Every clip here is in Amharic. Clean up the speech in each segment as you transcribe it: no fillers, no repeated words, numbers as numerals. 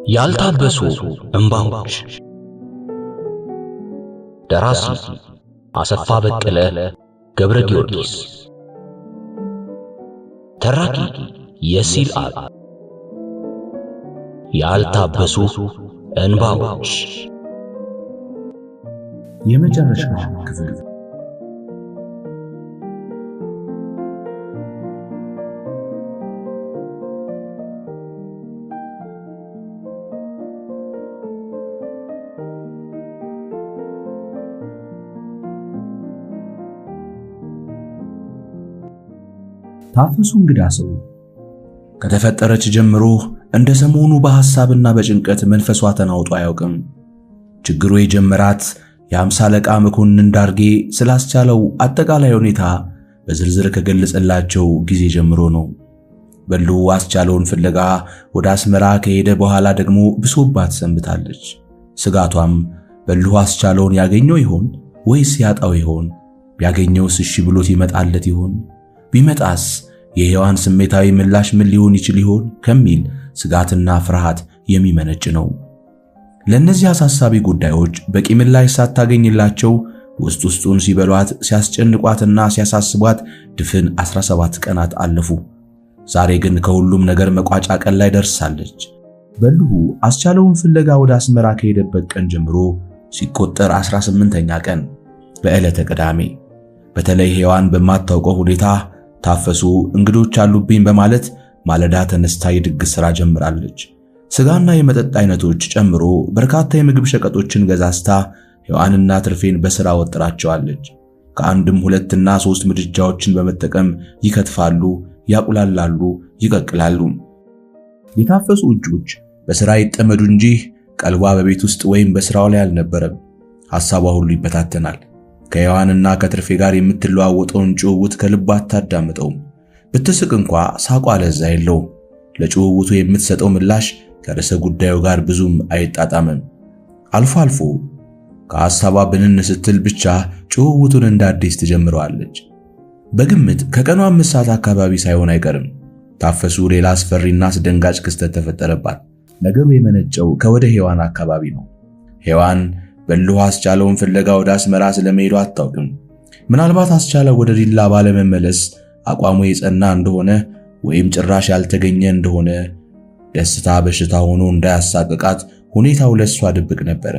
ያልታበሱ እንባዎች። ደራሲ አሰፋ በቀለ ገብረ ጊዮርጊስ። ተራኪ የሲልአብ። ያልታበሱ እንባዎች የመጨረሻ ክፍል። ታፈሱ እንግዳ ሰው ከተፈጠረች ጀምሮ እንደ ሰሞኑ በሐሳብና በጭንቀት መንፈሷ ተናውጦ አያውቅም። ችግሩ የጀመራት የአምሳ አለቃ መኮንን ዳርጌ ስላስቻለው አጠቃላይ ሁኔታ በዝርዝር ከገለጸላቸው ጊዜ ጀምሮ ነው። በሉ አስቻለውን ፍለጋ ወደ አስመራ ከሄደ በኋላ ደግሞ ብሶባት ሰንብታለች። ስጋቷም በሉ አስቻለውን ያገኘው ይሆን ወይስ ያጣው ይሆን? ቢያገኘውስ እሺ ብሎት ይመጣለት ይሆን? ቢመጣስ የሔዋን ስሜታዊ ምላሽ ምን ሊሆን ይችል ይሆን ከሚል ስጋትና ፍርሃት የሚመነጭ ነው። ለእነዚህ አሳሳቢ ጉዳዮች በቂ ምላሽ ሳታገኝላቸው ውስጡን ሲበሏት ሲያስጨንቋትና ሲያሳስቧት ድፍን 17 ቀናት አለፉ። ዛሬ ግን ከሁሉም ነገር መቋጫ ቀን ላይ ደርሳለች። በልሁ አስቻለውን ፍለጋ ወደ አስመራ ከሄደበት ቀን ጀምሮ ሲቆጠር 18ኛ ቀን በዕለተ ቅዳሜ። በተለይ ሔዋን በማታውቀው ሁኔታ ታፈሱ እንግዶች አሉብኝ በማለት ማለዳ ተነስታ የድግስ ሥራ ጀምራለች። ስጋና የመጠጥ አይነቶች ጨምሮ በርካታ የምግብ ሸቀጦችን ገዛዝታ ሔዋንና ትርፌን በሥራ ወጥራቸዋለች። ከአንድም 2 እና 3 ምድጃዎችን በመጠቀም ይከትፋሉ፣ ያቁላላሉ፣ ይቀቅላሉ። የታፈሱ እጆች በሥራ ይጠመዱ እንጂ ቀልቧ በቤት ውስጥ ወይም በሥራው ላይ አልነበረም። ሐሳቧ ሁሉ ይበታተናል። ከሔዋንና ከትርፌ ጋር የምትለዋወጠውን ጭውውት ከልቧ አታዳምጠውም። ብትስቅ እንኳ ሳቋ ለዛ የለውም። ለጭውውቱ የምትሰጠው ምላሽ ከርዕሰ ጉዳዩ ጋር ብዙም አይጣጣምም። አልፎ አልፎ ከሐሳቧ ብንን ስትል ብቻ ጭውውቱን እንደ አዲስ ትጀምረዋለች። በግምት ከቀኑ 5 ሰዓት አካባቢ ሳይሆን አይቀርም ታፈሱ ሌላ አስፈሪና አስደንጋጭ ክስተት ተፈጠረባት። ነገሩ የመነጨው ከወደ ሔዋን አካባቢ ነው። ሔዋን በልሁ አስቻለውን ፍለጋ ወደ አስመራ ስለመሄዱ አታውቅም። ምናልባት አስቻለው ወደ ዲላ ባለመመለስ አቋሙ የጸና እንደሆነ ወይም ጭራሽ ያልተገኘ እንደሆነ ደስታ በሽታ ሆኖ እንዳያሳቅቃት ሁኔታው ለሷ ድብቅ ነበረ።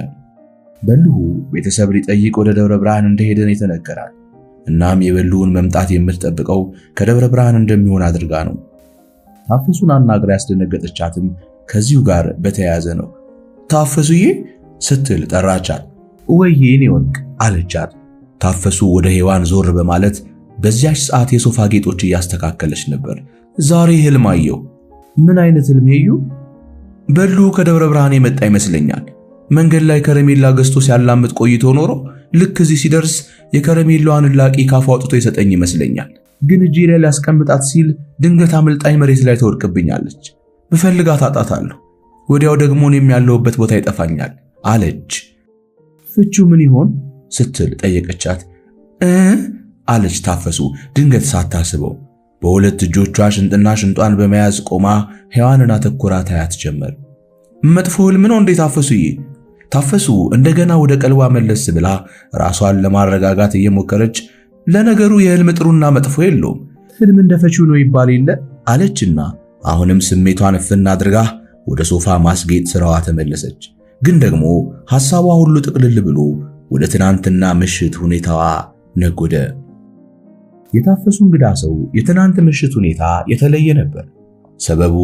በልሁ ቤተሰብ ሊጠይቅ ወደ ደብረ ብርሃን እንደሄደን የተነገራት። እናም የበልሁን መምጣት የምትጠብቀው ከደብረ ብርሃን እንደሚሆን አድርጋ ነው። ታፈሱን አናግራ ያስደነገጠቻትም ከዚሁ ጋር በተያያዘ ነው። ታፈሱዬ ስትል ጠራቻት። ወይዬ እኔ ወንቅ አለቻት። ታፈሱ ወደ ሔዋን ዞር በማለት በዚያች ሰዓት የሶፋ ጌጦች እያስተካከለች ነበር። ዛሬ ህልም አየሁ። ምን አይነት ህልም እዩ? በሉ ከደብረ ብርሃን የመጣ ይመስለኛል። መንገድ ላይ ከረሜላ ገዝቶ ሲያላምጥ ቆይቶ ኖሮ ልክ እዚህ ሲደርስ የከረሜላዋን ላቂ ካፉ አውጥቶ ይሰጠኝ ይመስለኛል። ግን እጄ ላይ ሊያስቀምጣት ሲል ድንገት አምልጣኝ መሬት ላይ ተወድቅብኛለች። ብፈልጋት አጣታለሁ። ወዲያው ደግሞ እኔም ያለሁበት ቦታ ይጠፋኛል አለች። ፍቹ ምን ይሆን ስትል ጠየቀቻት። አለች ታፈሱ ድንገት ሳታስበው። በሁለት እጆቿ ሽንጥና ሽንጧን በመያዝ ቆማ ሔዋንን አተኩራ ታያት ጀመር። መጥፎ ህልም ነው እንዴ ታፈሱዬ? ታፈሱ እንደገና ወደ ቀልቧ መለስ ብላ ራሷን ለማረጋጋት እየሞከረች ለነገሩ የህልም ጥሩና መጥፎ የለውም፣ ህልም እንደፈቺው ነው ይባል የለ አለችና አሁንም ስሜቷን እፍና አድርጋ ወደ ሶፋ ማስጌጥ ስራዋ ተመለሰች። ግን ደግሞ ሐሳቧ ሁሉ ጥቅልል ብሎ ወደ ትናንትና ምሽት ሁኔታዋ ነጎደ። የታፈሱ እንግዳ ሰው የትናንት ምሽት ሁኔታ የተለየ ነበር። ሰበቡ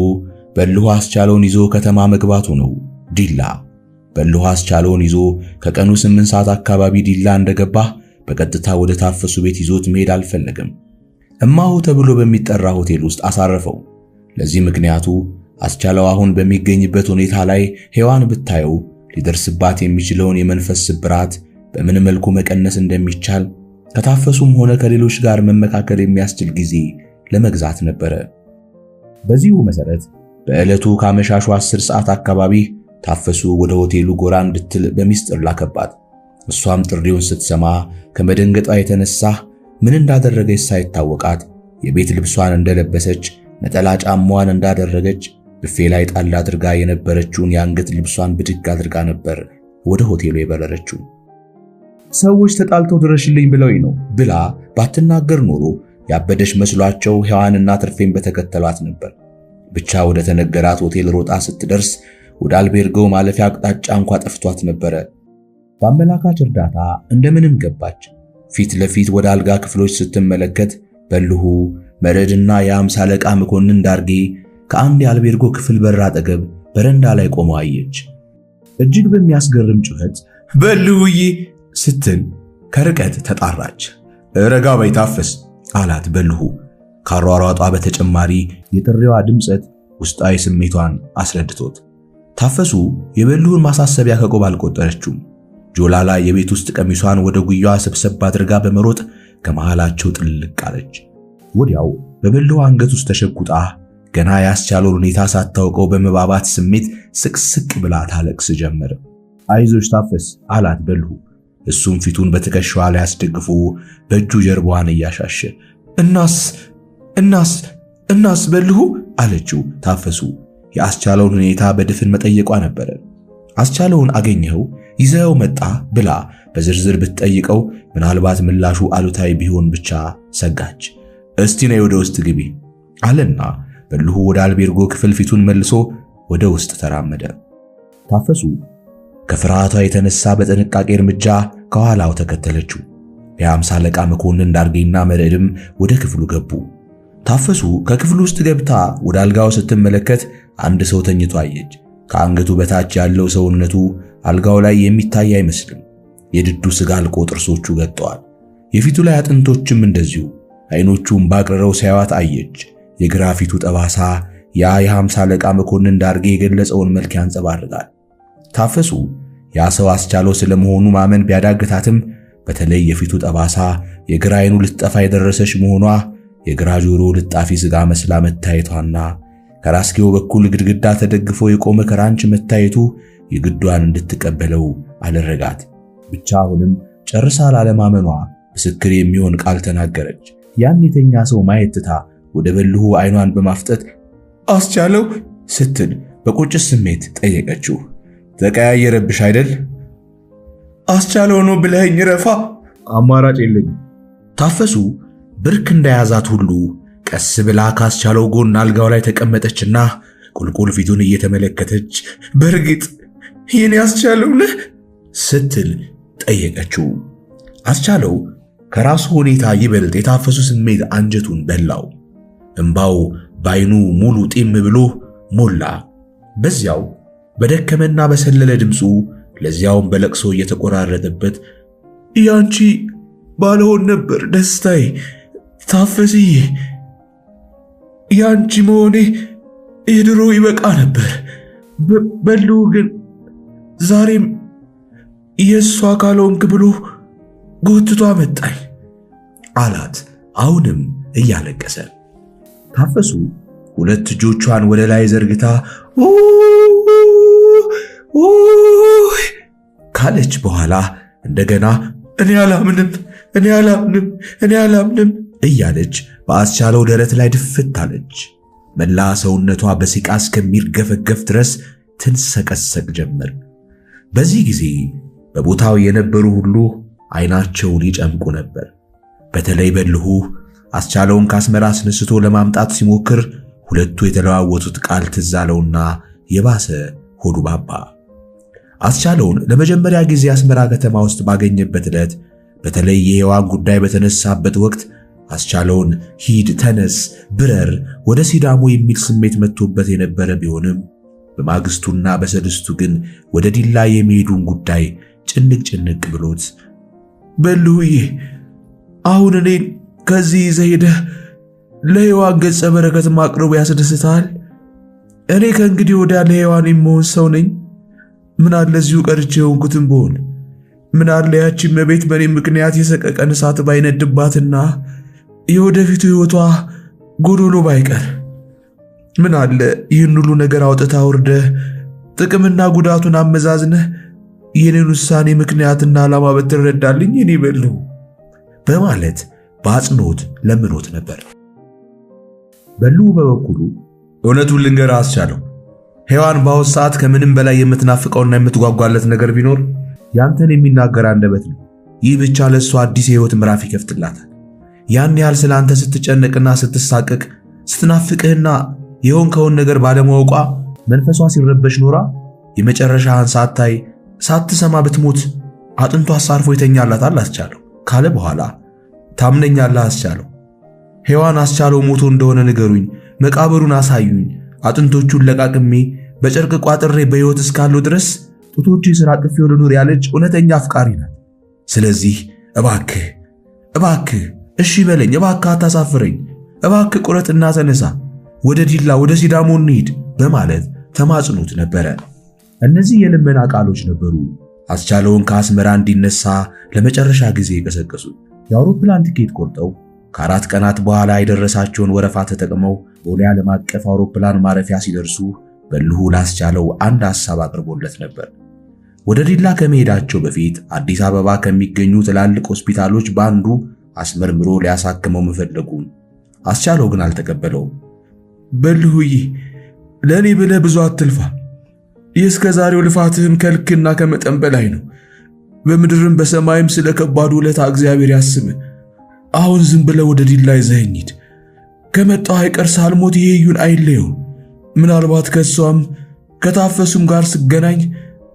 በልሁ አስቻለውን ይዞ ከተማ መግባቱ ነው። ዲላ በልሁ አስቻለውን ይዞ ከቀኑ 8 ሰዓት አካባቢ ዲላ እንደገባ በቀጥታ ወደ ታፈሱ ቤት ይዞት መሄድ አልፈለገም። እማሆ ተብሎ በሚጠራ ሆቴል ውስጥ አሳረፈው። ለዚህ ምክንያቱ አስቻለው አሁን በሚገኝበት ሁኔታ ላይ ሔዋን ብታየው ሊደርስባት የሚችለውን የመንፈስ ስብራት በምን መልኩ መቀነስ እንደሚቻል ከታፈሱም ሆነ ከሌሎች ጋር መመካከል የሚያስችል ጊዜ ለመግዛት ነበረ። በዚሁ መሰረት በዕለቱ ካመሻሹ 10 ሰዓት አካባቢ ታፈሱ ወደ ሆቴሉ ጎራ እንድትል በሚስጥር ላከባት። እሷም ጥሪውን ስትሰማ ከመደንገጧ የተነሳ ምን እንዳደረገች ሳይታወቃት የቤት ልብሷን እንደለበሰች ነጠላ ጫማዋን እንዳደረገች ብፌ ላይ ጣል አድርጋ የነበረችውን የአንገት ልብሷን ብድግ አድርጋ ነበር ወደ ሆቴሉ የበረረችው። ሰዎች ተጣልተው ድረሽልኝ ብለውኝ ነው ብላ ባትናገር ኖሮ ያበደሽ መስሏቸው ሔዋንና ትርፌን በተከተሏት ነበር። ብቻ ወደ ተነገራት ሆቴል ሮጣ ስትደርስ ወደ አልቤርጎው ማለፊያ አቅጣጫ እንኳ ጠፍቷት ነበረ። በአመላካች እርዳታ እንደምንም ገባች። ፊት ለፊት ወደ አልጋ ክፍሎች ስትመለከት በልሁ መረድና የ50 አለቃ መኮንን ዳርጌ ከአንድ የአልቤርጎ ክፍል በር አጠገብ በረንዳ ላይ ቆመው አየች። እጅግ በሚያስገርም ጩኸት በልሁዬ ስትል ከርቀት ተጣራች። ረጋ በይ ታፈስ አላት በልሁ። ካሯሯጧ በተጨማሪ የጥሪዋ ድምጸት ውስጣዊ ስሜቷን አስረድቶት ታፈሱ የበልሁን ማሳሰቢያ ከቆብ አልቆጠረችውም። ጆላላ የቤት ውስጥ ቀሚሷን ወደ ጉያዋ ሰብሰብ አድርጋ በመሮጥ ከመሃላቸው ጥልቅ አለች። ወዲያው በበልሁ አንገት ውስጥ ተሸጉጣ ገና ያስቻለው ሁኔታ ሳታውቀው በመባባት ስሜት ስቅስቅ ብላ ታለቅስ ጀመረ። አይዞሽ ታፈስ አላት በልሁ። እሱም ፊቱን በትከሻዋ ላይ አስደግፎ በእጁ ጀርባዋን እያሻሸ እናስ በልሁ አለችው። ታፈሱ የአስቻለውን ሁኔታ በድፍን መጠየቋ ነበረ። አስቻለውን አገኘው ይዘው መጣ ብላ በዝርዝር ብትጠይቀው ምናልባት ምላሹ አሉታዊ ቢሆን ብቻ ሰጋች። እስቲ ነይ ወደ ውስጥ ግቢ አለና በልሁ ወደ አልቤርጎ ክፍል ፊቱን መልሶ ወደ ውስጥ ተራመደ። ታፈሱ ከፍርሃቷ የተነሳ በጥንቃቄ እርምጃ ከኋላው ተከተለችው። የ50 አለቃ መኮንን ዳርጌና መረድም ወደ ክፍሉ ገቡ። ታፈሱ ከክፍሉ ውስጥ ገብታ ወደ አልጋው ስትመለከት አንድ ሰው ተኝቶ አየች። ከአንገቱ በታች ያለው ሰውነቱ አልጋው ላይ የሚታይ አይመስልም። የድዱ ስጋ አልቆ ጥርሶቹ ገጠዋል። የፊቱ ላይ አጥንቶችም እንደዚሁ። አይኖቹም ባቅረረው ሲያዩት አየች። የግራ ፊቱ ጠባሳ ያ የ50 አለቃ መኮንን ዳርጌ የገለጸውን መልክ ያንጸባርቃል። ታፈሱ ያ ሰው አስቻለው ስለመሆኑ ማመን ቢያዳግታትም በተለይ የፊቱ ጠባሳ የግራ አይኑ ልትጠፋ የደረሰች መሆኗ፣ የግራ ጆሮ ልጣፊ ስጋ መስላ መታየቷና ከራስጌው በኩል ግድግዳ ተደግፎ የቆመ ክራንች መታየቱ የግዷን እንድትቀበለው አደረጋት። ብቻ አሁንም ጨርሳ ላለማመኗ ምስክር የሚሆን ቃል ተናገረች። ያን የተኛ ሰው ማየት ትታ ወደ በልሁ አይኗን በማፍጠጥ አስቻለው ስትል በቁጭት ስሜት ጠየቀችው። ተቀያየረብሽ አይደል? አስቻለው ነው ብለኸኝ ረፋ። አማራጭ የለኝም። ታፈሱ ብርክ እንደያዛት ሁሉ ቀስ ብላ ካስቻለው ጎን አልጋው ላይ ተቀመጠችና ቁልቁል ፊቱን እየተመለከተች በርግጥ የኔ አስቻለው ነህ ስትል ጠየቀችው። አስቻለው ከራሱ ሁኔታ ይበልጥ የታፈሱ ስሜት አንጀቱን በላው። እንባው ባይኑ ሙሉ ጢም ብሎ ሞላ። በዚያው በደከመና በሰለለ ድምፁ ለዚያውም በለቅሶ እየተቆራረጠበት ያንቺ ባልሆን ነበር ደስታዬ ታፈስዬ፣ ያንቺ መሆኔ የድሮ ይበቃ ነበር። በልሁ ግን ዛሬም የሷ ካልሆንክ ብሎ ጎትቶ አመጣኝ አላት፣ አሁንም እያለቀሰ። ታፈሱ ሁለት እጆቿን ወደ ላይ ዘርግታ ካለች በኋላ እንደገና እኔ አላምንም እያለች በአስቻለው ደረት ላይ ድፍት አለች። መላ ሰውነቷ በሲቃ እስከሚርገፈገፍ ድረስ ትንሰቀሰቅ ጀመር። በዚህ ጊዜ በቦታው የነበሩ ሁሉ አይናቸውን ይጨምቁ ነበር። በተለይ በልሁ አስቻለውን ካስመራ አስነስቶ ለማምጣት ሲሞክር ሁለቱ የተለዋወጡት ቃል ትዝ አለውና የባሰ ሆዱ ባባ። አስቻለውን ለመጀመሪያ ጊዜ አስመራ ከተማ ውስጥ ባገኘበት ዕለት በተለይ የሔዋን ጉዳይ በተነሳበት ወቅት አስቻለውን ሂድ፣ ተነስ፣ ብረር ወደ ሲዳሞ የሚል ስሜት መጥቶበት የነበረ ቢሆንም በማግስቱና በሰልስቱ ግን ወደ ዲላ የሚሄዱን ጉዳይ ጭንቅ ብሎት በልሁዬ አሁን እኔን ከዚህ ይዘህ ሄደህ ለሔዋን ገጸ በረከት ማቅረቡ ያስደስታል? እኔ ከእንግዲህ ወዲያ ለሔዋን የምሆን ሰው ነኝ። ምን አለ እዚሁ ቀርቼ የሆንኩትን ብሆን? ምን አለ ያቺ እመቤት በእኔ ምክንያት የሰቀቀን እሳት ባይነድባትና የወደፊቱ ሕይወቷ ጎዶሎ ባይቀር? ምን አለ ይህን ሁሉ ነገር አውጥታ ወርደህ ጥቅምና ጉዳቱን አመዛዝነህ የኔን ውሳኔ ምክንያትና ዓላማ ብትረዳልኝ እኔ በልሁ በማለት በአጽንኦት ለምኖት ነበር። በልሁ በበኩሉ እውነቱን ልንገርህ አስቻለው ሔዋን በአሁኑ ሰዓት ከምንም በላይ የምትናፍቀውና የምትጓጓለት ነገር ቢኖር ያንተን የሚናገር አንደበት ነው። ይህ ብቻ ለሷ አዲስ የሕይወት ምዕራፍ ይከፍትላታል። ያን ያህል ስላንተ ስትጨነቅና ስትሳቀቅ ስትናፍቅህና የሆንከውን ነገር ባለማወቋ መንፈሷ ሲረበሽ ኖራ የመጨረሻህን ሳታይ ሳትሰማ ብትሞት አጥንቷ አሳርፎ ይተኛላታል አስቻለው ካለ በኋላ ታምነኛለህ አስቻለው? ሔዋን አስቻለው ሞቶ እንደሆነ ንገሩኝ፣ መቃብሩን አሳዩኝ፣ አጥንቶቹን ለቃቅሜ በጨርቅ ቋጥሬ በሕይወት እስካለው ድረስ ጡቶቼ ስራ አቅፌው ልኑር ያለች እውነተኛ አፍቃሪ ናት። ስለዚህ እባክህ እሺ በለኝ፣ እባክህ አታሳፍረኝ፣ እባክህ ቁረጥና ተነሳ፣ ወደ ዲላ ወደ ሲዳሞ እንሂድ በማለት ተማጽኖት ነበረ። እነዚህ የልመና ቃሎች ነበሩ አስቻለውን ከአስመራ እንዲነሳ ለመጨረሻ ጊዜ የቀሰቀሱት። የአውሮፕላን ቲኬት ቆርጠው ከ4 ቀናት በኋላ የደረሳቸውን ወረፋ ተጠቅመው ቦሌ ዓለም አቀፍ አውሮፕላን ማረፊያ ሲደርሱ በልሁ ላስቻለው አንድ ሐሳብ አቅርቦለት ነበር። ወደ ዲላ ከመሄዳቸው በፊት አዲስ አበባ ከሚገኙ ትላልቅ ሆስፒታሎች በአንዱ አስመርምሮ ሊያሳክመው መፈለጉን አስቻለው ግን አልተቀበለውም። በልሁዬ ለኔ ብለህ ብዙ አትልፋ። የእስከ ዛሬው ልፋትህም ከልክና ከመጠን በላይ ነው። በምድርም በሰማይም ስለ ከባዱ ውለታ እግዚአብሔር ያስብህ። አሁን ዝም ብለህ ወደ ዲላ ይዘኸኝ ሂድ። ከመጣሁ አይቀር ሳልሞት ይሄዩን አይለየው። ምናልባት ከሷም ከታፈሱም ጋር ስገናኝ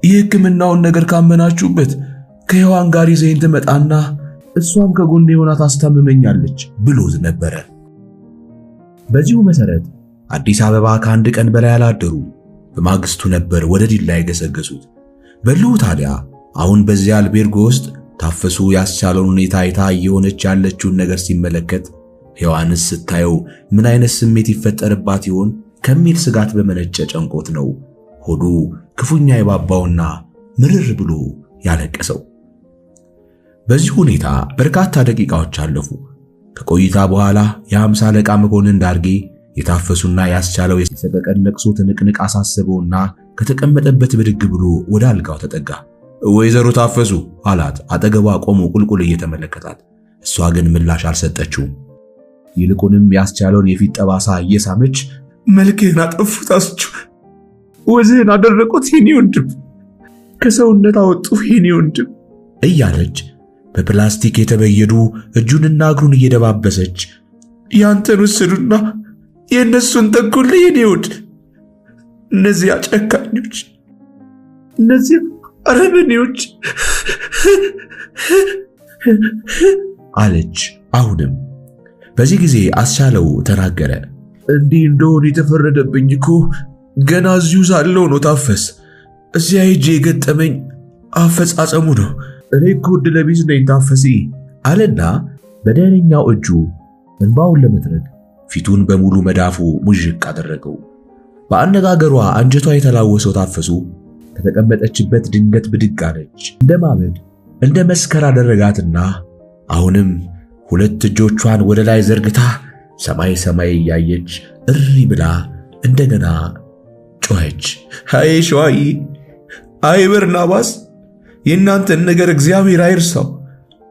የሕክምናውን ነገር ካመናችሁበት ከሔዋን ጋር ይዘኸኝ ትመጣና እሷም ከጎኔ ሆና ታስታምመኛለች ብሎት ነበረ። በዚሁ መሰረት አዲስ አበባ ከአንድ ቀን በላይ አላደሩም። በማግስቱ ነበር ወደ ዲላ የገሰገሱት። በልሁ ታዲያ አሁን በዚያ አልቤርጎ ውስጥ ታፈሱ ያስቻለውን ሁኔታ አይታ እየሆነች ያለችውን ነገር ሲመለከት ሔዋንስ ስታየው ምን አይነት ስሜት ይፈጠርባት ይሆን ከሚል ስጋት በመነጨ ጨንቆት ነው ሆዱ ክፉኛ የባባውና ምርር ብሎ ያለቀሰው። በዚህ ሁኔታ በርካታ ደቂቃዎች አለፉ። ከቆይታ በኋላ የ50 አለቃ መኮንን ዳርጌ የታፈሱና ያስቻለው የሰቀቀን ለቅሶ ትንቅንቅ አሳሰበውና ከተቀመጠበት ብድግ ብሎ ወደ አልጋው ተጠጋ። ወይዘሮ ታፈሱ አላት፣ አጠገቧ ቆሞ ቁልቁል እየተመለከታት። እሷ ግን ምላሽ አልሰጠችውም። ይልቁንም ያስቻለውን የፊት ጠባሳ እየሳመች መልክህን አጠፉት አስቹ፣ ወዝህን አደረቁት የኔ ወንድም፣ ከሰውነት አወጡ የኔ ወንድም እያለች በፕላስቲክ የተበየዱ እጁንና እግሩን እየደባበሰች ያንተን ወሰዱና የእነሱን ተኩልህ የኔ ወድ፣ እነዚያ ጨካኞች፣ እነዚያ አረመኔዎች አለች። አሁንም በዚህ ጊዜ አስቻለው ተናገረ። እንዲህ እንደሆነ የተፈረደብኝ እኮ ገና እዚሁ ሳለሁ ነው ታፈስ። እዚያ ሄጄ የገጠመኝ አፈጻጸሙ ነው። እኔ እኮ ዕድለ ቢስ ነኝ ታፈሲ አለና በደህነኛው እጁ እንባውን ለመጥረግ ፊቱን በሙሉ መዳፉ ሙዥቅ አደረገው። በአነጋገሯ አንጀቷ የተላወሰው ታፈሱ ከተቀመጠችበት ድንገት ብድግ አለች። እንደ ማመድ እንደ መስከር አደረጋትና አሁንም 2 እጆቿን ወደ ላይ ዘርግታ ሰማይ እያየች እሪ ብላ እንደገና ጮኸች። አይ ሸዋዬ፣ አይ በርናባስ፣ የእናንተን ነገር እግዚአብሔር አይርሳው።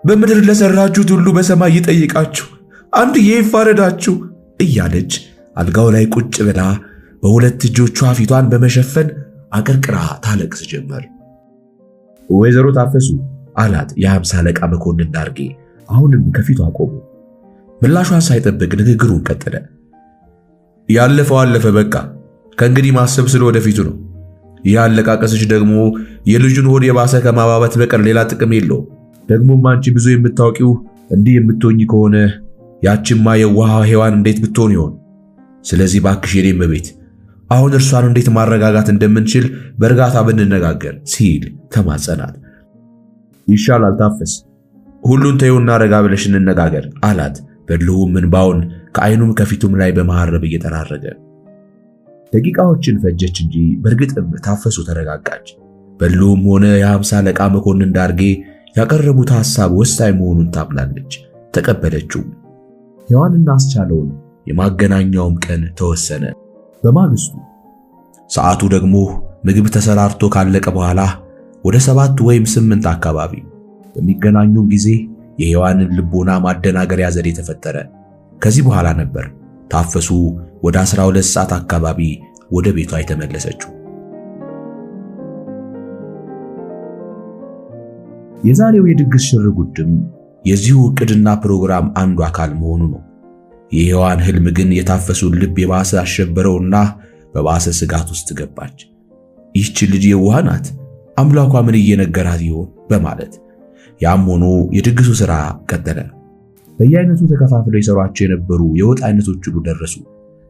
በምድር ለሰራችሁት ሁሉ በሰማይ ይጠይቃችሁ፣ አንድዬ ይፋረዳችሁ እያለች አልጋው ላይ ቁጭ ብላ በ2 እጆቿ ፊቷን በመሸፈን አቀርቅራ ታለቅስ ጀመር። ወይዘሮ ታፈሱ አላት የ50 አለቃ መኮንን ዳርጌ አሁንም ከፊቷ ቆሞ። ምላሿን ሳይጠብቅ ንግግሩን ቀጠለ። ያለፈው አለፈ በቃ፣ ከእንግዲህ ማሰብ ስለ ወደፊቱ ነው። ይህ አለቃቀስሽ ደግሞ የልጁን ሆድ የባሰ ከማባበት በቀር ሌላ ጥቅም የለውም። ደግሞም አንቺ ብዙ የምታውቂው እንዲህ የምትሆኚ ከሆነ ያቺማ የዋሃ ሔዋን እንዴት ብትሆን ይሆን? ስለዚህ ባክሽ የኔ እመቤት አሁን እርሷን እንዴት ማረጋጋት እንደምንችል በእርጋታ ብንነጋገር ሲል ተማጸናት። ይሻላል ታፈስ፣ ሁሉን ተይውና ረጋ ብለሽ እንነጋገር አላት። በልሁም እንባውን ከዓይኑም ከፊቱም ላይ በመሐረብ እየጠራረገ ደቂቃዎችን ፈጀች እንጂ በእርግጥም ታፈሱ ተረጋጋች። በልሁም ሆነ የ50 አለቃ መኮንን ዳርጌ ያቀረቡት ሐሳብ ወሳኝ መሆኑን ታምናለች፣ ተቀበለችው። ሔዋንና አስቻለውን የማገናኛውም ቀን ተወሰነ። በማግስቱ ሰዓቱ ደግሞ ምግብ ተሰራርቶ ካለቀ በኋላ ወደ 7 ወይም 8 አካባቢ በሚገናኙም ጊዜ የሔዋንን ልቦና ማደናገሪያ ዘዴ ተፈጠረ። ከዚህ በኋላ ነበር ታፈሱ ወደ 12 ሰዓት አካባቢ ወደ ቤቷ የተመለሰችው። የዛሬው የድግስ ሽርጉድም የዚሁ ዕቅድና ፕሮግራም አንዱ አካል መሆኑ ነው። የሔዋን ሕልም ግን የታፈሱን ልብ የባሰ አሸበረውና በባሰ ስጋት ውስጥ ገባች። ይህች ልጅ የዋህ ናት፣ አምላኳ ምን እየነገራት ይሆን በማለት ያም ሆኖ የድግሱ ሥራ ቀጠለ። በየአይነቱ ተከፋፍለው ይሰሯቸው የነበሩ የወጥ አይነቶች ሁሉ ደረሱ።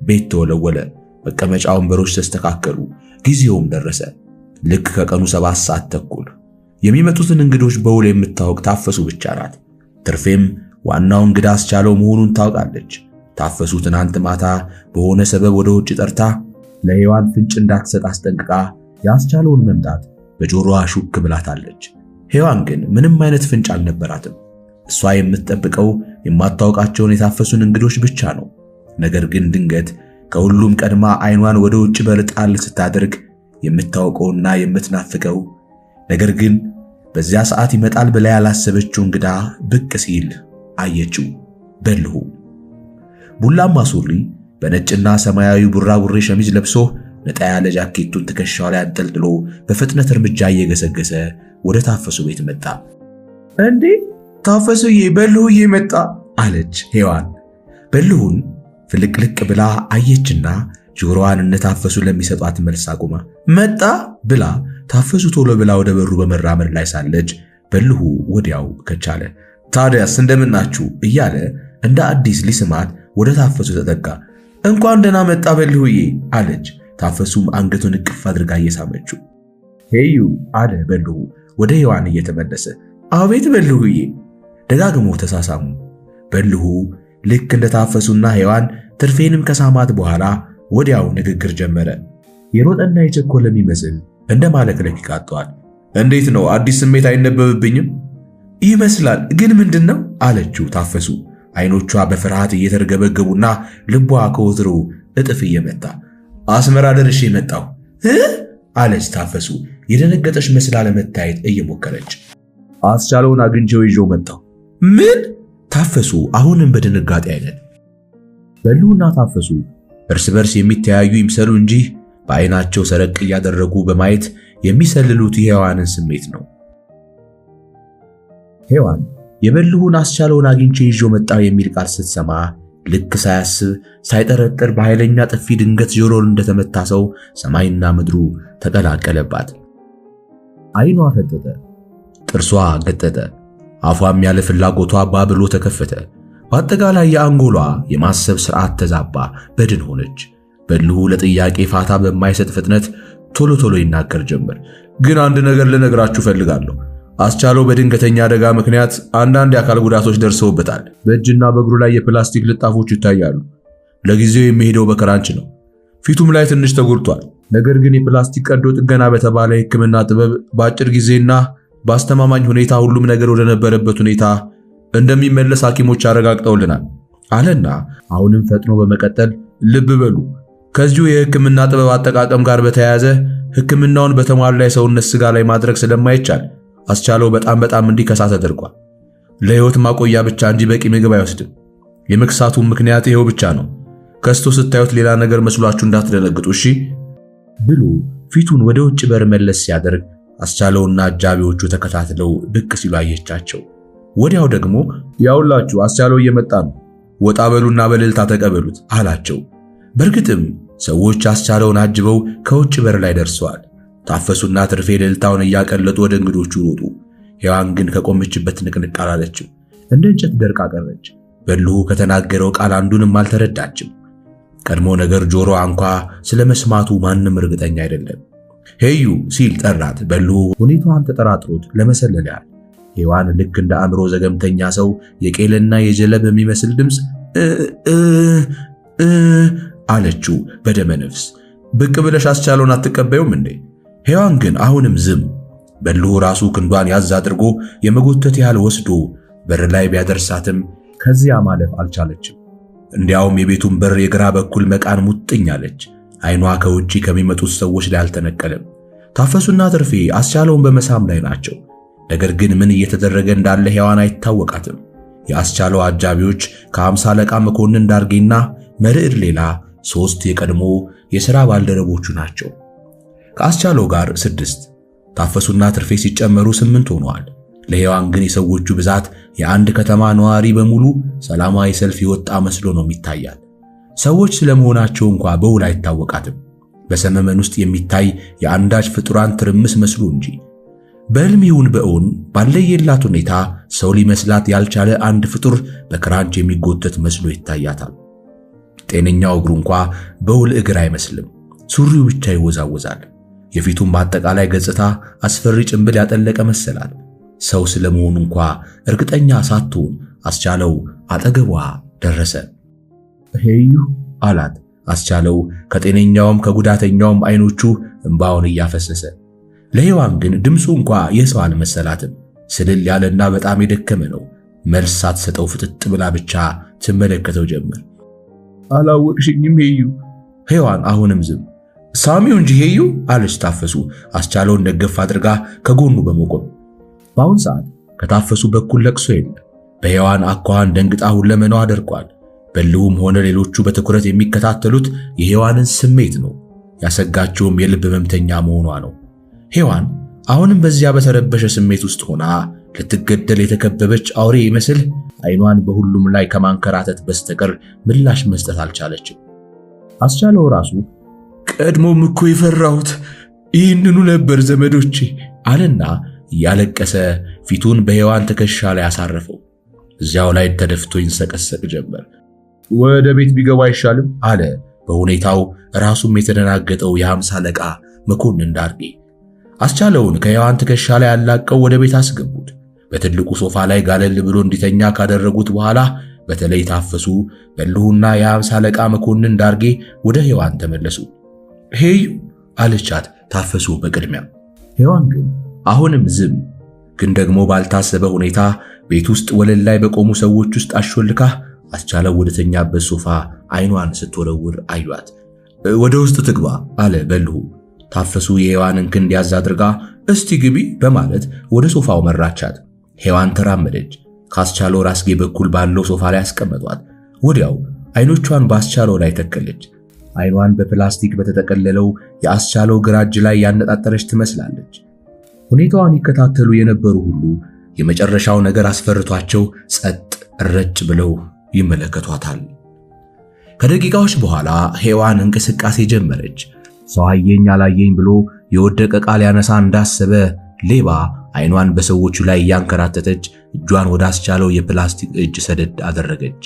ቤት ተወለወለ፣ መቀመጫ ወንበሮች ተስተካከሉ። ጊዜውም ደረሰ። ልክ ከቀኑ 7 ሰዓት ተኩል። የሚመጡትን እንግዶች በውል የምታውቅ ታፈሱ ብቻ ናት። ትርፌም ዋናው እንግዳ አስቻለው መሆኑን ታውቃለች። ታፈሱ ትናንት ማታ በሆነ ሰበብ ወደ ውጭ ጠርታ ለሔዋን ፍንጭ እንዳትሰጥ አስጠንቅቃ ያስቻለውን መምጣት በጆሮዋ ሹክ ብላታለች። ሔዋን ግን ምንም አይነት ፍንጭ አልነበራትም። እሷ የምትጠብቀው የማታውቃቸውን የታፈሱን እንግዶች ብቻ ነው። ነገር ግን ድንገት ከሁሉም ቀድማ አይኗን ወደ ውጭ በርጣል ስታደርግ የምታውቀውና የምትናፍቀው ነገር ግን በዚያ ሰዓት ይመጣል ብላ ያላሰበችው እንግዳ ብቅ ሲል አየችው። በልሁ ቡላማ ሱሪ በነጭና ሰማያዊ ቡራቡሬ ሸሚዝ ለብሶ ነጣ ያለ ጃኬቱን ትከሻው ላይ አንጠልጥሎ በፍጥነት እርምጃ እየገሰገሰ ወደ ታፈሱ ቤት መጣ። እንዴ ታፈሱዬ፣ በልሁዬ መጣ አለች ሔዋን። በልሁን ፍልቅልቅ ብላ አየችና ጆሮዋን እንደታፈሱ ለሚሰጧት መልስ አቁማ መጣ ብላ ታፈሱ ቶሎ ብላ ወደ በሩ በመራመድ ላይ ሳለች በልሁ ወዲያው ከቻለ። ታዲያስ እንደምናችሁ እያለ እንደ አዲስ ሊስማት ወደ ታፈሱ ተጠጋ። እንኳን ደህና መጣ በልሁዬ አለች። ታፈሱም አንገቱን እቅፍ አድርጋ እየሳመችው ሄዩ አለ በልሁ ወደ ሔዋን እየተመለሰ። አቤት በልሁዬ። ደጋግሞ ተሳሳሙ። በልሁ ልክ እንደ ታፈሱና ሔዋን ትርፌንም ከሳማት በኋላ ወዲያው ንግግር ጀመረ። የሮጠና የቸኮለ የሚመስል እንደ ማለክለክ ይቃጠዋል። እንዴት ነው አዲስ ስሜት አይነበብብኝም? ይመስላል ግን ምንድነው አለችው ታፈሱ። አይኖቿ በፍርሃት እየተርገበገቡና ልቧ ከወትሮ እጥፍ እየመታ። አስመራ ደርሼ መጣሁ አለች ታፈሱ የደነገጠች መስላ ለመታየት እየሞከረች። አስቻለውን አግኝቼው ይዤው መጣሁ። ምን? ታፈሱ አሁንም በድንጋጤ አይነት። በልሁና ታፈሱ እርስ በርስ የሚተያዩ ይምሰሉ እንጂ በአይናቸው ሰረቅ እያደረጉ በማየት የሚሰልሉት የሔዋንን ስሜት ነው። ሔዋን የበልሁን አስቻለውን አግኝቼ ይዤው መጣሁ የሚል ቃል ስትሰማ ልክ ሳያስብ ሳይጠረጥር በኃይለኛ ጥፊ ድንገት ጆሮን እንደተመታ ሰው ሰማይና ምድሩ ተቀላቀለባት። አይኗ ፈጠጠ፣ ጥርሷ ገጠጠ፣ አፏም ያለ ፍላጎቷ ባብሎ ተከፈተ። በአጠቃላይ የአንጎሏ የማሰብ ስርዓት ተዛባ፣ በድን ሆነች። በልሁ ለጥያቄ ፋታ በማይሰጥ ፍጥነት ቶሎ ቶሎ ይናገር ጀመር። ግን አንድ ነገር ልነግራችሁ ፈልጋለሁ። አስቻለው በድንገተኛ አደጋ ምክንያት አንዳንድ የአካል ጉዳቶች ደርሰውበታል። በእጅና በእግሩ ላይ የፕላስቲክ ልጣፎች ይታያሉ። ለጊዜው የሚሄደው በክራንች ነው። ፊቱም ላይ ትንሽ ተጎድቷል። ነገር ግን የፕላስቲክ ቀዶ ጥገና በተባለ ሕክምና ጥበብ በአጭር ጊዜና በአስተማማኝ ሁኔታ ሁሉም ነገር ወደ ነበረበት ሁኔታ እንደሚመለስ ሐኪሞች አረጋግጠውልናል አለና አሁንም ፈጥኖ በመቀጠል ልብ በሉ፣ ከዚሁ የሕክምና ጥበብ አጠቃቀም ጋር በተያያዘ ሕክምናውን በተሟላ የሰውነት ስጋ ላይ ማድረግ ስለማይቻል አስቻለው በጣም እንዲከሳ ተደርጓል። ለሕይወት ማቆያ ብቻ እንጂ በቂ ምግብ አይወስድም። የመክሳቱም ምክንያት ይሄው ብቻ ነው። ከስቶ ስታዩት ሌላ ነገር መስሏችሁ እንዳትደነግጡ እሺ ብሎ ፊቱን ወደ ውጭ በር መለስ ሲያደርግ አስቻለውና አጃቢዎቹ ተከታትለው ብቅ ሲሉ አየቻቸው። ወዲያው ደግሞ ያውላችሁ አስቻለው እየመጣ ነው፣ ወጣ በሉና በእልልታ ተቀበሉት አላቸው። በእርግጥም ሰዎች አስቻለውን አጅበው ከውጭ በር ላይ ደርሰዋል። ታፈሱና ትርፌ እልልታውን እያቀለጡ ወደ እንግዶቹ ሮጡ። ሔዋን ግን ከቆመችበት ንቅንቅ አላለችም። እንደ እንጨት ደርቃ ቀረች። በልሁ ከተናገረው ቃል አንዱንም አልተረዳችም። ቀድሞ ነገር ጆሮዋ እንኳ ስለመስማቱ ማንም እርግጠኛ አይደለም። ሄዩ ሲል ጠራት። በልሁ ሁኔታዋን ተጠራጥሮት ለመሰለል ያህል ሔዋን ልክ እንደ አእምሮ ዘገምተኛ ሰው የቄልና የጀለብ የሚመስል ድምፅ አለችው በደመ ነፍስ። ብቅ ብለሽ አስቻለውን አትቀበዩም እንዴ? ሔዋን ግን አሁንም ዝም። በልሁ ራሱ ክንዷን ያዝ አድርጎ የመጎተት ያህል ወስዶ በር ላይ ቢያደርሳትም ከዚያ ማለፍ አልቻለችም። እንዲያውም የቤቱን በር የግራ በኩል መቃን ሙጥኝ አለች። አይኗ ከውጪ ከሚመጡት ሰዎች ላይ አልተነቀለም። ታፈሱና ትርፌ አስቻለውን በመሳም ላይ ናቸው። ነገር ግን ምን እየተደረገ እንዳለ ሔዋን አይታወቃትም። የአስቻለው አጃቢዎች ከ50 አለቃ መኮንን ዳርጌና መርዕድ ሌላ 3 የቀድሞ የሥራ ባልደረቦቹ ናቸው። ከአስቻለው ጋር 6 ታፈሱና ትርፌ ሲጨመሩ 8 ሆነዋል። ለሔዋን ግን የሰዎቹ ብዛት የአንድ ከተማ ነዋሪ በሙሉ ሰላማዊ ሰልፍ የወጣ መስሎ ነው የሚታያት። ሰዎች ስለመሆናቸው እንኳ በውል አይታወቃትም። በሰመመን ውስጥ የሚታይ የአንዳች ፍጡራን ትርምስ መስሎ እንጂ በሕልም ይሁን በእውን ባለየላት ሁኔታ ሰው ሊመስላት ያልቻለ አንድ ፍጡር በክራንች የሚጎተት መስሎ ይታያታል። ጤነኛው እግሩ እንኳ በውል እግር አይመስልም። ሱሪው ብቻ ይወዛወዛል። የፊቱም በአጠቃላይ ገጽታ አስፈሪ ጭንብል ያጠለቀ መሰላል። ሰው ስለመሆኑ እንኳ እርግጠኛ ሳትሆን አስቻለው አጠገቧ ደረሰ። ሄዩ አላት አስቻለው ከጤነኛውም ከጉዳተኛውም አይኖቹ እንባውን እያፈሰሰ። ለሔዋን ግን ድምፁ እንኳ የሰው አልመሰላትም። ስልል ያለና በጣም የደከመ ነው። መልስ ሳትሰጠው ፍጥጥ ብላ ብቻ ትመለከተው ጀመር። አላወቅሽኝም ሄዩ። ሔዋን አሁንም ዝም። ሳሚው እንጂ ሄዩ አለች ታፈሱ አስቻለውን ደገፍ አድርጋ ከጎኑ በመቆም። በአሁን ሰዓት ከታፈሱ በኩል ለቅሶ የለም። በሔዋን አኳኋን ደንግጣ ሁለመናዋ ደርቋል። በልሁም ሆነ ሌሎቹ በትኩረት የሚከታተሉት የሔዋንን ስሜት ነው። ያሰጋቸውም የልብ ህመምተኛ መሆኗ ነው። ሔዋን አሁንም በዚያ በተረበሸ ስሜት ውስጥ ሆና ልትገደል የተከበበች አውሬ ይመስል አይኗን በሁሉም ላይ ከማንከራተት በስተቀር ምላሽ መስጠት አልቻለችም። አስቻለው ራሱ ቀድሞም እኮ የፈራሁት ይህንኑ ነበር ዘመዶቼ አለና እያለቀሰ ፊቱን በሔዋን ትከሻ ላይ አሳረፈው። እዚያው ላይ ተደፍቶ ይንሰቀሰቅ ጀመር። ወደ ቤት ቢገባ አይሻልም አለ በሁኔታው ራሱም የተደናገጠው የ50 አለቃ መኮንን ዳርጌ። አስቻለውን ከሔዋን ትከሻ ላይ ያላቀው ወደ ቤት አስገቡት። በትልቁ ሶፋ ላይ ጋለል ብሎ እንዲተኛ ካደረጉት በኋላ በተለይ ታፈሱ በልሁና የ50 አለቃ መኮንን ዳርጌ ወደ ሔዋን ተመለሱ። ሄዩ አለቻት ታፈሱ በቅድሚያ። ሔዋን ግን አሁንም ዝም። ግን ደግሞ ባልታሰበ ሁኔታ ቤት ውስጥ ወለል ላይ በቆሙ ሰዎች ውስጥ አሾልካ አስቻለው ወደተኛበት ሶፋ አይኗን ስትወረውር አዩአት። ወደ ውስጥ ትግባ አለ በልሁ። ታፈሱ የሔዋንን ክንድ ያዝ አድርጋ እስቲ ግቢ በማለት ወደ ሶፋው መራቻት። ሔዋን ተራመደች። ካስቻለው ራስጌ በኩል ባለው ሶፋ ላይ አስቀመጧት። ወዲያው አይኖቿን በአስቻለው ላይ ተከለች። አይኗን በፕላስቲክ በተጠቀለለው የአስቻለው ግራ እጅ ላይ ያነጣጠረች ትመስላለች። ሁኔታዋን ይከታተሉ የነበሩ ሁሉ የመጨረሻው ነገር አስፈርቷቸው ጸጥ ረጭ ብለው ይመለከቷታል። ከደቂቃዎች በኋላ ሔዋን እንቅስቃሴ ጀመረች። ሰው አየኝ አላየኝ ብሎ የወደቀ ቃል ያነሳ እንዳሰበ ሌባ አይኗን በሰዎቹ ላይ ያንከራተተች እጇን ወደ አስቻለው የፕላስቲክ እጅ ሰደድ አደረገች።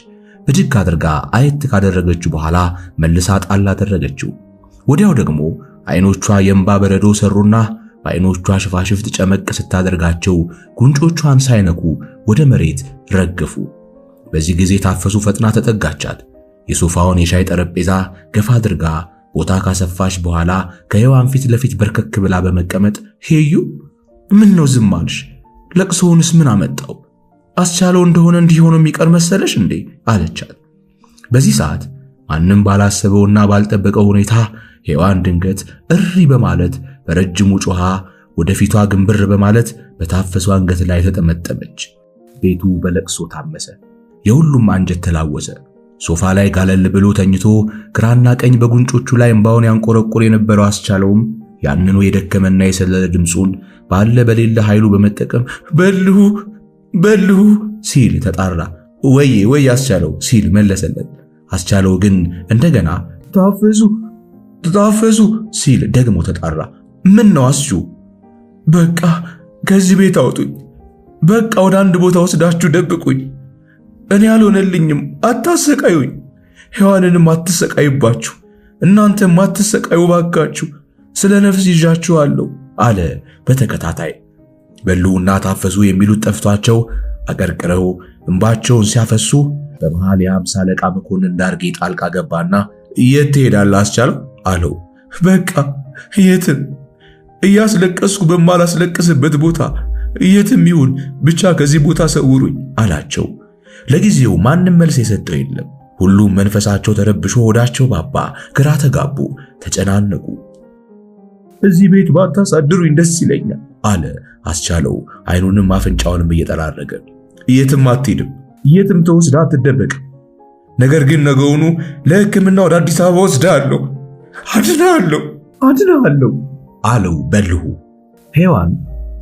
ብድግ አድርጋ አየት ካደረገችው በኋላ መልሳ ጣል አደረገችው። ወዲያው ደግሞ አይኖቿ የእንባ በረዶ ሰሩና በአይኖቿ ሽፋሽፍት ጨመቅ ስታደርጋቸው ጉንጮቿን ሳይነኩ ወደ መሬት ረገፉ። በዚህ ጊዜ ታፈሱ ፈጥና ተጠጋቻት። የሶፋውን የሻይ ጠረጴዛ ገፋ አድርጋ ቦታ ካሰፋች በኋላ ከሔዋን ፊት ለፊት በርከክ ብላ በመቀመጥ ሄዩ ምን ነው ዝም አልሽ? ለቅሶውንስ ምን አመጣው? አስቻለው እንደሆነ እንዲሆን የሚቀር መሰለሽ እንዴ አለቻት። በዚህ ሰዓት ማንም ባላሰበውና ባልጠበቀው ሁኔታ ሔዋን ድንገት እሪ በማለት በረጅሙ ጮሃ ወደፊቷ ግንብር በማለት በታፈሱ አንገት ላይ ተጠመጠመች። ቤቱ በለቅሶ ታመሰ። የሁሉም አንጀት ተላወሰ። ሶፋ ላይ ጋለል ብሎ ተኝቶ ግራና ቀኝ በጉንጮቹ ላይ እንባውን ያንቆረቆር የነበረው አስቻለውም ያንኑ የደከመና የሰለለ ድምፁን ባለ በሌለ ኃይሉ በመጠቀም በልሁ ሲል ተጣራ። ወይ አስቻለው ሲል መለሰለት። አስቻለው ግን እንደገና ታፈሱ ሲል ደግሞ ተጣራ። ምን ነው አስቹ? በቃ ከዚህ ቤት አውጡኝ። በቃ ወደ አንድ ቦታ ወስዳችሁ ደብቁኝ። እኔ አልሆነልኝም፣ አታሰቃዩኝ። ሔዋንንም አትሰቃይባችሁ፣ እናንተም አትሰቃዩ ባካችሁ። ስለ ነፍስ ይዣችኋለሁ አለ በተከታታይ። በልሁና ታፈሱ የሚሉት ጠፍቷቸው አቀርቅረው እንባቸውን ሲያፈሱ በመሃል የ50 አለቃ መኮንን ዳርጌ ጣልቃ ገባና የት ትሄዳለህ አስቻለው አለው። በቃ የትም፣ እያስለቀስኩ በማላስለቅስበት ቦታ የትም ይሁን ብቻ ከዚህ ቦታ ሰውሩኝ አላቸው። ለጊዜው ማንም መልስ የሰጠው የለም። ሁሉም መንፈሳቸው ተረብሾ ሆዳቸው ባባ፣ ግራ ተጋቡ፣ ተጨናነቁ። እዚህ ቤት ባታሳድሩኝ ደስ ይለኛል አለ አስቻለው አይኑንም አፍንጫውንም እየጠራረገ። የትም አትሄድም፣ የትም ተወስዳ አትደበቅ። ነገር ግን ነገውኑ ለሕክምና ወደ አዲስ አበባ ወስዳለሁ፣ አድናለሁ አለው በልሁ። ሔዋን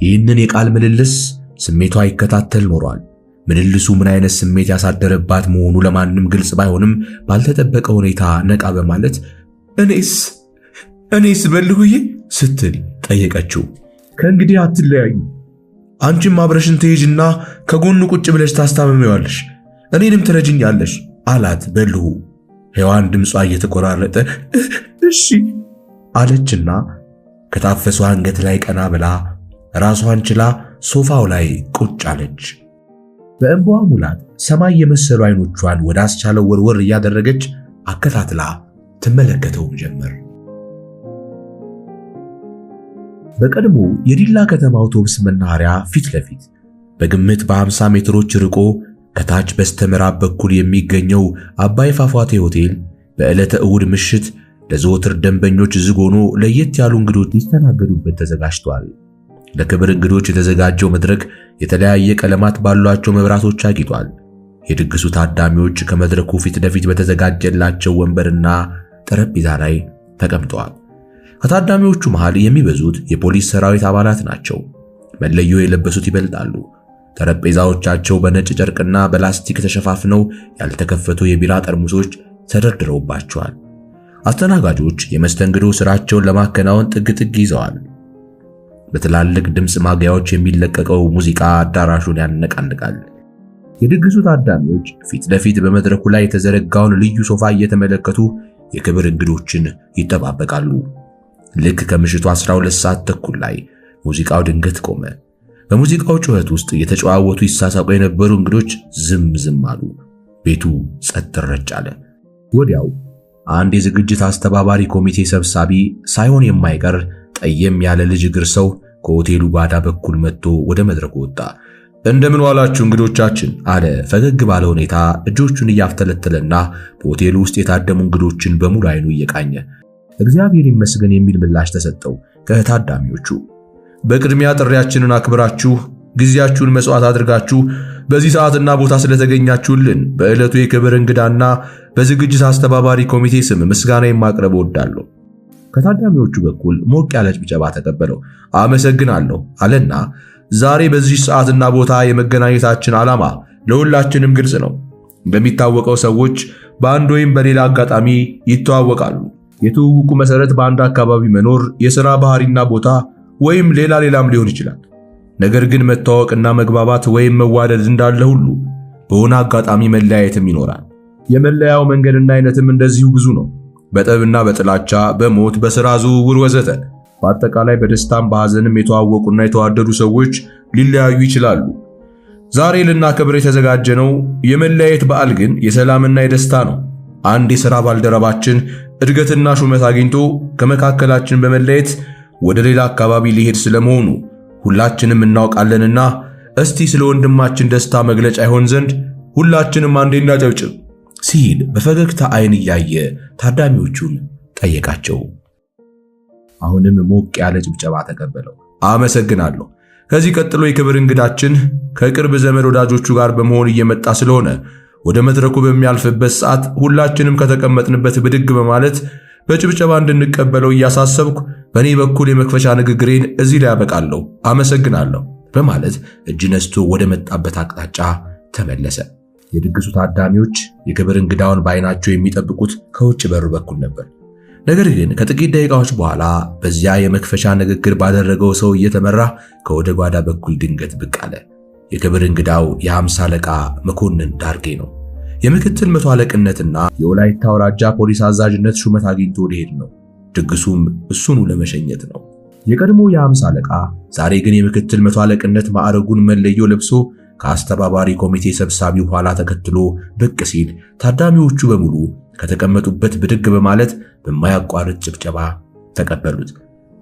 ይህንን የቃል ምልልስ ስሜቷ ይከታተል ኖሯል። ምልልሱ ምን አይነት ስሜት ያሳደረባት መሆኑ ለማንም ግልጽ ባይሆንም ባልተጠበቀ ሁኔታ ነቃ በማለት እኔስ በልሁዬ ስትል ጠየቀችው። ከእንግዲህ አትለያዩ፣ አንቺም አብረሽን ትሄጂና ከጎኑ ቁጭ ብለሽ ታስታምሚዋለሽ፣ እኔንም ትረጅኛለሽ አላት በልሁ። ሔዋን ድምጿ እየተቆራረጠ እሺ አለችና ከታፈሱ አንገት ላይ ቀና ብላ ራሷን ችላ ሶፋው ላይ ቁጭ አለች። በእንባዋ ሙላት ሰማይ የመሰሉ አይኖቿን ወደ አስቻለው ወርወር እያደረገች አከታትላ ትመለከተው ጀመር። በቀድሞ የዲላ ከተማ አውቶቡስ መናኸሪያ ፊት ለፊት በግምት በ50 ሜትሮች ርቆ ከታች በስተምዕራብ በኩል የሚገኘው አባይ ፏፏቴ ሆቴል በዕለተ እሁድ ምሽት ለዘወትር ደንበኞች ዝግ ሆኖ ለየት ያሉ እንግዶች ሊስተናገዱበት ተዘጋጅቷል። ለክብር እንግዶች የተዘጋጀው መድረክ የተለያየ ቀለማት ባሏቸው መብራቶች አጊጧል። የድግሱ ታዳሚዎች ከመድረኩ ፊት ለፊት በተዘጋጀላቸው ወንበርና ጠረጴዛ ላይ ተቀምጠዋል። ከታዳሚዎቹ መሃል የሚበዙት የፖሊስ ሰራዊት አባላት ናቸው። መለዮ የለበሱት ይበልጣሉ። ጠረጴዛዎቻቸው በነጭ ጨርቅና በላስቲክ ተሸፋፍነው ያልተከፈቱ የቢራ ጠርሙሶች ተደርድረውባቸዋል። አስተናጋጆች የመስተንግዶ ስራቸውን ለማከናወን ጥግ ጥግ ይዘዋል። በትላልቅ ድምፅ ማጉያዎች የሚለቀቀው ሙዚቃ አዳራሹን ያነቃንቃል። የድግሱ ታዳሚዎች ፊት ለፊት በመድረኩ ላይ የተዘረጋውን ልዩ ሶፋ እየተመለከቱ የክብር እንግዶችን ይጠባበቃሉ። ልክ ከምሽቱ 12 ሰዓት ተኩል ላይ ሙዚቃው ድንገት ቆመ። በሙዚቃው ጩኸት ውስጥ እየተጨዋወቱ ይሳሳቁ የነበሩ እንግዶች ዝም አሉ። ቤቱ ጸጥ ረጭ አለ። ወዲያው አንድ የዝግጅት አስተባባሪ ኮሚቴ ሰብሳቢ ሳይሆን የማይቀር ጠየም ያለ ልጅ እግር ሰው ከሆቴሉ ጓዳ በኩል መጥቶ ወደ መድረኩ ወጣ። እንደምን ዋላችሁ እንግዶቻችን አለ ፈገግ ባለ ሁኔታ እጆቹን እያፍተለተለና በሆቴሉ ውስጥ የታደሙ እንግዶችን በሙሉ አይኑ እየቃኘ። እግዚአብሔር ይመስገን የሚል ምላሽ ተሰጠው ከታዳሚዎቹ። በቅድሚያ ጥሪያችንን አክብራችሁ ጊዜያችሁን መስዋዕት አድርጋችሁ በዚህ ሰዓትና ቦታ ስለተገኛችሁልን በዕለቱ የክብር እንግዳና በዝግጅት አስተባባሪ ኮሚቴ ስም ምስጋና የማቅረብ እወዳለሁ። ከታዳሚዎቹ በኩል ሞቅ ያለ ጭብጨባ ተቀበለው። አመሰግናለሁ አለና ዛሬ በዚህ ሰዓትና ቦታ የመገናኘታችን ዓላማ ለሁላችንም ግልጽ ነው። እንደሚታወቀው ሰዎች በአንድ ወይም በሌላ አጋጣሚ ይተዋወቃሉ። የትውውቁ መሰረት በአንድ አካባቢ መኖር፣ የሥራ ባህሪና ቦታ ወይም ሌላም ሊሆን ይችላል። ነገር ግን መተዋወቅና መግባባት ወይም መዋደድ እንዳለ ሁሉ በሆነ አጋጣሚ መለያየትም ይኖራል። የመለያው መንገድና አይነትም እንደዚሁ ብዙ ነው። በጠብና በጥላቻ፣ በሞት፣ በሥራ ዝውውር ወዘተ። በአጠቃላይ በደስታም በሐዘንም የተዋወቁና የተዋደዱ ሰዎች ሊለያዩ ይችላሉ። ዛሬ ልናከብር የተዘጋጀነው የመለያየት በዓል ግን የሰላምና የደስታ ነው። አንድ የሥራ ባልደረባችን እድገትና ሹመት አግኝቶ ከመካከላችን በመለየት ወደ ሌላ አካባቢ ሊሄድ ስለመሆኑ ሁላችንም እናውቃለንና እስቲ ስለ ወንድማችን ደስታ መግለጫ ይሆን ዘንድ ሁላችንም አንዴ እናጨብጭብ ሲል በፈገግታ አይን እያየ ታዳሚዎቹን ጠየቃቸው። አሁንም ሞቅ ያለ ጭብጨባ ተቀበለው። አመሰግናለሁ። ከዚህ ቀጥሎ የክብር እንግዳችን ከቅርብ ዘመድ ወዳጆቹ ጋር በመሆን እየመጣ ስለሆነ ወደ መድረኩ በሚያልፍበት ሰዓት ሁላችንም ከተቀመጥንበት ብድግ በማለት በጭብጨባ እንድንቀበለው እያሳሰብኩ በእኔ በኩል የመክፈቻ ንግግሬን እዚህ ላይ ያበቃለሁ። አመሰግናለሁ በማለት እጅ ነስቶ ወደ መጣበት አቅጣጫ ተመለሰ። የድግሱ ታዳሚዎች የክብር እንግዳውን በዓይናቸው የሚጠብቁት ከውጭ በሩ በኩል ነበር። ነገር ግን ከጥቂት ደቂቃዎች በኋላ በዚያ የመክፈቻ ንግግር ባደረገው ሰው እየተመራ ከወደ ጓዳ በኩል ድንገት ብቅ አለ። የክብር እንግዳው የ50 አለቃ መኮንን ዳርጌ ነው። የምክትል መቶ አለቅነትና የወላይታ አውራጃ ፖሊስ አዛዥነት ሹመት አግኝቶ ሊሄድ ነው። ድግሱም እሱኑ ለመሸኘት ነው። የቀድሞ የ50 አለቃ ዛሬ ግን የምክትል መቶ አለቅነት ማዕረጉን መለዮ ለብሶ ከአስተባባሪ ኮሚቴ ሰብሳቢው ኋላ ተከትሎ ብቅ ሲል ታዳሚዎቹ በሙሉ ከተቀመጡበት ብድግ በማለት በማያቋርጥ ጭብጨባ ተቀበሉት።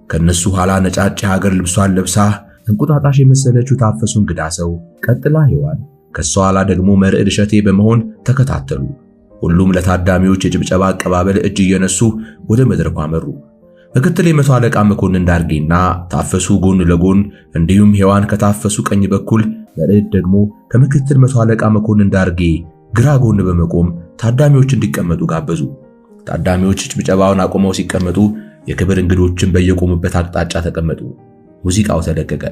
ከነሱ ኋላ ነጫጭ ሀገር ልብሷን ለብሳ እንቁጣጣሽ የመሰለችው ታፈሱ እንግዳ ሰው፣ ቀጥላ ሔዋን፣ ከሷ ኋላ ደግሞ መርዕድ እሸቴ በመሆን ተከታተሉ። ሁሉም ለታዳሚዎች የጭብጨባ አቀባበል እጅ እየነሱ ወደ መድረኩ አመሩ። ምክትል የመቶ አለቃ መኮንን ዳርጌና ታፈሱ ጎን ለጎን እንዲሁም ሔዋን ከታፈሱ ቀኝ በኩል፣ መርዕድ ደግሞ ከምክትል መቶ አለቃ መኮንን ዳርጌ ግራ ጎን በመቆም ታዳሚዎች እንዲቀመጡ ጋበዙ። ታዳሚዎች ጭብጨባውን አቆመው ሲቀመጡ የክብር እንግዶችን በየቆሙበት አቅጣጫ ተቀመጡ። ሙዚቃው ተለቀቀ።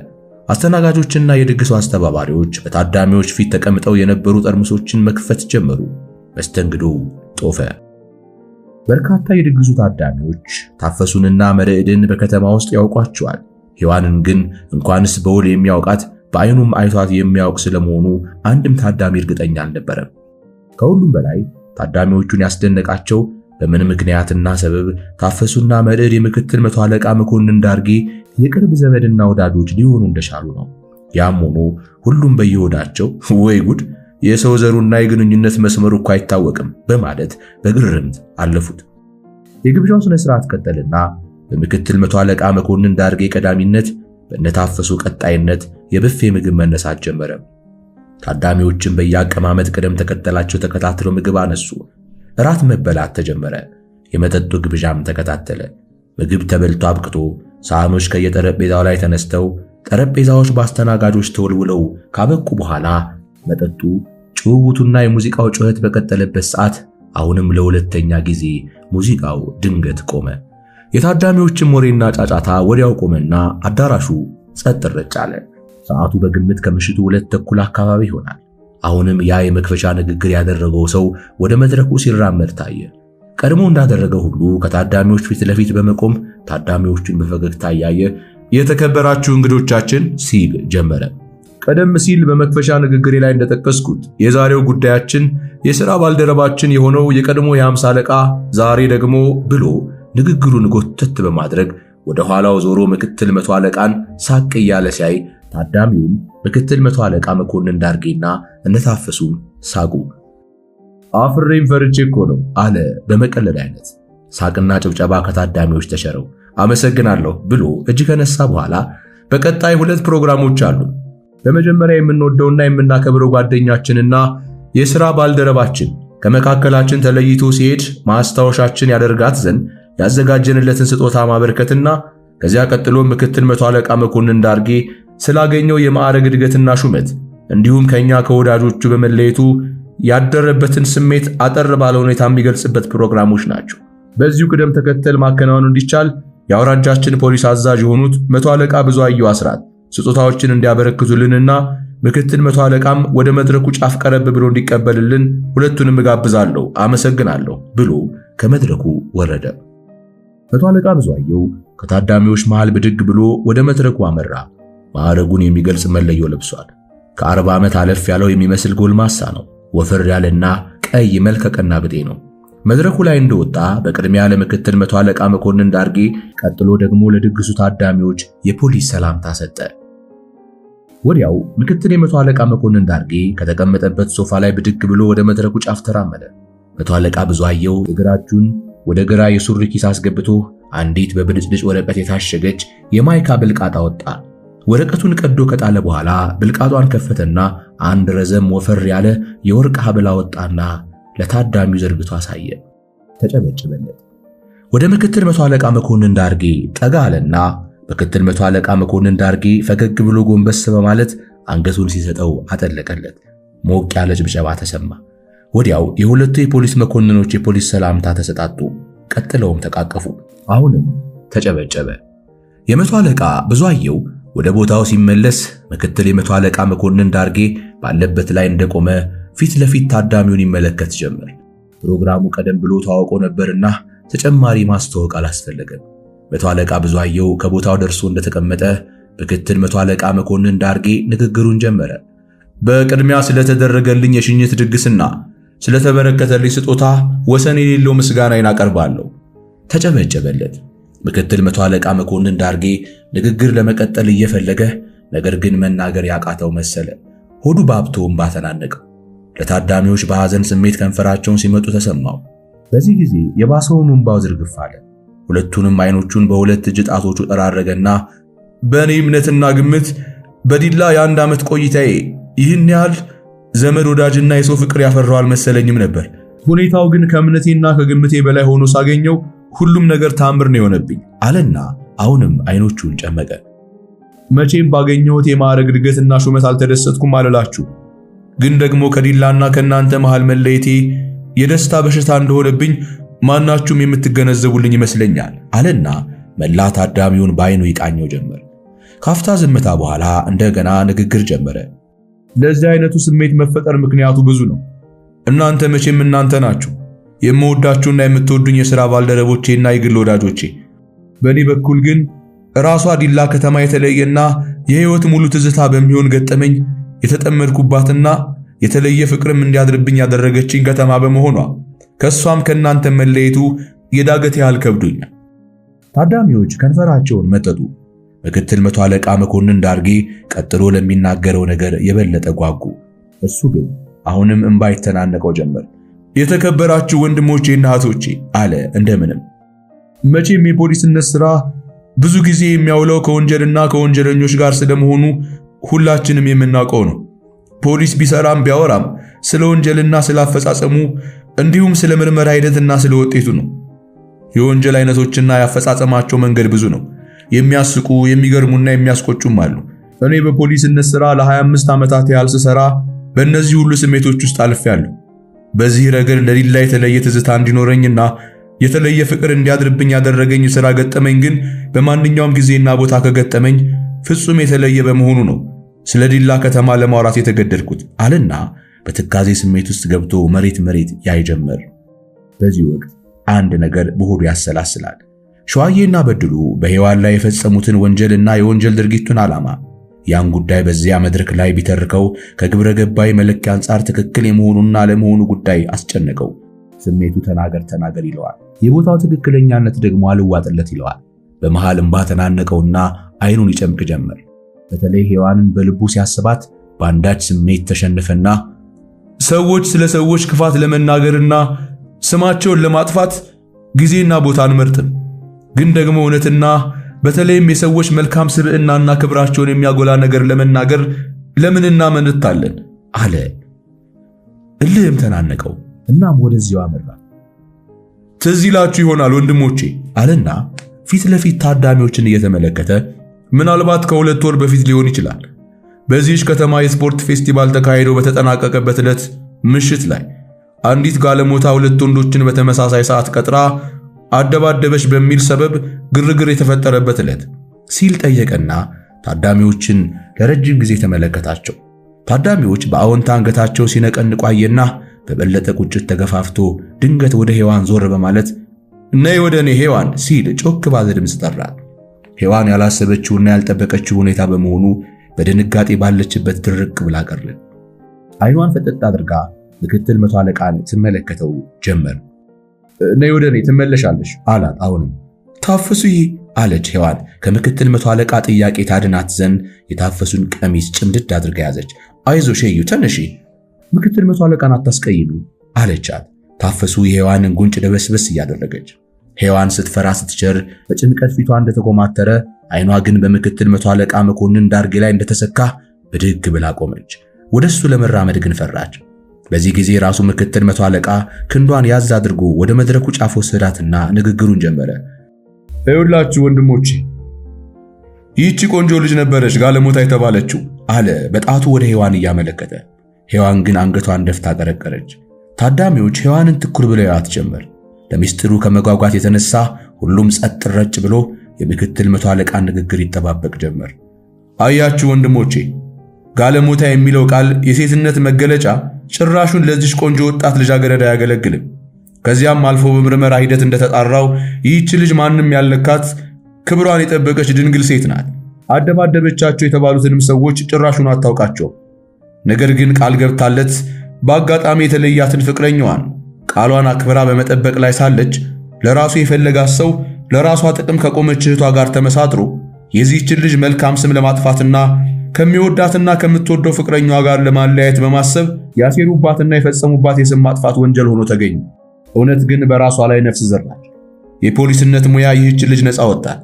አስተናጋጆችና የድግሱ አስተባባሪዎች በታዳሚዎች ፊት ተቀምጠው የነበሩ ጠርሙሶችን መክፈት ጀመሩ። መስተንግዶ ጦፈ። በርካታ የድግሱ ታዳሚዎች ታፈሱንና መርዕድን በከተማ ውስጥ ያውቋቸዋል። ሔዋንን ግን እንኳንስ በውል የሚያውቃት በዓይኑም አይቷት የሚያውቅ ስለመሆኑ አንድም ታዳሚ እርግጠኛ አልነበረም። ከሁሉም በላይ ታዳሚዎቹን ያስደነቃቸው በምን ምክንያትና ሰበብ ታፈሱና መርዕድ የምክትል መቶ አለቃ መኮንን ዳርጌ የቅርብ ዘመድና ወዳጆች ሊሆኑ እንደቻሉ ነው። ያም ሆኖ ሁሉም በየሆዳቸው ወይ ጉድ የሰው ዘሩና የግንኙነት መስመሩ እኮ አይታወቅም በማለት በግርምት አለፉት። የግብዣው ስነ ስርዓት ቀጠልና በምክትል መቶ አለቃ መኮንን ዳርጌ ቀዳሚነት በነታፈሱ ቀጣይነት የብፌ ምግብ መነሳት ጀመረ። ታዳሚዎችም በየአቀማመጥ ቅደም ተከተላቸው ተከታትለው ምግብ አነሱ። እራት መበላት ተጀመረ። የመጠጡ ግብዣም ተከታተለ። ምግብ ተበልቶ አብቅቶ ሳህኖች ከየጠረጴዛው ላይ ተነስተው ጠረጴዛዎች በአስተናጋጆች ተወልውለው ካበቁ በኋላ መጠጡ፣ ጭውውቱና የሙዚቃው ጩኸት በቀጠለበት ሰዓት አሁንም ለሁለተኛ ጊዜ ሙዚቃው ድንገት ቆመ። የታዳሚዎችም ወሬና ጫጫታ ወዲያው ቆመና አዳራሹ ጸጥ ረጭ አለ። ሰዓቱ በግምት ከምሽቱ 2:30 አካባቢ ይሆናል። አሁንም ያ የመክፈቻ ንግግር ያደረገው ሰው ወደ መድረኩ ሲራመድ ታየ። ቀድሞ እንዳደረገው ሁሉ ከታዳሚዎች ፊት ለፊት በመቆም ታዳሚዎቹን በፈገግታ እያየ የተከበራችሁ እንግዶቻችን ሲል ጀመረ። ቀደም ሲል በመክፈቻ ንግግሬ ላይ እንደጠቀስኩት የዛሬው ጉዳያችን የሥራ ባልደረባችን የሆነው የቀድሞ የ50 አለቃ ዛሬ ደግሞ ብሎ ንግግሩን ጎተት በማድረግ ወደ ኋላው ዞሮ ምክትል መቶ አለቃን ሳቅ እያለ ሲያይ ታዳሚውም ምክትል መቶ አለቃ መኮንን ዳርጌና እነታፈሱም ሳቁ። አፍሬም ፈርቼ እኮ ነው አለ በመቀለድ አይነት። ሳቅና ጭብጨባ ከታዳሚዎች ተሸረው። አመሰግናለሁ ብሎ እጅ ከነሳ በኋላ በቀጣይ 2 ፕሮግራሞች አሉ። በመጀመሪያ የምንወደውና የምናከብረው ጓደኛችንና የሥራ ባልደረባችን ከመካከላችን ተለይቶ ሲሄድ ማስታወሻችን ያደርጋት ዘንድ ያዘጋጀንለትን ስጦታ ማበርከትና ከዚያ ቀጥሎ ምክትል መቶ አለቃ መኮንን ዳርጌ ስላገኘው የማዕረግ እድገትና ሹመት እንዲሁም ከኛ ከወዳጆቹ በመለየቱ ያደረበትን ስሜት አጠር ባለ ሁኔታ የሚገልጽበት ፕሮግራሞች ናቸው። በዚሁ ቅደም ተከተል ማከናወን እንዲቻል የአውራጃችን ፖሊስ አዛዥ የሆኑት መቶ አለቃ ብዙአየሁ አስራት ስጦታዎችን እንዲያበረክቱልንና ምክትል መቶ አለቃም ወደ መድረኩ ጫፍ ቀረብ ብሎ እንዲቀበልልን ሁለቱንም እጋብዛለሁ። አመሰግናለሁ ብሎ ከመድረኩ ወረደ። መቶ አለቃ ብዙአየሁ ከታዳሚዎች መሃል ብድግ ብሎ ወደ መድረኩ አመራ። ማዕረጉን የሚገልጽ መለዮ ለብሷል። ከ40 ዓመት አለፍ ያለው የሚመስል ጎልማሳ ነው። ወፈር ያለና ቀይ መልከ ቀና ብጤ ነው። መድረኩ ላይ እንደወጣ በቅድሚያ ለምክትል መቶ አለቃ መኮንን ዳርጌ፣ ቀጥሎ ደግሞ ለድግሱ ታዳሚዎች የፖሊስ ሰላምታ ሰጠ። ወዲያው ምክትል የመቶ አለቃ መኮንን ዳርጌ ከተቀመጠበት ሶፋ ላይ ብድግ ብሎ ወደ መድረኩ ጫፍ ተራመደ። መቶ አለቃ ብዙአየሁ የግራ እጁን ወደ ግራ የሱሪ ኪስ አስገብቶ አንዲት በብልጭልጭ ወረቀት የታሸገች የማይካ ብልቃጥ አወጣ። ወረቀቱን ቀዶ ከጣለ በኋላ ብልቃጧን ከፈተና አንድ ረዘም ወፈር ያለ የወርቅ ሐብል አወጣና ለታዳሚው ዘርግቶ አሳየ። ተጨበጨበለት። ወደ ምክትል መቶ አለቃ መኮንን ዳርጌ ጠጋ አለና ምክትል መቶ አለቃ መኮንን ዳርጌ ፈገግ ብሎ ጎንበስ በማለት አንገቱን ሲሰጠው አጠለቀለት። ሞቅ ያለ ጭብጨባ ተሰማ። ወዲያው የሁለቱ የፖሊስ መኮንኖች የፖሊስ ሰላምታ ተሰጣጡ። ቀጥለውም ተቃቀፉ። አሁንም ተጨበጨበ። የመቶ አለቃ ብዙአየሁ ወደ ቦታው ሲመለስ ምክትል የመቶ አለቃ መኮንን ዳርጌ ባለበት ላይ እንደቆመ ፊት ለፊት ታዳሚውን ይመለከት ጀመር። ፕሮግራሙ ቀደም ብሎ ታውቆ ነበርና ተጨማሪ ማስተዋወቅ አላስፈለገም። መቶ አለቃ ብዙአየሁ ከቦታው ደርሶ እንደተቀመጠ ምክትል መቶ አለቃ መኮንን ዳርጌ ንግግሩን ጀመረ። በቅድሚያ ስለተደረገልኝ የሽኝት ድግስና ስለተበረከተልኝ ስጦታ ወሰን የሌለው ምስጋናዬን አቀርባለሁ። ተጨበጨበለት። ምክትል መቶ አለቃ መኮንን ዳርጌ ንግግር ለመቀጠል እየፈለገ ነገር ግን መናገር ያቃተው መሰለ። ሆዱ ባብቶ እንባ ተናነቀው። ለታዳሚዎች በሐዘን ስሜት ከንፈራቸውን ሲመጡ ተሰማው። በዚህ ጊዜ የባሰውን እንባው ዝርግፍ አለ። ሁለቱንም አይኖቹን በሁለት እጅ ጣቶቹ ጠራረገና በእኔ እምነትና ግምት በዲላ የ1 ዓመት ቆይታዬ ይህን ያህል ዘመድ ወዳጅና የሰው ፍቅር ያፈራው አልመሰለኝም ነበር። ሁኔታው ግን ከእምነቴና ከግምቴ በላይ ሆኖ ሳገኘው ሁሉም ነገር ታምር ነው የሆነብኝ አለና አሁንም አይኖቹን ጨመቀ። መቼም ባገኘሁት የማዕረግ እድገትና ሹመት አልተደሰትኩም አልላችሁ፣ ግን ደግሞ ከዲላና ከናንተ መሃል መለየቴ የደስታ በሽታ እንደሆነብኝ ማናችሁም የምትገነዘቡልኝ ይመስለኛል አለና መላ ታዳሚውን በአይኑ ይቃኘው ጀመር። ካፍታ ዝምታ በኋላ እንደገና ንግግር ጀመረ። ለዚህ አይነቱ ስሜት መፈጠር ምክንያቱ ብዙ ነው። እናንተ መቼም እናንተ ናችሁ፣ የምወዳችሁና የምትወዱኝ የሥራ ባልደረቦቼና የግል ወዳጆቼ። በእኔ በኩል ግን ራሷ ዲላ ከተማ የተለየና የሕይወት ሙሉ ትዝታ በሚሆን ገጠመኝ የተጠመድኩባትና የተለየ ፍቅርም እንዲያድርብኝ ያደረገችኝ ከተማ በመሆኗ ከሷም ከናንተ መለየቱ የዳገት ያህል ከብዶኛል። ታዳሚዎች ከንፈራቸውን መጠጡ። ምክትል መቶ አለቃ መኮንን ዳርጌ ቀጥሎ ለሚናገረው ነገር የበለጠ ጓጉ። እሱ ግን አሁንም እንባ ይተናነቀው ጀመር። የተከበራችሁ ወንድሞቼና እህቶቼ አለ እንደምንም። መቼም የፖሊስነት ሥራ ብዙ ጊዜ የሚያውለው ከወንጀልና ከወንጀለኞች ጋር ስለመሆኑ ሁላችንም የምናውቀው ነው። ፖሊስ ቢሰራም ቢያወራም ስለ ወንጀልና ስለ አፈጻጸሙ እንዲሁም ስለ ምርመራ ሂደትና ስለ ውጤቱ ነው። የወንጀል አይነቶችና ያፈጻጸማቸው መንገድ ብዙ ነው። የሚያስቁ የሚገርሙና የሚያስቆጩም አሉ። እኔ በፖሊስነት ሥራ ለ25 ዓመታት ያህል ስሰራ በእነዚህ ሁሉ ስሜቶች ውስጥ አልፌያለሁ። በዚህ ረገድ ለዲላ የተለየ ትዝታ እንዲኖረኝና የተለየ ፍቅር እንዲያድርብኝ ያደረገኝ ሥራ ገጠመኝ ግን በማንኛውም ጊዜና ቦታ ከገጠመኝ ፍጹም የተለየ በመሆኑ ነው ስለ ዲላ ከተማ ለማውራት የተገደድኩት አለና በትካዜ ስሜት ውስጥ ገብቶ መሬት ያይ ጀመር። በዚህ ወቅት አንድ ነገር በሆዱ ያሰላስላል። ሸዋዬና በድሉ በሔዋን ላይ የፈጸሙትን ወንጀልና የወንጀል ድርጊቱን ዓላማ ያን ጉዳይ በዚያ መድረክ ላይ ቢተርከው ከግብረ ገባይ መለኪያ አንጻር ትክክል የመሆኑና ለመሆኑ ጉዳይ አስጨነቀው። ስሜቱ ተናገር ይለዋል። የቦታው ትክክለኛነት ደግሞ አልዋጥለት ይለዋል። በመሃል እንባ ተናነቀውና አይኑን ይጨምቅ ጀመር። በተለይ ሔዋንን በልቡ ሲያስባት በአንዳች ስሜት ተሸነፈና ሰዎች ስለ ሰዎች ክፋት ለመናገርና ስማቸውን ለማጥፋት ጊዜና ቦታ አንመርጥም፣ ግን ደግሞ እውነትና በተለይም የሰዎች መልካም ስብዕናና ክብራቸውን የሚያጎላ ነገር ለመናገር ለምን እናመነታለን አለ። እልህም ተናነቀው። እናም ወደዚያው አመራ። ትዝ ይላችሁ ይሆናል ወንድሞቼ አለና ፊት ለፊት ታዳሚዎችን እየተመለከተ ምናልባት ከ2 ወር በፊት ሊሆን ይችላል በዚህች ከተማ የስፖርት ፌስቲቫል ተካሂዶ በተጠናቀቀበት ዕለት ምሽት ላይ አንዲት ጋለሞታ 2 ወንዶችን በተመሳሳይ ሰዓት ቀጥራ አደባደበች በሚል ሰበብ ግርግር የተፈጠረበት ዕለት ሲል ጠየቀና ታዳሚዎችን ለረጅም ጊዜ ተመለከታቸው። ታዳሚዎች በአዎንታ አንገታቸው ሲነቀንቁ አየና በበለጠ ቁጭት ተገፋፍቶ ድንገት ወደ ሔዋን ዞር በማለት ነይ ወደ እኔ ሔዋን ሲል ጮክ ባለ ድምፅ ጠራት። ሔዋን ያላሰበችውና ያልጠበቀችው ሁኔታ በመሆኑ በድንጋጤ ባለችበት ድርቅ ብላ ቀረ። አይኗን ፈጠጥ አድርጋ ምክትል መቶ አለቃን ትመለከተው ጀመር። ነይ ወደ እኔ ትመለሻለሽ አላት። አሁንም ታፈሱዬ አለች ሔዋን ከምክትል መቶ አለቃ ጥያቄ ታድናት ዘንድ የታፈሱን ቀሚስ ጭምድድ አድርጋ ያዘች። አይዞሽ እዩ ተነሺ፣ ምክትል መቶ አለቃን አታስቀይሚ አለቻት። ታፈሱ የሔዋንን ጉንጭ ደበስበስ እያደረገች። ሔዋን ስትፈራ ስትቸር በጭንቀት ፊቷ እንደተኮማተረ አይኗ ግን በምክትል መቶ አለቃ መኮንን ዳርጌ ላይ እንደተሰካ ብድግ ብላ ቆመች። ወደሱ ለመራመድ ግን ፈራች። በዚህ ጊዜ ራሱ ምክትል መቶ አለቃ ክንዷን ያዝ አድርጎ ወደ መድረኩ ጫፍ ወሰዳትና ንግግሩን ጀመረ። ይኸውላችሁ ወንድሞቼ ይህቺ ቆንጆ ልጅ ነበረች ጋለሞታ የተባለችው አለ በጣቱ ወደ ሔዋን እያመለከተ። ሔዋን ግን አንገቷን ደፍታ ቀረቀረች። ታዳሚዎች ሔዋንን ትኩር ብለው ያዩት ጀመር። ለሚስጥሩ ከመጓጓት የተነሳ ሁሉም ጸጥ ረጭ ብሎ የምክትል መቶ አለቃን ንግግር ይጠባበቅ ጀመር። አያችሁ ወንድሞቼ ጋለሞታ የሚለው ቃል የሴትነት መገለጫ ጭራሹን ለዚህ ቆንጆ ወጣት ልጃገረድ አያገለግልም። ከዚያም አልፎ በምርመራ ሂደት እንደተጣራው ይህች ልጅ ማንም ያልነካት ክብሯን የጠበቀች ድንግል ሴት ናት። አደባደበቻቸው የተባሉትንም ሰዎች ጭራሹን አታውቃቸው። ነገር ግን ቃል ገብታለት በአጋጣሚ የተለያትን ፍቅረኛዋን ቃሏን አክብራ በመጠበቅ ላይ ሳለች ለራሱ የፈለጋት ሰው ለራሷ ጥቅም ከቆመች እህቷ ጋር ተመሳጥሮ የዚህችን ልጅ መልካም ስም ለማጥፋትና ከሚወዳትና ከምትወደው ፍቅረኛዋ ጋር ለማለያየት በማሰብ ያሴሩባትና የፈጸሙባት የስም ማጥፋት ወንጀል ሆኖ ተገኘ። እውነት ግን በራሷ ላይ ነፍስ ዘራች። የፖሊስነት ሙያ ይህችን ልጅ ነፃ ወጣት።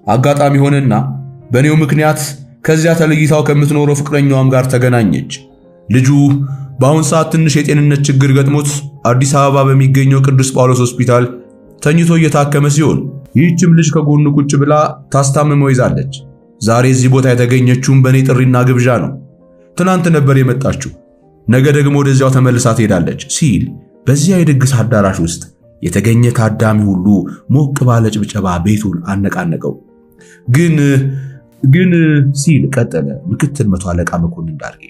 አጋጣሚ ሆነና በኔው ምክንያት ከዚያ ተለይታው ከምትኖረው ፍቅረኛዋም ጋር ተገናኘች። ልጁ በአሁን ሰዓት ትንሽ የጤንነት ችግር ገጥሞት አዲስ አበባ በሚገኘው ቅዱስ ጳውሎስ ሆስፒታል ተኝቶ እየታከመ ሲሆን ይህችም ልጅ ከጎኑ ቁጭ ብላ ታስታምመው ይዛለች። ዛሬ እዚህ ቦታ የተገኘችውም በኔ ጥሪና ግብዣ ነው። ትናንት ነበር የመጣችው፣ ነገ ደግሞ ወደዚያው ተመልሳ ትሄዳለች ሲል በዚያ የድግስ አዳራሽ ውስጥ የተገኘ ታዳሚ ሁሉ ሞቅ ባለ ጭብጨባ ቤቱን አነቃነቀው። ግን ግን ሲል ቀጠለ ምክትል መቶ አለቃ መኮንን ዳርጌ።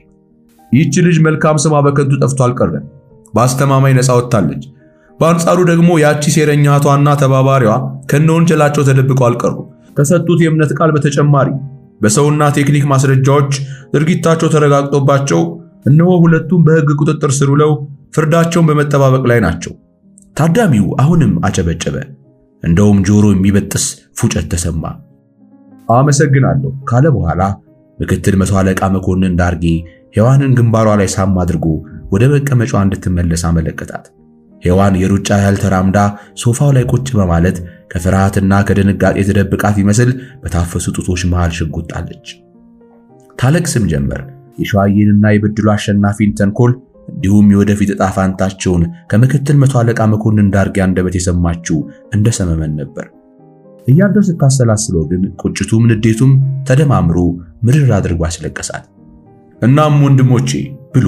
ይህች ልጅ መልካም ስሟ በከንቱ ጠፍቶ አልቀረም። በአስተማማኝ ነፃ ወጥታለች። በአንጻሩ ደግሞ ያቺ ሴረኛ እህቷና ተባባሪዋ ከነወንጀላቸው ተደብቀው አልቀሩ። ከሰጡት የእምነት ቃል በተጨማሪ በሰውና ቴክኒክ ማስረጃዎች ድርጊታቸው ተረጋግጦባቸው እነሆ ሁለቱም በሕግ ቁጥጥር ስር ውለው ፍርዳቸውን በመጠባበቅ ላይ ናቸው። ታዳሚው አሁንም አጨበጨበ። እንደውም ጆሮ የሚበጥስ ፉጨት ተሰማ። አመሰግናለሁ ካለ በኋላ ምክትል መቶ አለቃ መኮንን ዳርጌ ሔዋንን ግንባሯ ላይ ሳም አድርጎ ወደ መቀመጫዋ እንድትመለስ አመለከታት። ሔዋን የሩጫ ያህል ተራምዳ ሶፋው ላይ ቁጭ በማለት ከፍርሃትና ከድንጋጤ ተደብቃት ይመስል በታፈሱ ጡቶች መሃል ሽጉጣለች። ታለቅስም ጀመር። የሸዋዬንና የበድሉ አሸናፊን ተንኮል እንዲሁም የወደፊት ዕጣ ፈንታቸውን ከምክትል መቶ አለቃ መኮንን ዳርጌ አንደበት የሰማችው እንደ ሰመመን ነበር። እያደር ስታሰላስለው ግን ቁጭቱም ንዴቱም ተደማምሮ ምርር አድርጎ አስለቀሳት። እናም ወንድሞቼ ብሎ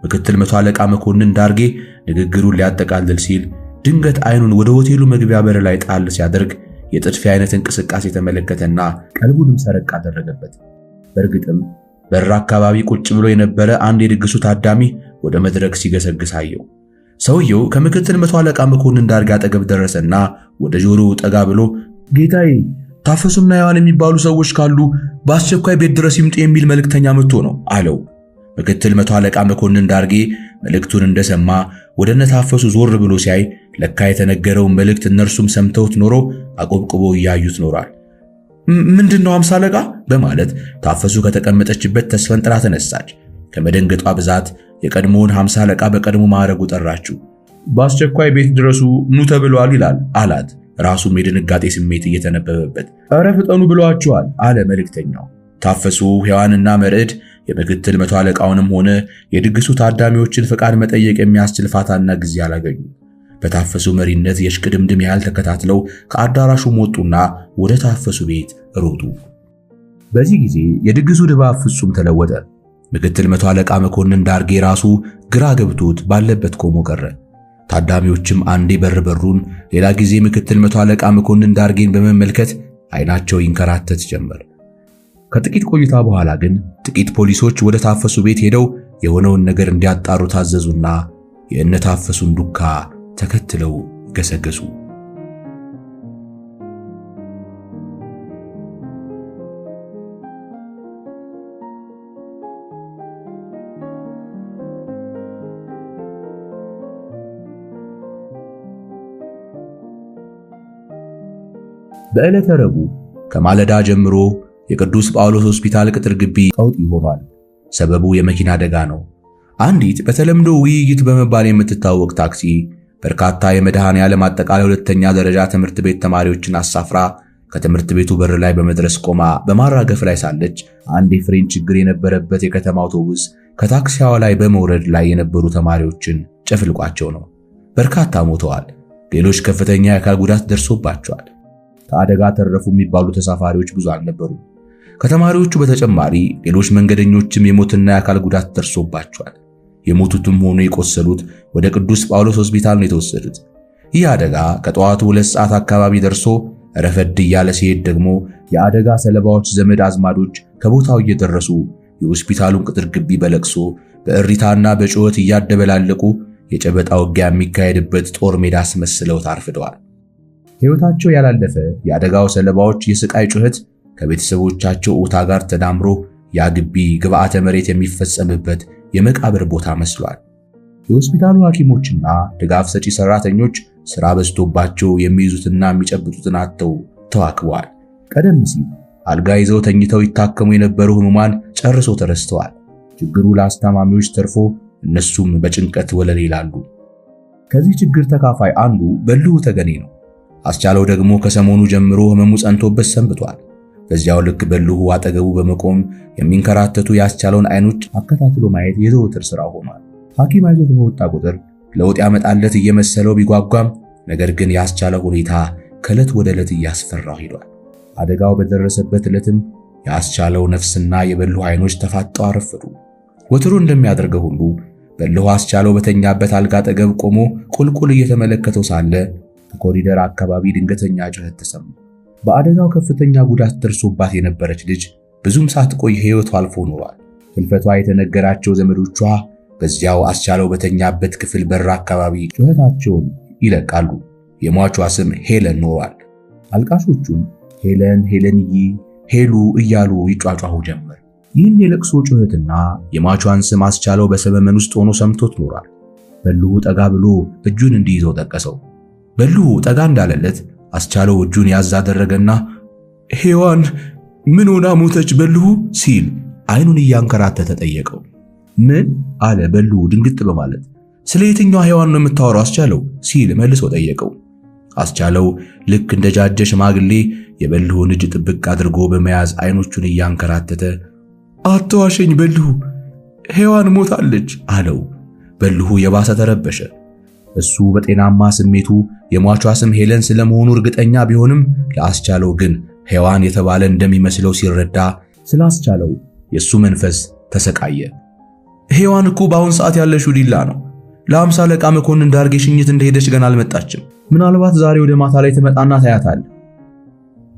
ምክትል መቶ አለቃ መኮንን ዳርጌ ንግግሩን ሊያጠቃልል ሲል ድንገት አይኑን ወደ ሆቴሉ መግቢያ በር ላይ ጣል ሲያደርግ የጥድፊያ አይነት እንቅስቃሴ ተመለከተና ቀልቡንም ሰረቅ አደረገበት። በእርግጥም በር አካባቢ ቁጭ ብሎ የነበረ አንድ የድግሱ ታዳሚ ወደ መድረክ ሲገሰግስ አየው። ሰውየው ከምክትል መቶ አለቃ መኮንን ዳርጌ አጠገብ ደረሰና ወደ ጆሮው ጠጋ ብሎ ጌታዬ፣ ታፈሱና ሔዋን የሚባሉ ሰዎች ካሉ በአስቸኳይ ቤት ድረስ ይምጡ የሚል መልእክተኛ መጥቶ ነው አለው። ምክትል መቶ አለቃ መኮንን ዳርጌ መልእክቱን እንደሰማ ወደ ነታፈሱ ዞር ብሎ ሲያይ ለካ የተነገረውን መልእክት እነርሱም ሰምተውት ኖሮ አቆብቁቦ እያዩት ኖሯል። ምንድነው 50 አለቃ በማለት ታፈሱ ከተቀመጠችበት ተስፈንጥራ ተነሳች። ከመደንገጧ ብዛት የቀድሞውን 50 አለቃ በቀድሞ ማዕረጉ ጠራችው። በአስቸኳይ ቤት ድረሱ ኑ ተብሏል ይላል አላት። ራሱም የድንጋጤ ስሜት እየተነበበበት ኧረ ፍጠኑ ብለዋቸዋል አለ መልእክተኛው። ታፈሱ ሔዋንና መርዕድ የምክትል መቶ አለቃውንም ሆነ የድግሱ ታዳሚዎችን ፈቃድ መጠየቅ የሚያስችል ፋታና ጊዜ አላገኙ። በታፈሱ መሪነት የሽቅድምድም ያህል ተከታትለው ከአዳራሹ ወጡና ወደ ታፈሱ ቤት ሮጡ። በዚህ ጊዜ የድግሱ ድባብ ፍጹም ተለወጠ። ምክትል መቶ አለቃ መኮንን ዳርጌ ራሱ ግራ ገብቶት ባለበት ቆሞ ቀረ። ታዳሚዎችም አንዴ በሩን ሌላ ጊዜ ምክትል መቶ አለቃ መኮንን ዳርጌን በመመልከት አይናቸው ይንከራተት ጀመር። ከጥቂት ቆይታ በኋላ ግን ጥቂት ፖሊሶች ወደ ታፈሱ ቤት ሄደው የሆነውን ነገር እንዲያጣሩ ታዘዙና የእነታፈሱን ዱካ ተከትለው ገሰገሱ። በዕለተ ረቡዕ ከማለዳ ጀምሮ የቅዱስ ጳውሎስ ሆስፒታል ቅጥር ግቢ ቀውጢ ሆኗል። ሰበቡ የመኪና አደጋ ነው። አንዲት በተለምዶ ውይይት በመባል የምትታወቅ ታክሲ በርካታ የመድኃኔዓለም አጠቃላይ ሁለተኛ ደረጃ ትምህርት ቤት ተማሪዎችን አሳፍራ ከትምህርት ቤቱ በር ላይ በመድረስ ቆማ በማራገፍ ላይ ሳለች አንድ የፍሬን ችግር የነበረበት የከተማ አውቶቡስ ከታክሲዋ ላይ በመውረድ ላይ የነበሩ ተማሪዎችን ጨፍልቋቸው ነው። በርካታ ሞተዋል። ሌሎች ከፍተኛ የአካል ጉዳት ደርሶባቸዋል። ከአደጋ ተረፉ የሚባሉ ተሳፋሪዎች ብዙ አልነበሩም። ከተማሪዎቹ በተጨማሪ ሌሎች መንገደኞችም የሞትና የአካል ጉዳት ደርሶባቸዋል። የሞቱትም ሆኖ የቆሰሉት ወደ ቅዱስ ጳውሎስ ሆስፒታል ነው የተወሰዱት። ይህ አደጋ ከጠዋቱ 2 ሰዓት አካባቢ ደርሶ ረፈድ እያለ ሲሄድ ደግሞ የአደጋ ሰለባዎች ዘመድ አዝማዶች ከቦታው እየደረሱ የሆስፒታሉን ቅጥር ግቢ በለቅሶ በእሪታና በጩኸት እያደበላለቁ የጨበጣ ውጊያ የሚካሄድበት ጦር ሜዳ አስመስለው ታርፍደዋል። ሕይወታቸው ያላለፈ የአደጋው ሰለባዎች የስቃይ ጩኸት ከቤተሰቦቻቸው ኡታ ጋር ተዳምሮ ያ ግቢ ግብዓተ መሬት የሚፈጸምበት የመቃብር ቦታ መስሏል። የሆስፒታሉ ሐኪሞችና ድጋፍ ሰጪ ሰራተኞች ሥራ በዝቶባቸው የሚይዙትና የሚጨብጡትን አጥተው ተዋክበዋል። ቀደም ሲል አልጋ ይዘው ተኝተው ይታከሙ የነበሩ ህሙማን ጨርሶ ተረስተዋል። ችግሩ ለአስታማሚዎች ተርፎ እነሱም በጭንቀት ወለል ይላሉ። ከዚህ ችግር ተካፋይ አንዱ በልሁ ተገኔ ነው። አስቻለው ደግሞ ከሰሞኑ ጀምሮ ህመሙ ጸንቶበት ሰንብቷል። በዚያው ልክ በልሁ አጠገቡ በመቆም የሚንከራተቱ ያስቻለውን አይኖች አከታትሎ ማየት የዘወትር ሥራ ሆኗል። ሐኪም አይዞት በወጣ ቁጥር ለውጥ ያመጣለት እየመሰለው ቢጓጓም ነገር ግን ያስቻለው ሁኔታ ከዕለት ወደ ዕለት እያስፈራው ሄዷል። አደጋው በደረሰበት ዕለትም ያስቻለው ነፍስና የበልሁ አይኖች ተፋጠው አረፈዱ። ወትሮ እንደሚያደርገው ሁሉ በልሁ አስቻለው በተኛበት አልጋ አጠገብ ቆሞ ቁልቁል እየተመለከተው ሳለ ከኮሪደር አካባቢ ድንገተኛ ጩኸት ተሰማ። በአደጋው ከፍተኛ ጉዳት ደርሶባት የነበረች ልጅ ብዙም ሳትቆይ ሕይወቷ አልፎ ኖሯል። ሕልፈቷ የተነገራቸው ዘመዶቿ በዚያው አስቻለው በተኛበት ክፍል በር አካባቢ ጩኸታቸውን ይለቃሉ። የሟቿ ስም ሄለን ኖሯል። አልቃሾቹም ሄለን፣ ሄለንዬ፣ ሄሉ እያሉ ይጯጯሁ ጀመር። ይህን የለቅሶ ጩኸትና የሟቿን ስም አስቻለው በሰመመን ውስጥ ሆኖ ሰምቶት ኖሯል። በልሁ ጠጋ ብሎ እጁን እንዲይዘው ጠቀሰው። በልሁ ጠጋ እንዳለለት አስቻለው እጁን ያዝ አደረገና ሔዋን ምን ሆና ሞተች በልሁ ሲል አይኑን እያንከራተተ ጠየቀው። ምን አለ በልሁ ድንግጥ በማለት። ስለ የትኛው ሔዋን ነው የምታወራው አስቻለው ሲል መልሶ ጠየቀው። አስቻለው ልክ እንደ ጃጀ ሽማግሌ የበልሁን እጅ ጥብቅ አድርጎ በመያዝ አይኖቹን እያንከራተተ አትዋሸኝ በልሁ ሔዋን ሞታለች አለው። በልሁ የባሰ ተረበሸ። እሱ በጤናማ ስሜቱ የሟቿ ስም ሄለን ስለመሆኑ እርግጠኛ ቢሆንም ለአስቻለው ግን ሔዋን የተባለ እንደሚመስለው ሲረዳ ስላስቻለው የሱ መንፈስ ተሰቃየ። ሔዋን እኮ በአሁን ሰዓት ያለሽው ዲላ ነው። ለ50 አለቃ መኮንን ዳርጌ ሽኝት እንደሄደች ገና አልመጣችም። ምናልባት ዛሬ ወደ ማታ ላይ ትመጣና ታያታል።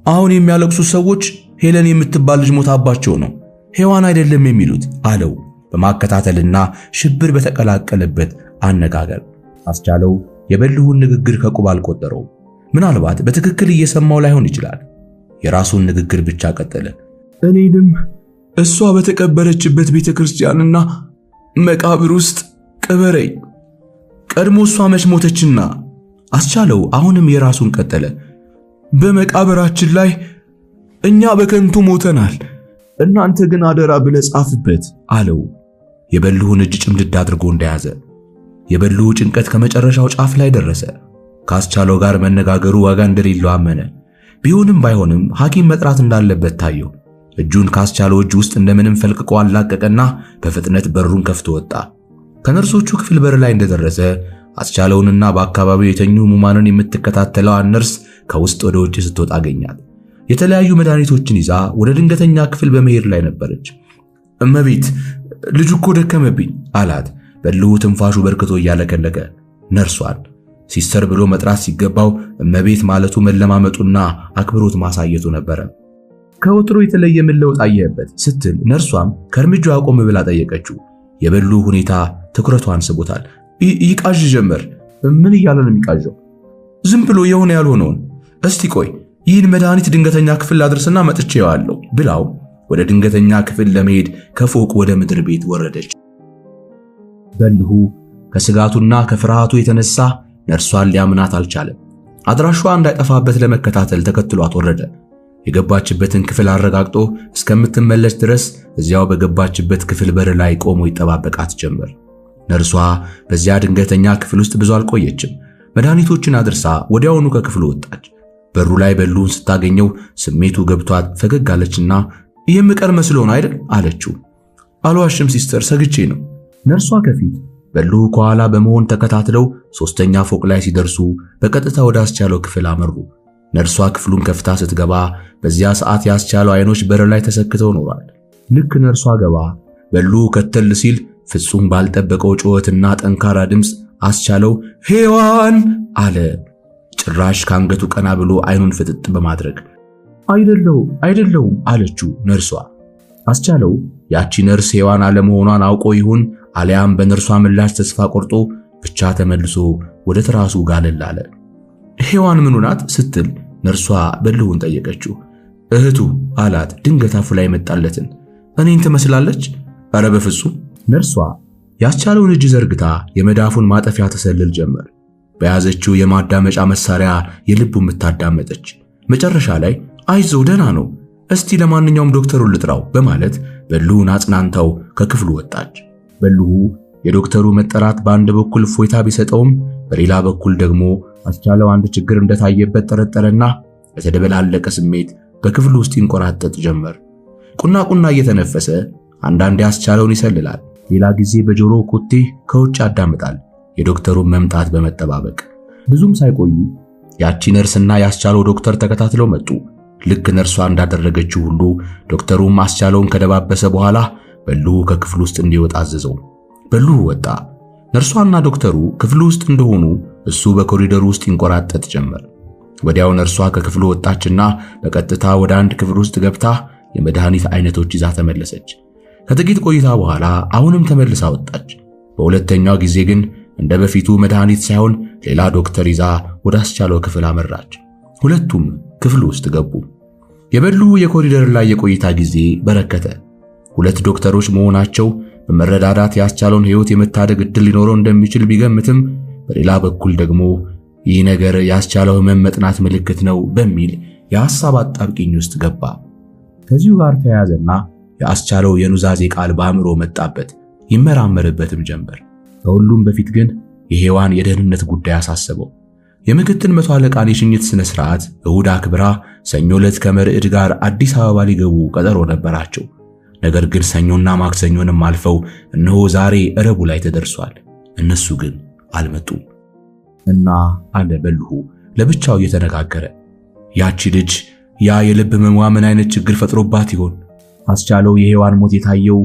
አሁን የሚያለቅሱ ሰዎች ሄለን የምትባል ልጅ ሞታባቸው ነው ሔዋን አይደለም የሚሉት አለው በማከታተልና ሽብር በተቀላቀለበት አነጋገር። አስቻለው የበልሁን ንግግር ከቁብ አልቆጠረው። ምናልባት በትክክል እየሰማው ላይሆን ይችላል። የራሱን ንግግር ብቻ ቀጠለ። እኔንም እሷ በተቀበረችበት ቤተክርስቲያንና መቃብር ውስጥ ቅበረኝ። ቀድሞ እሷ መች ሞተችና? አስቻለው አሁንም የራሱን ቀጠለ። በመቃብራችን ላይ እኛ በከንቱ ሞተናል፣ እናንተ ግን አደራ ብለህ ጻፍበት አለው። የበልሁን እጅ ጭምድድ አድርጎ እንደያዘ። የበልሁ ጭንቀት ከመጨረሻው ጫፍ ላይ ደረሰ። ከአስቻለው ጋር መነጋገሩ ዋጋ እንደሌለው አመነ። ቢሆንም ባይሆንም ሐኪም መጥራት እንዳለበት ታየው። እጁን ከአስቻለው እጅ ውስጥ እንደምንም ፈልቅቆ አላቀቀና በፍጥነት በሩን ከፍቶ ወጣ። ከነርሶቹ ክፍል በር ላይ እንደደረሰ አስቻለውንና በአካባቢው የተኙ ሕሙማንን የምትከታተለው ነርስ ከውስጥ ወደ ውጭ ስትወጣ አገኛት። የተለያዩ መድኃኒቶችን ይዛ ወደ ድንገተኛ ክፍል በመሄድ ላይ ነበረች። እመቤት ልጁ እኮ ደከመብኝ አላት። በልሁ ትንፋሹ በርክቶ እያለከለከ ነርሷን ሲስተር ብሎ መጥራት ሲገባው እመቤት ማለቱ መለማመጡና አክብሮት ማሳየቱ ነበረ። ከወትሮ የተለየ ምን ለውጥ አየህበት ስትል ነርሷም ከእርምጃው አቆም ብላ ጠየቀችው። የበልሁ ሁኔታ ትኩረቷን ስቦታል። ይቃዥ ጀመር። ምን እያለ ነው የሚቃዠው? ዝም ብሎ የሆነ ያልሆነውን። እስቲ ቆይ ይህን መድኃኒት ድንገተኛ ክፍል አድርስና መጥቼዋለሁ ብላው ወደ ድንገተኛ ክፍል ለመሄድ ከፎቅ ወደ ምድር ቤት ወረደች። በልሁ ከስጋቱና ከፍርሃቱ የተነሳ ነርሷን ሊያምናት አልቻለም። አድራሿ እንዳይጠፋበት ለመከታተል ተከትሏት ወረደ። የገባችበትን ክፍል አረጋግጦ እስከምትመለስ ድረስ እዚያው በገባችበት ክፍል በር ላይ ቆሞ ይጠባበቃት ጀመር። ነርሷ በዚያ ድንገተኛ ክፍል ውስጥ ብዙ አልቆየችም። መድኃኒቶችን አድርሳ ወዲያውኑ ከክፍሉ ወጣች። በሩ ላይ በልሁን ስታገኘው ስሜቱ ገብቷት ፈገግ አለችና የምቀር መስሎ ነው አይደል አለችው። አልዋሽም ሲስተር፣ ሰግቼ ነው። ነርሷ ከፊት በልሁ ከኋላ በመሆን ተከታትለው 3ኛ ፎቅ ላይ ሲደርሱ በቀጥታ ወደ አስቻለው ክፍል አመሩ። ነርሷ ክፍሉን ከፍታ ስትገባ በዚያ ሰዓት ያስቻለው አይኖች በር ላይ ተሰክተው ኖሯል። ልክ ነርሷ ገባ በልሁ ከተል ሲል ፍጹም ባልጠበቀው ጩኸትና ጠንካራ ድምፅ አስቻለው ሔዋን አለ። ጭራሽ ካንገቱ ቀና ብሎ አይኑን ፍጥጥ በማድረግ አይደለሁም አለችው ነርሷ። አስቻለው ያቺ ነርስ ሔዋን አለመሆኗን አውቆ ይሁን አሊያም በነርሷ ምላሽ ተስፋ ቆርጦ ብቻ ተመልሶ ወደ ትራሱ ጋለል አለ። ሔዋን ምኑ ናት ስትል ነርሷ በልሁን ጠየቀችው። እህቱ አላት ድንገት አፉ ላይ መጣለትን። እኔን ትመስላለች? ኧረ በፍጹም። ነርሷ ያስቻለውን እጅ ዘርግታ የመዳፉን ማጠፊያ ተሰልል ጀመር። በያዘችው የማዳመጫ መሳሪያ የልቡን ምታዳመጠች። መጨረሻ ላይ አይዞህ ደህና ነው፣ እስቲ ለማንኛውም ዶክተሩን ልጥራው በማለት በልሁን አጽናንታው ከክፍሉ ወጣች። በልሁ የዶክተሩ መጠራት በአንድ በኩል ፎይታ ቢሰጠውም በሌላ በኩል ደግሞ አስቻለው አንድ ችግር እንደታየበት ጠረጠረና በተደበላለቀ ስሜት በክፍሉ ውስጥ ይንቆራጠጥ ጀመር። ቁና እየተነፈሰ አንዳንዴ አስቻለውን ይሰልላል፣ ሌላ ጊዜ በጆሮ ኮቴ ከውጭ ያዳምጣል፣ የዶክተሩን መምጣት በመጠባበቅ። ብዙም ሳይቆዩ ያቺ ነርስና ያስቻለው ዶክተር ተከታትለው መጡ። ልክ ነርሷ እንዳደረገችው ሁሉ ዶክተሩም አስቻለውን ከደባበሰ በኋላ በልሁ ከክፍሉ ውስጥ እንዲወጣ አዘዘው። በልሁ ወጣ። ነርሷና ዶክተሩ ክፍሉ ውስጥ እንደሆኑ እሱ በኮሪደሩ ውስጥ ይንቆራጠጥ ጀመር። ወዲያው ነርሷ ከክፍሉ ወጣችና በቀጥታ ወደ አንድ ክፍል ውስጥ ገብታ የመድኃኒት አይነቶች ይዛ ተመለሰች። ከጥቂት ቆይታ በኋላ አሁንም ተመልሳ ወጣች። በሁለተኛው ጊዜ ግን እንደ በፊቱ መድኃኒት ሳይሆን ሌላ ዶክተር ይዛ ወደ አስቻለው ክፍል አመራች። ሁለቱም ክፍል ውስጥ ገቡ። የበልሁ የኮሪደር ላይ የቆይታ ጊዜ በረከተ። ሁለት ዶክተሮች መሆናቸው በመረዳዳት ያስቻለውን ሕይወት የመታደግ ዕድል ሊኖረው እንደሚችል ቢገምትም በሌላ በኩል ደግሞ ይህ ነገር ያስቻለው ሕመም መጥናት ምልክት ነው በሚል የሐሳብ አጣብቂኝ ውስጥ ገባ። ከዚሁ ጋር ተያያዘና ያስቻለው የኑዛዜ ቃል በአእምሮ መጣበት፣ ይመራመርበትም ጀመር። ከሁሉም በፊት ግን የሔዋን የደህንነት ጉዳይ አሳሰበው። የምክትል መቶ አለቃን የሽኝት ስነ ስርዓት እሁድ አክብራ ሰኞ ዕለት ከመርዕድ ጋር አዲስ አበባ ሊገቡ ቀጠሮ ነበራቸው። ነገር ግን ሰኞና ማክሰኞንም አልፈው እነሆ ዛሬ ረቡዕ ላይ ተደርሷል። እነሱ ግን አልመጡም እና አለ በልሁ ለብቻው እየተነጋገረ፣ ያቺ ልጅ ያ የልብ ህመሟ ምን አይነት ችግር ፈጥሮባት ይሆን? አስቻለው የሔዋን ሞት የታየው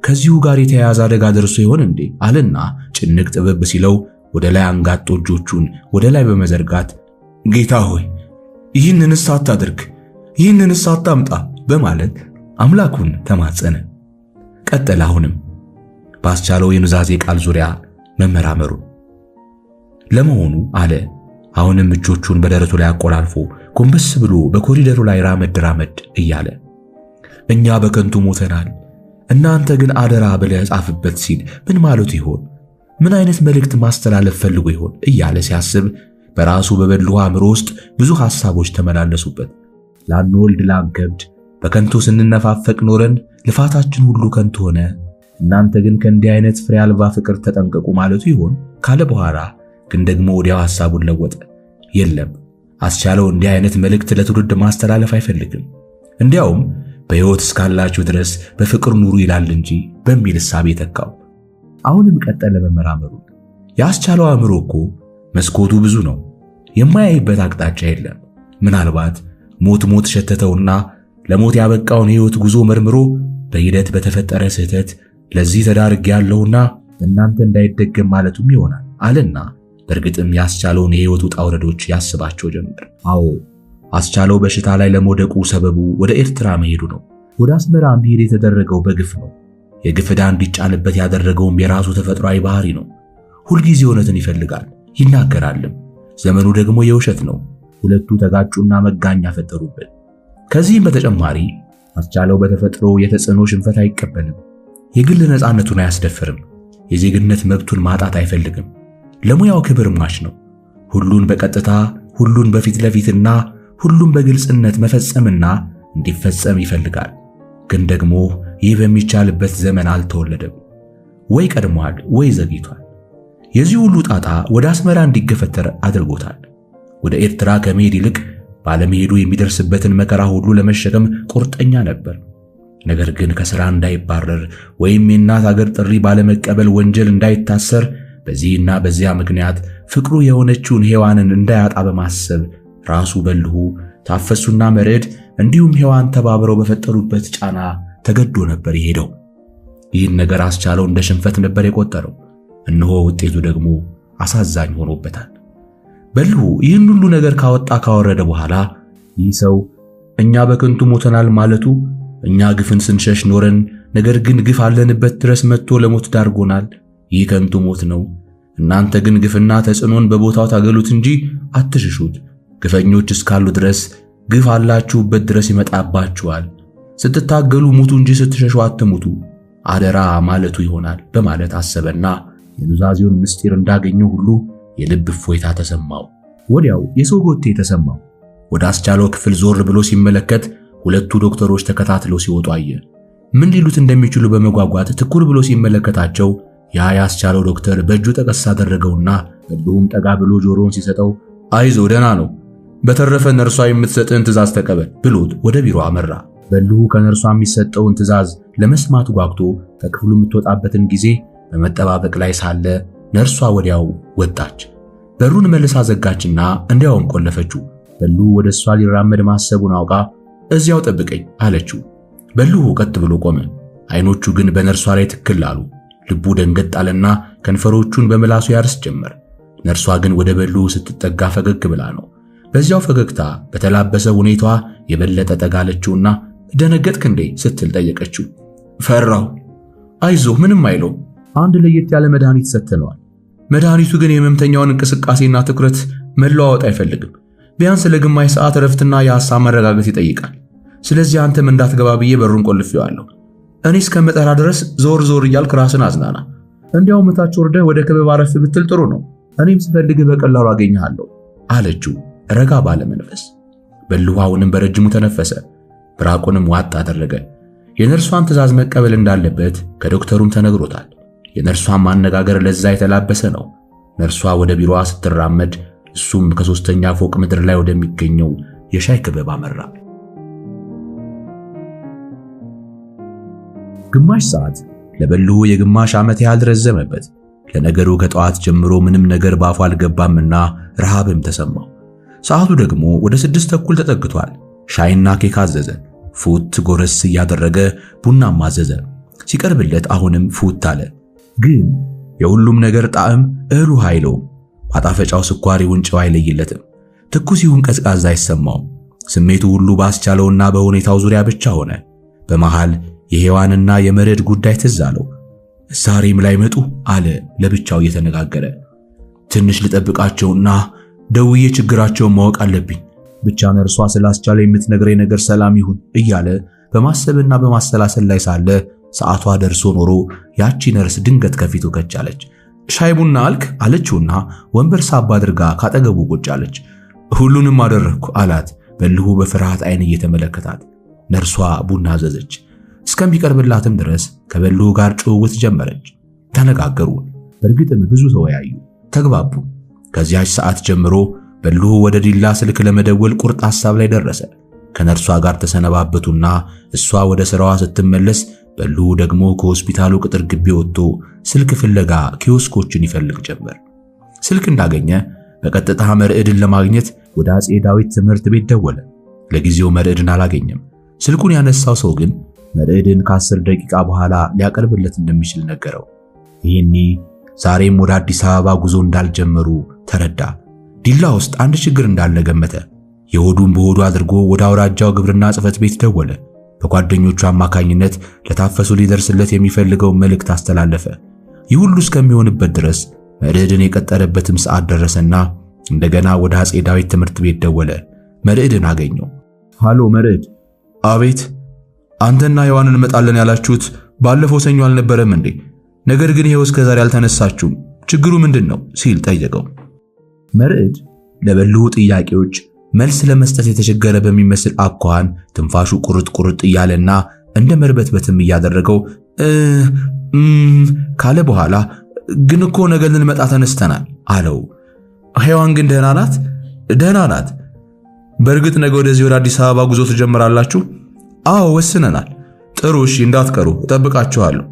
ከዚሁ ጋር የተያያዘ አደጋ ደርሶ ይሆን እንዴ አለና ጭንቅ ጥብብ ሲለው ወደ ላይ አንጋጦ እጆቹን ወደ ላይ በመዘርጋት ጌታ ሆይ ይህንንስ አታድርግ፣ ይህንንስ አታምጣ በማለት አምላኩን ተማጸነ። ቀጠለ አሁንም በአስቻለው የኑዛዜ ቃል ዙሪያ መመራመሩ። ለመሆኑ አለ አሁንም እጆቹን በደረቱ ላይ አቆላልፎ ጎንበስ ብሎ በኮሪደሩ ላይ ራመድ እያለ እኛ በከንቱ ሞተናል፣ እናንተ ግን አደራ ብለህ ጻፍበት ሲል ምን ማለቱ ይሆን? ምን አይነት መልእክት ማስተላለፍ ፈልጎ ይሆን እያለ ሲያስብ በራሱ በበልሁ አእምሮ ውስጥ ብዙ ሐሳቦች ተመላለሱበት። ላንወልድ ላንከብድ፣ በከንቱ ስንነፋፈቅ ኖረን ልፋታችን ሁሉ ከንቱ ሆነ፣ እናንተ ግን ከእንዲህ አይነት ፍሬ አልባ ፍቅር ተጠንቀቁ ማለቱ ይሆን ካለ በኋላ ግን ደግሞ ወዲያው ሐሳቡን ለወጠ። የለም አስቻለው እንዲህ አይነት መልእክት ለትውልድ ማስተላለፍ አይፈልግም። እንዲያውም በሕይወት እስካላችሁ ድረስ በፍቅር ኑሩ ይላል እንጂ በሚል ሕሳቤ ተካው። አሁንም ቀጠለ መመራመሩ። ያስቻለው አእምሮ እኮ መስኮቱ ብዙ ነው፣ የማያይበት አቅጣጫ የለም። ምናልባት ሞት ሸተተውና ለሞት ያበቃውን ሕይወት ጉዞ መርምሮ በሂደት በተፈጠረ ስህተት ለዚህ ተዳርጌያለሁና እናንተ እንዳይደገም ማለቱም ይሆናል አለና በእርግጥም ያስቻለውን የሕይወት ውጣ ውረዶች ያስባቸው ጀመር። አዎ አስቻለው በሽታ ላይ ለመውደቁ ሰበቡ ወደ ኤርትራ መሄዱ ነው። ወደ አስመራ እንዲሄድ የተደረገው በግፍ ነው። የግፍ ዕዳ እንዲጫንበት ያደረገውም የራሱ ተፈጥሯዊ ባህሪ ነው። ሁልጊዜ እውነትን ይፈልጋል ይናገራልም። ዘመኑ ደግሞ የውሸት ነው። ሁለቱ ተጋጩና መጋኛ ፈጠሩበት። ከዚህም በተጨማሪ አስቻለው በተፈጥሮ የተጽዕኖ ሽንፈት አይቀበልም። የግል ነፃነቱን አያስደፍርም። የዜግነት መብቱን ማጣት አይፈልግም። ለሙያው ክብር ማሽ ነው። ሁሉን በቀጥታ ሁሉን በፊት ለፊትና ሁሉም በግልጽነት መፈጸምና እንዲፈጸም ይፈልጋል። ግን ደግሞ ይህ በሚቻልበት ዘመን አልተወለደም። ወይ ቀድሟል ወይ ዘግይቷል። የዚህ ሁሉ ጣጣ ወደ አስመራ እንዲገፈተር አድርጎታል። ወደ ኤርትራ ከመሄድ ይልቅ ባለመሄዱ የሚደርስበትን መከራ ሁሉ ለመሸከም ቁርጠኛ ነበር። ነገር ግን ከሥራ እንዳይባረር ወይም የእናት አገር ጥሪ ባለመቀበል ወንጀል እንዳይታሰር በዚህና በዚያ ምክንያት ፍቅሩ የሆነችውን ሔዋንን እንዳያጣ በማሰብ ራሱ በልሁ ታፈሱና መርዕድ እንዲሁም ሔዋን ተባብረው በፈጠሩበት ጫና ተገዶ ነበር የሄደው። ይህን ነገር አስቻለው እንደ ሽንፈት ነበር የቆጠረው። እነሆ ውጤቱ ደግሞ አሳዛኝ ሆኖበታል። በልሁ ይህን ሁሉ ነገር ካወጣ ካወረደ በኋላ ይህ ሰው እኛ በከንቱ ሞተናል ማለቱ እኛ ግፍን ስንሸሽ ኖረን ነገር ግን ግፍ አለንበት ድረስ መጥቶ ለሞት ዳርጎናል። ይህ ከንቱ ሞት ነው። እናንተ ግን ግፍና ተጽዕኖን በቦታው ታገሉት እንጂ አትሽሹት። ግፈኞች እስካሉ ድረስ ግፍ አላችሁበት ድረስ ይመጣባችኋል። ስትታገሉ ሙቱ እንጂ ስትሸሹ አትሙቱ፣ አደራ ማለቱ ይሆናል በማለት አሰበና የኑዛዜውን ምስጢር እንዳገኘው ሁሉ የልብ እፎይታ ተሰማው። ወዲያው የሰው ጎቴ ተሰማው። ወደ አስቻለው ክፍል ዞር ብሎ ሲመለከት ሁለቱ ዶክተሮች ተከታትለው ሲወጡ አየ። ምን ሊሉት እንደሚችሉ በመጓጓት ትኩር ብሎ ሲመለከታቸው ያ ያስቻለው ዶክተር በእጁ ጠቀስ አደረገውና በልሁም ጠጋ ብሎ ጆሮውን ሲሰጠው አይዞ ደህና ነው፣ በተረፈ ነርሷ የምትሰጥን ትዕዛዝ ተቀበል ብሎት ወደ ቢሮ አመራ። በልሁ ከነርሷ የሚሰጠውን ትዕዛዝ ለመስማት ጓጉቶ ከክፍሉ የምትወጣበትን ጊዜ በመጠባበቅ ላይ ሳለ ነርሷ ወዲያው ወጣች። በሩን መልሳ ዘጋችና እንዲያውም ቆለፈችው። በልሁ ወደ እሷ ሊራመድ ማሰቡን አውቃ እዚያው ጠብቀኝ አለችው። በልሁ ቀጥ ብሎ ቆመ። አይኖቹ ግን በነርሷ ላይ ትክል አሉ። ልቡ ደንገጥ አለና ከንፈሮቹን በመላሱ ያርስ ጀመር። ነርሷ ግን ወደ በልሁ ስትጠጋ ፈገግ ብላ ነው። በዚያው ፈገግታ በተላበሰ ሁኔታዋ የበለጠ ጠጋለችውና ደነገጥክ እንዴ ስትል ጠየቀችው። ፈራው። አይዞህ ምንም አይለው። አንድ ለየት ያለ መድኃኒት ሰጥተነዋል። መድኃኒቱ ግን የህመምተኛውን እንቅስቃሴና ትኩረት መለዋወጥ አይፈልግም። ቢያንስ ለግማሽ ሰዓት እረፍትና የሐሳብ መረጋጋት ይጠይቃል። ስለዚህ አንተም እንዳትገባ ብዬ በሩን ቆልፌዋለሁ። እኔ እስከምጠራ ድረስ ዞር ዞር እያልክ ራስን አዝናና። እንዲያው መታች ወርደህ ወደ ክበብ አረፍ ብትል ጥሩ ነው። እኔም ስፈልግህ በቀላሉ አገኘሃለሁ አለችው ረጋ ባለ መንፈስ። በልሁ አሁንም በረጅሙ ተነፈሰ። ብራቁንም ዋጥ አደረገ። የነርሷን ትዕዛዝ መቀበል እንዳለበት ከዶክተሩም ተነግሮታል። የነርሷን ማነጋገር ለዛ የተላበሰ ነው። ነርሷ ወደ ቢሮዋ ስትራመድ እሱም ከ3ኛ ፎቅ ምድር ላይ ወደሚገኘው የሻይ ክበብ አመራ። ግማሽ ሰዓት ለበልሁ የግማሽ ዓመት ያህል ረዘመበት። ለነገሩ ከጠዋት ጀምሮ ምንም ነገር ባፉ አልገባምና ረሃብም ተሰማው። ሰዓቱ ደግሞ ወደ 6 ተኩል ተጠግቷል። ሻይና ኬክ አዘዘ። ፉት ጎረስ እያደረገ ቡናም አዘዘ። ሲቀርብለት አሁንም ፉት አለ። ግን የሁሉም ነገር ጣዕም እህሉ አይለውም። ማጣፈጫው ስኳር ይሁን ጨው አይለይለትም። ትኩስ ይሁን ቀዝቃዛ አይሰማውም። ስሜቱ ሁሉ ባስቻለውና በሁኔታው ዙሪያ ብቻ ሆነ። በመሃል የሔዋንና የመርዕድ ጉዳይ ትዝ አለው። ዛሬም ላይ መጡ አለ ለብቻው እየተነጋገረ። ትንሽ ልጠብቃቸውና ደውዬ ችግራቸውን ማወቅ አለብኝ። ብቻ ነርሷ ስላስቻለ የምትነግረኝ ነገር ሰላም ይሁን እያለ በማሰብና በማሰላሰል ላይ ሳለ ሰዓቷ ደርሶ ኖሮ ያቺ ነርስ ድንገት ከፊቱ ከቻለች። ሻይ ቡና አልክ አለችውና ወንበር ሳብ አድርጋ ካጠገቡ ቁጭ አለች። ሁሉንም አደረግኩ አላት በልሁ በፍርሃት አይን እየተመለከታት። ነርሷ ቡና አዘዘች። እስከሚቀርብላትም ድረስ ከበልሁ ጋር ጭውውት ጀመረች። ተነጋገሩ። በእርግጥም ብዙ ተወያዩ፣ ተግባቡ። ከዚያች ሰዓት ጀምሮ በልሁ ወደ ዲላ ስልክ ለመደወል ቁርጥ ሐሳብ ላይ ደረሰ። ከነርሷ ጋር ተሰነባበቱና እሷ ወደ ስራዋ ስትመለስ በልሁ ደግሞ ከሆስፒታሉ ቅጥር ግቢ ወጥቶ ስልክ ፍለጋ ኪዮስኮችን ይፈልግ ጀመር። ስልክ እንዳገኘ በቀጥታ መርዕድን ለማግኘት ወደ አጼ ዳዊት ትምህርት ቤት ደወለ። ለጊዜው መርዕድን አላገኘም። ስልኩን ያነሳው ሰው ግን መርዕድን ከ10 ደቂቃ በኋላ ሊያቀርብለት እንደሚችል ነገረው። ይህኔ ዛሬም ወደ አዲስ አበባ ጉዞ እንዳልጀመሩ ተረዳ። ዲላ ውስጥ አንድ ችግር እንዳለ ገመተ። የሆዱን በሆዱ አድርጎ ወደ አውራጃው ግብርና ጽሕፈት ቤት ደወለ። በጓደኞቹ አማካኝነት ለታፈሱ ሊደርስለት የሚፈልገው መልእክት አስተላለፈ። ይህ ሁሉ እስከሚሆንበት ድረስ መርዕድን የቀጠረበትም ሰዓት ደረሰና እንደገና ወደ አጼ ዳዊት ትምህርት ቤት ደወለ። መርዕድን አገኘው። ሃሎ መርዕድ። አቤት። አንተና ሔዋን እንመጣለን ያላችሁት ባለፈው ሰኞ አልነበረም እንዴ? ነገር ግን ይሄው እስከ ዛሬ አልተነሳችሁም። ችግሩ ምንድነው? ሲል ጠየቀው። መርዕድ ለበልሁ ጥያቄዎች መልስ ለመስጠት የተቸገረ በሚመስል አኳኋን ትንፋሹ ቁርጥ ቁርጥ እያለና እንደ መርበትበትም እያደረገው ካለ በኋላ ግን እኮ ነገ ልንመጣ ተነስተናል አለው። ሔዋን ግን ደህና ናት? ደህና ናት። በእርግጥ ነገ ወደዚህ ወደ አዲስ አበባ ጉዞ ትጀምራላችሁ? አዎ ወስነናል። ጥሩ እሺ፣ እንዳትቀሩ እጠብቃችኋለሁ።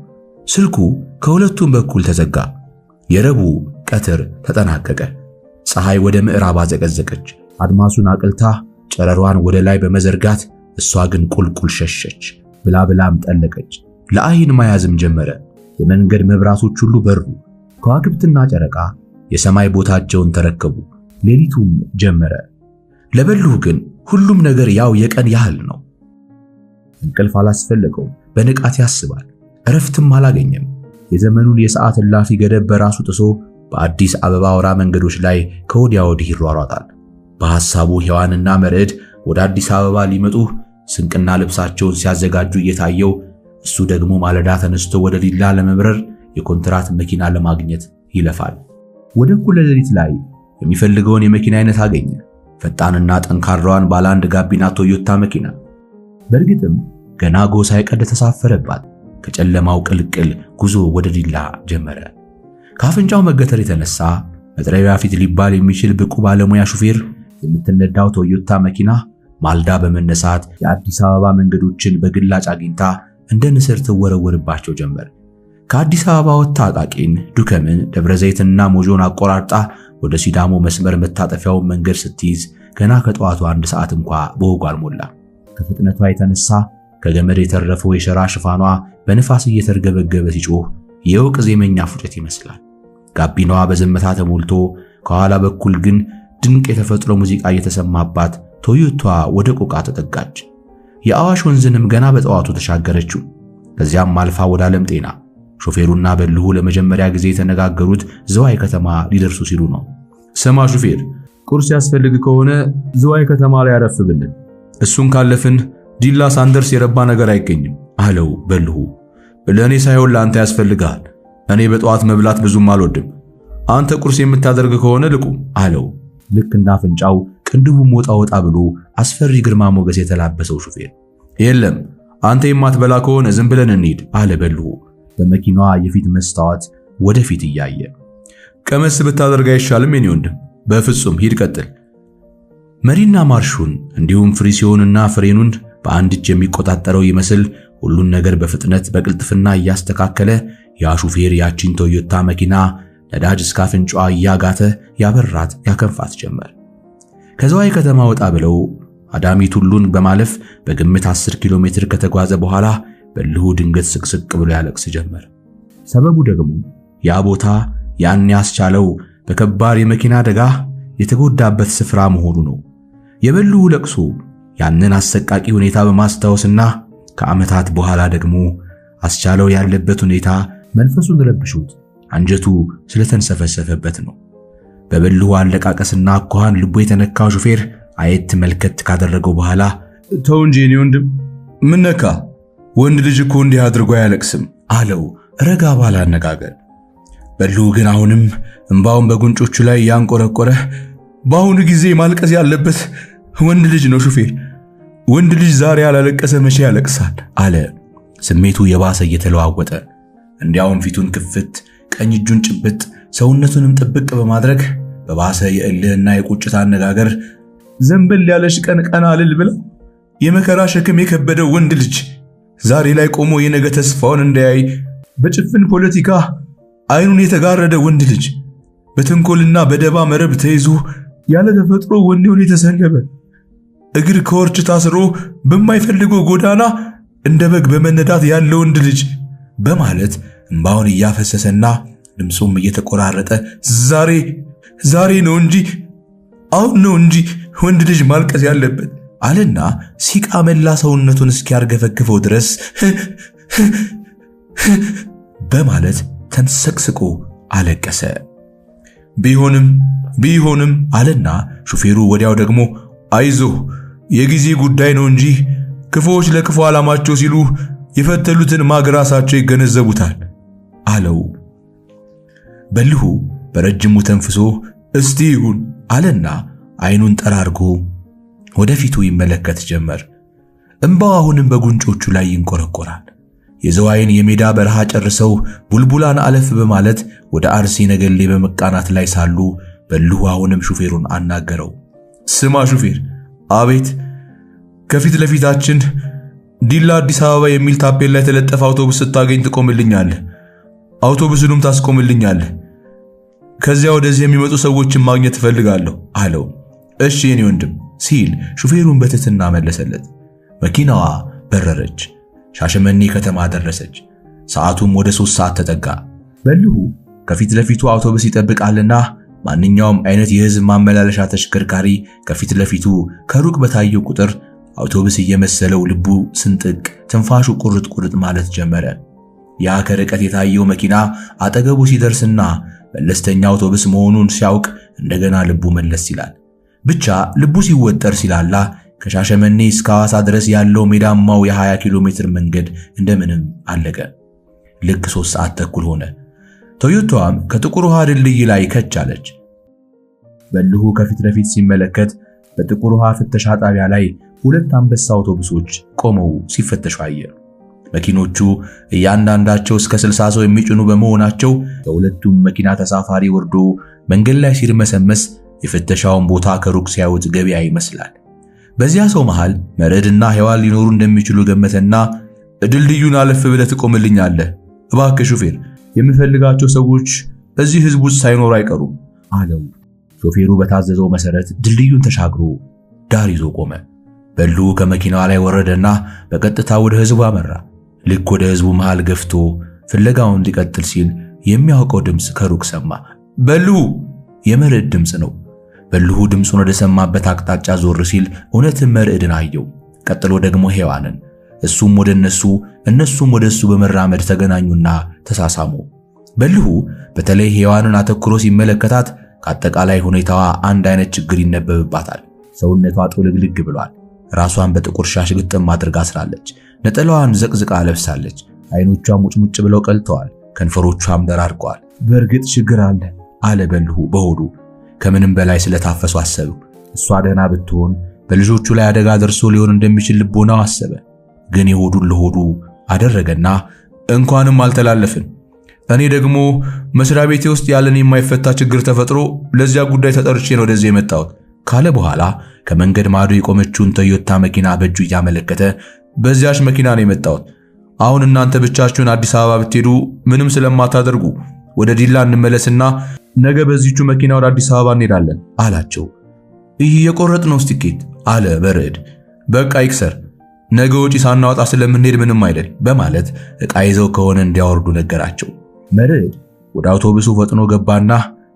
ስልኩ ከሁለቱም በኩል ተዘጋ። የረቡዕ ቀትር ተጠናቀቀ። ፀሐይ ወደ ምዕራብ አዘቀዘቀች። አድማሱን አቅልታ ጨረሯን ወደ ላይ በመዘርጋት እሷ ግን ቁልቁል ሸሸች። ብላብላም ጠለቀች። ለአይን ማያዝም ጀመረ። የመንገድ መብራቶች ሁሉ በሩ። ከዋክብትና ጨረቃ የሰማይ ቦታቸውን ተረከቡ። ሌሊቱም ጀመረ። ለበልሁ ግን ሁሉም ነገር ያው የቀን ያህል ነው። እንቅልፍ አላስፈለገውም። በንቃት ያስባል። እረፍትም አላገኘም። የዘመኑን የሰዓት እላፊ ገደብ በራሱ ጥሶ በአዲስ አበባ አውራ መንገዶች ላይ ከወዲያ ወዲህ ይሯሯጣል። በሐሳቡ ሔዋንና መርዕድ ወደ አዲስ አበባ ሊመጡ ስንቅና ልብሳቸውን ሲያዘጋጁ እየታየው እሱ ደግሞ ማለዳ ተነስቶ ወደ ዲላ ለመብረር የኮንትራት መኪና ለማግኘት ይለፋል። ወደ እኩለ ሌሊት ላይ የሚፈልገውን የመኪና አይነት አገኘ። ፈጣንና ጠንካራዋን ባለ አንድ ጋቢና ቶዮታ መኪና። በእርግጥም ገና ጎ ሳይቀድ ተሳፈረባት። ከጨለማው ቅልቅል ጉዞ ወደ ዲላ ጀመረ። ካፍንጫው መገተር የተነሳ መጥረቢያ ፊት ሊባል የሚችል ብቁ ባለሙያ ሹፌር የምትነዳው ቶዮታ መኪና ማልዳ በመነሳት የአዲስ አበባ መንገዶችን በግላጭ አግኝታ እንደ ንስር ትወረወርባቸው ጀመር። ከአዲስ አበባ ወጥታ አቃቂን፣ ዱከምን፣ ደብረ ዘይትና ሞጆን አቆራርጣ ወደ ሲዳሞ መስመር መታጠፊያውን መንገድ ስትይዝ ገና ከጠዋቱ 1 ሰዓት እንኳ በወጉ አልሞላ። ከፍጥነቷ የተነሳ ከገመድ የተረፈው የሸራ ሽፋኗ በንፋስ እየተርገበገበ ሲጮህ የውቅ ዜመኛ ፉጨት ይመስላል። ጋቢናዋ በዘመታ ተሞልቶ ከኋላ በኩል ግን ድንቅ የተፈጥሮ ሙዚቃ እየተሰማባት ቶዮታ ወደ ቆቃ ተጠጋች። የአዋሽ ወንዝንም ገና በጠዋቱ ተሻገረችው። ከዚያም አልፋ ወደ ዓለም ጤና። ሾፌሩና በልሁ ለመጀመሪያ ጊዜ የተነጋገሩት ዝዋይ ከተማ ሊደርሱ ሲሉ ነው። ስማ ሾፌር፣ ቁርስ ያስፈልግ ከሆነ ዝዋይ ከተማ ላይ አረፍ ብለን፣ እሱን ካለፍን ዲላ ሳንደርስ የረባ ነገር አይገኝም አለው በልሁ። ለእኔ ሳይሆን ለአንተ ያስፈልጋል። እኔ በጠዋት መብላት ብዙም አልወድም። አንተ ቁርስ የምታደርግ ከሆነ ልቁም አለው። ልክ እንደ አፍንጫው ቅንድቡም ወጣ ወጣ ብሎ አስፈሪ ግርማ ሞገስ የተላበሰው ሾፌር። የለም አንተ የማትበላ ከሆነ ዝም ብለን እንሂድ አለ በልሁ በመኪናዋ የፊት መስታወት ወደፊት እያየ። ቀመስ ብታደርግ አይሻልም የኔ ወንድም? በፍጹም ሂድ፣ ቀጥል። መሪና ማርሹን እንዲሁም ፍሪሲዮንና ፍሬኑን በአንድ እጅ የሚቆጣጠረው ይመስል ሁሉን ነገር በፍጥነት በቅልጥፍና እያስተካከለ ያ ሹፌር ያቺን ቶዮታ መኪና ነዳጅ እስከ አፍንጫዋ እያጋተ ያበራት ያከንፋት ጀመር። ከዝዋይ ከተማ ወጣ ብለው አዳሚት ሁሉን በማለፍ በግምት 10 ኪሎ ሜትር ከተጓዘ በኋላ በልሁ ድንገት ስቅስቅ ብሎ ያለቅስ ጀመር። ሰበቡ ደግሞ ያ ቦታ ያን ያስቻለው በከባድ የመኪና አደጋ የተጎዳበት ስፍራ መሆኑ ነው። የበልሁ ለቅሶ ያንን አሰቃቂ ሁኔታ በማስታወስና ከዓመታት በኋላ ደግሞ አስቻለው ያለበት ሁኔታ መንፈሱን ረብሾት አንጀቱ ስለተንሰፈሰፈበት ነው። በበልሁ አለቃቀስና አኳኋን ልቡ የተነካው ሹፌር አየት መልከት ካደረገው በኋላ ተው እንጂ የኔ ወንድም፣ ምን ነካ? ወንድ ልጅ እኮ እንዲህ አድርጎ አያለቅስም አለው ረጋ ባለ አነጋገር። በልሁ ግን አሁንም እንባውን በጉንጮቹ ላይ ያንቆረቆረ በአሁኑ ጊዜ ማልቀስ ያለበት ወንድ ልጅ ነው ሹፌር። ወንድ ልጅ ዛሬ ያላለቀሰ መቼ ያለቅሳል አለ ስሜቱ የባሰ እየተለዋወጠ። እንዲያውም ፊቱን ክፍት፣ ቀኝ እጁን ጭብጥ፣ ሰውነቱንም ጥብቅ በማድረግ በባሰ የእልህና የቁጭት አነጋገር ዘንበል ያለሽ ቀን ቀና አልል ብለው የመከራ ሸክም የከበደው ወንድ ልጅ ዛሬ ላይ ቆሞ የነገ ተስፋውን እንዳያይ በጭፍን ፖለቲካ አይኑን የተጋረደ ወንድ ልጅ በተንኮልና በደባ መረብ ተይዞ ያለ ተፈጥሮ ወኔውን የተሰለበ እግር ከወርች ታስሮ በማይፈልገው ጎዳና እንደ በግ በመነዳት ያለ ወንድ ልጅ በማለት እንባውን እያፈሰሰና ድምፁም እየተቆራረጠ ዛሬ ነው እንጂ አሁን ነው እንጂ ወንድ ልጅ ማልቀስ ያለበት አለና ሲቃ መላ ሰውነቱን እስኪያርገፈግፈው ድረስ በማለት ተንሰቅስቆ አለቀሰ። ቢሆንም አለና ሹፌሩ ወዲያው ደግሞ አይዞህ የጊዜ ጉዳይ ነው እንጂ ክፉዎች ለክፉ ዓላማቸው ሲሉ የፈተሉትን ማግራሳቸው ይገነዘቡታል አለው። በልሁ በረጅሙ ተንፍሶ እስቲ ይሁን አለና አይኑን ጠራርጎ ወደፊቱ ይመለከት ጀመር። እንባው አሁንም በጉንጮቹ ላይ ይንቆረቆራል። የዝዋይን የሜዳ በረሃ ጨርሰው ቡልቡላን አለፍ በማለት ወደ አርሲ ነገሌ በመቃናት ላይ ሳሉ በልሁ አሁንም ሹፌሩን አናገረው። ስማ ሹፌር፣ አቤት። ከፊት ለፊታችን ዲላ አዲስ አበባ የሚል ታፔላ የተለጠፈ አውቶቡስ ስታገኝ ትቆምልኛለህ። አውቶቡስኑም ታስቆምልኛለህ። ከዚያ ወደዚህ የሚመጡ ሰዎችን ማግኘት እፈልጋለሁ አለው። እሺ የኔ ወንድም ሲል ሹፌሩን በትህትና መለሰለት። መኪናዋ በረረች። ሻሸመኔ ከተማ ደረሰች። ሰዓቱም ወደ 3 ሰዓት ተጠጋ። በልሁ ከፊት ለፊቱ አውቶቡስ ይጠብቃልና ማንኛውም አይነት የህዝብ ማመላለሻ ተሽከርካሪ ከፊት ለፊቱ ከሩቅ በታየው ቁጥር አውቶቡስ እየመሰለው ልቡ ስንጥቅ፣ ትንፋሹ ቁርጥ ማለት ጀመረ። ያ ከርቀት የታየው መኪና አጠገቡ ሲደርስና መለስተኛ አውቶቡስ መሆኑን ሲያውቅ እንደገና ልቡ መለስ ይላል። ብቻ ልቡ ሲወጠር ሲላላ ከሻሸመኔ እስከ ሐዋሳ ድረስ ያለው ሜዳማው የ20 ኪሎ ሜትር መንገድ እንደምንም አለቀ። ልክ 3 ሰዓት ተኩል ሆነ። ቶዮታዋም ከጥቁር ውሃ ድልድይ ላይ ከቻለች። በልሁ ከፊት ለፊት ሲመለከት በጥቁር ውሃ ፍተሻ ጣቢያ ላይ 2 አንበሳ አውቶቡሶች ቆመው ሲፈተሹ አየ። መኪኖቹ እያንዳንዳቸው እስከ 60 ሰው የሚጭኑ በመሆናቸው ከሁለቱም መኪና ተሳፋሪ ወርዶ መንገድ ላይ ሲርመሰመስ የፍተሻውን ቦታ ከሩቅ ሲያዩት ገበያ ይመስላል። በዚያ ሰው መሃል መረድና ሔዋን ሊኖሩ እንደሚችሉ ገመተና ድልድዩን አለፍ ብለህ ትቆምልኛለህ እባክህ ሹፌር፣ የምፈልጋቸው ሰዎች እዚህ ህዝብ ውስጥ ሳይኖሩ አይቀሩም አለው። ሾፌሩ በታዘዘው መሰረት ድልድዩን ተሻግሮ ዳር ይዞ ቆመ። በልሁ ከመኪናዋ ላይ ወረደና በቀጥታ ወደ ህዝቡ አመራ። ልክ ወደ ህዝቡ መሃል ገፍቶ ፍለጋውን ሊቀጥል ሲል የሚያውቀው ድምፅ ከሩቅ ሰማ። በልሁ! የመርዕድ ድምፅ ነው። በልሁ ድምፁን ወደ ሰማበት አቅጣጫ ዞር ሲል እውነትም መርዕድን አየው። ቀጥሎ ደግሞ ሔዋንን። እሱም ወደ እነሱም ወደ እሱ በመራመድ ተገናኙና ተሳሳሙ። በልሁ በተለይ ሔዋንን አተኩሮ ሲመለከታት ከአጠቃላይ ሁኔታዋ አንድ አይነት ችግር ይነበብባታል። ሰውነቷ ጥውልግልግ ብሏል። ራሷን በጥቁር ሻሽ ግጥም አድርጋ አስራለች። ነጠላዋን ዘቅዝቃ ለብሳለች። አይኖቿ ሙጭሙጭ ብለው ቀልተዋል። ከንፈሮቿም ደራርቀዋል። በእርግጥ ችግር አለ በልሁ በሆዱ። ከምንም በላይ ስለታፈሱ አሰቡ። እሷ ደህና ብትሆን በልጆቹ ላይ አደጋ ደርሶ ሊሆን እንደሚችል ልቦናው አሰበ። ግን የሆዱን ለሆዱ አደረገና እንኳንም አልተላለፍን፣ እኔ ደግሞ መስሪያ ቤቴ ውስጥ ያለን የማይፈታ ችግር ተፈጥሮ ለዚያ ጉዳይ ተጠርቼ ነው ወደዚህ የመጣሁት ካለ በኋላ ከመንገድ ማዶ የቆመችውን ቶዮታ መኪና በእጁ እያመለከተ በዚያች መኪና ነው የመጣሁት። አሁን እናንተ ብቻችሁን አዲስ አበባ ብትሄዱ ምንም ስለማታደርጉ ወደ ዲላ እንመለስና ነገ በዚህቹ መኪና ወደ አዲስ አበባ እንሄዳለን አላቸው። የቆረጥነው ትኬት አለ መርዕድ። በቃ ይክሰር፣ ነገ ወጪ ሳናወጣ ስለምንሄድ ምንም አይደል በማለት ዕቃ ይዘው ከሆነ እንዲያወርዱ ነገራቸው። መርዕድ ወደ አውቶቡሱ ፈጥኖ ገባና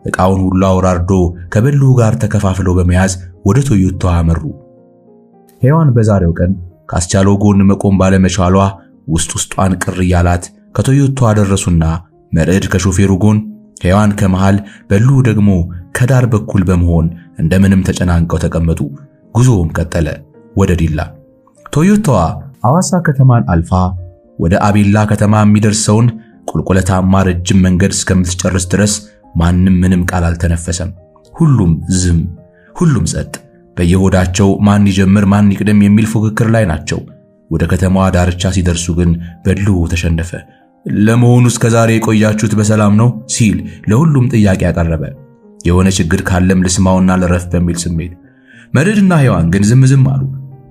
ዕቃውን ሁሉ አውራርዶ ከበልሁ ጋር ተከፋፍለው በመያዝ ወደ ቶዮታዋ አመሩ። ሔዋን በዛሬው ቀን ካስቻለው ጎን መቆም ባለመቻሏ ውስጧን ቅር እያላት ከቶዮታዋ ደረሱና መርዕድ ከሾፌሩ ጎን፣ ሔዋን ከመሃል፣ በልሁ ደግሞ ከዳር በኩል በመሆን እንደምንም ተጨናንቀው ተቀመጡ። ጉዞውም ቀጠለ ወደ ዲላ። ቶዮታዋ ሐዋሳ ከተማን አልፋ ወደ አቤላ ከተማ የሚደርሰውን ቁልቁለታማ ረጅም መንገድ እስከምትጨርስ ድረስ ማንም ምንም ቃል አልተነፈሰም። ሁሉም ዝም፣ ሁሉም ጸጥ። በየሆዳቸው ማን ይጀምር ማን ይቅደም የሚል ፉክክር ላይ ናቸው። ወደ ከተማዋ ዳርቻ ሲደርሱ ግን በልሁ ተሸነፈ። ለመሆኑ እስከዛሬ የቆያችሁት በሰላም ነው ሲል ለሁሉም ጥያቄ ያቀረበ። የሆነ ችግር ካለም ልስማውና ልረፍ በሚል ስሜት። መርዕድና ሔዋን ግን ዝም አሉ።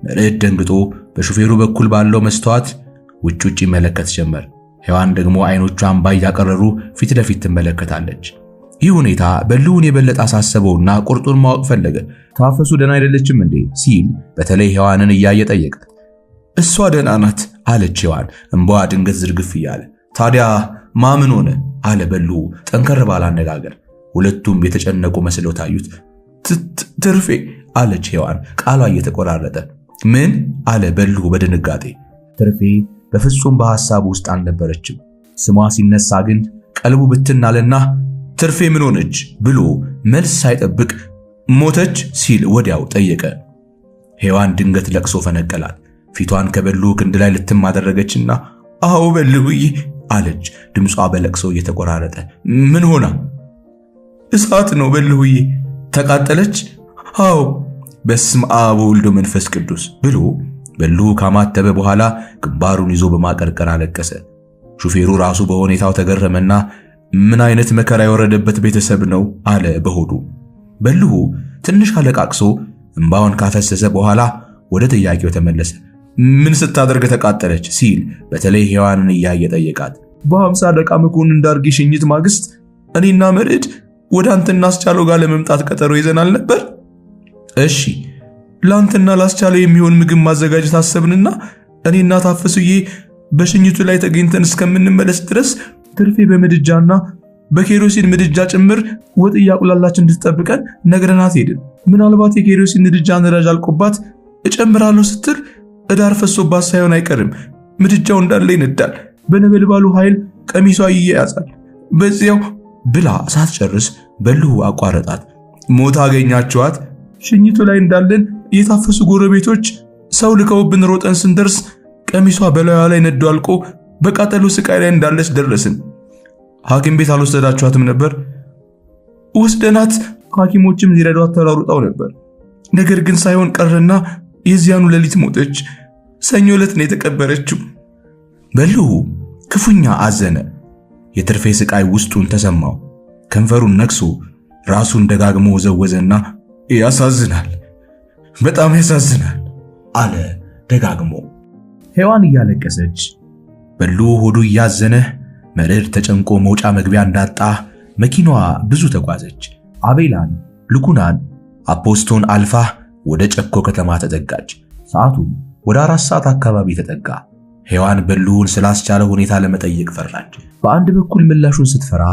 መርዕድ ደንግጦ በሹፌሩ በኩል ባለው መስተዋት ውጭ ይመለከት ጀመር። ሔዋን ደግሞ አይኖቿን ባያቀረሩ ፊት ለፊት ትመለከታለች። ይህ ሁኔታ በልሁን የበለጠ አሳሰበውና ቁርጡን ማወቅ ፈለገ። ታፈሱ ደህና አይደለችም እንዴ ሲል በተለይ ሔዋንን እያየ ጠየቃት። እሷ ደህና ናት አለች ሔዋን እንባዋ ድንገት ዝርግፍ እያለ። ታዲያ ማምን ሆነ አለ በልሁ ጠንከር ባለ አነጋገር። ሁለቱም የተጨነቁ መስለው ታዩት። ትርፌ አለች ሔዋን ቃሏ እየተቆራረጠ። ምን አለ በልሁ በድንጋጤ። ትርፌ በፍጹም በሐሳብ ውስጥ አልነበረችም። ስሟ ሲነሳ ግን ቀልቡ ብትናለና ትርፌ ምን ሆነች ብሎ መልስ ሳይጠብቅ ሞተች ሲል ወዲያው ጠየቀ። ሔዋን ድንገት ለቅሶ ፈነቀላት። ፊቷን ከበልሁ ክንድ ላይ ልትም አደረገችና አዎ በልሁዬ አለች ድምጿ በለቅሶ እየተቆራረጠ። ምን ሆና? እሳት ነው በልሁዬ። ተቃጠለች? አዎ። በስመ አብ ወወልድ ወመንፈስ ቅዱስ ብሎ በልሁ ካማተበ በኋላ ግንባሩን ይዞ በማቀርቀር አለቀሰ። ሹፌሩ ራሱ በሁኔታው ተገረመና ምን አይነት መከራ የወረደበት ቤተሰብ ነው አለ በሆዱ። በልሁ ትንሽ አለቃቅሶ እንባውን ካፈሰሰ በኋላ ወደ ጥያቄው ተመለሰ። ምን ስታደርግ ተቃጠለች ሲል በተለይ ሔዋንን እያየ ጠየቃት። በ50 ደቂቃ መኮንን ዳርጌ ሽኝት ማግስት እኔና መርዕድ ወደ አንተና አስቻለው ጋር ለመምጣት ቀጠሮ ይዘናል ነበር። እሺ ላንተና ላስቻለው የሚሆን ምግብ ማዘጋጀት አሰብንና እኔና ታፈሱዬ በሽኝቱ ላይ ተገኝተን እስከምንመለስ ድረስ ትርፌ በምድጃና በኬሮሲን ምድጃ ጭምር ወጥ እያቁላላች እንድትጠብቀን ነግረናት ሄድን። ምናልባት የኬሮሲን ምድጃ ነዳጅ አልቆባት እጨምራለሁ ስትል እዳር ፈሶባት ሳይሆን አይቀርም ምድጃው እንዳለ ይነዳል። በነበልባሉ ኃይል ቀሚሷ ይያያዛል። በዚያው ብላ ሳትጨርስ በልሁ አቋረጣት። ሞታ አገኛችኋት? ሽኝቱ ላይ እንዳለን የታፈሱ ጎረቤቶች ሰው ልከውብን ሮጠን ስንደርስ ቀሚሷ በላዩ ላይ ነዶ አልቆ በቃጠሎ ስቃይ ላይ እንዳለች ደረስን። ሐኪም ቤት አልወሰዳችኋትም ነበር? ወስደናት ሐኪሞችም ሊረዷት ተራሩጣው ነበር። ነገር ግን ሳይሆን ቀረና የዚያኑ ሌሊት ሞተች። ሰኞ ዕለት ነው የተቀበረችው። በልሁ ክፉኛ አዘነ። የትርፌ ስቃይ ውስጡን ተሰማው። ከንፈሩን ነክሶ ራሱን ደጋግሞ ወዘወዘና ያሳዝናል፣ በጣም ያሳዝናል አለ ደጋግሞ። ሔዋን እያለቀሰች በልሁ ሆዱ እያዘነ መርዕድ ተጨንቆ መውጫ መግቢያ እንዳጣ መኪናዋ ብዙ ተጓዘች። አቤላን፣ ልኩናን፣ አፖስቶን አልፋ ወደ ጨኮ ከተማ ተጠጋች። ሰዓቱም ወደ 4 ሰዓት አካባቢ ተጠጋ። ሔዋን በልሁን ስላስቻለ ሁኔታ ለመጠየቅ ፈራች። በአንድ በኩል ምላሹን ስትፈራ፣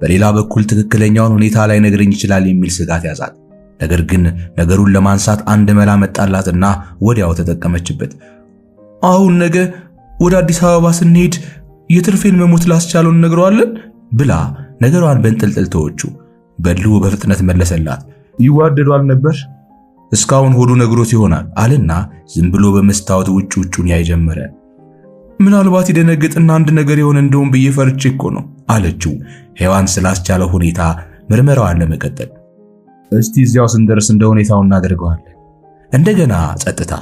በሌላ በኩል ትክክለኛውን ሁኔታ ላይ ነገረኝ ይችላል የሚል ስጋት ያዛት። ነገር ግን ነገሩን ለማንሳት አንድ መላ መጣላትና ወዲያው ተጠቀመችበት። አሁን ነገ ወደ አዲስ አበባ ስንሄድ የትርፌን መሞት ላስቻለው ነግረዋለን ብላ ነገሯን በእንጥልጥል ተወችው። በልሁ በፍጥነት መለሰላት። ይዋደዷል ነበር እስካሁን ሆዱ ነግሮት ይሆናል አለና ዝም ብሎ በመስታወት ውጩን ያይ ጀመረ። ምናልባት ይደነግጥና አንድ ነገር የሆነ እንደውም ብዬ ፈርቼ እኮ ነው አለችው ሔዋን ስላስቻለው ሁኔታ ምርመራዋን ለመቀጠል። እስቲ እዚያው ስንደርስ እንደ ሁኔታው እናደርገዋለን። እንደገና ጸጥታ።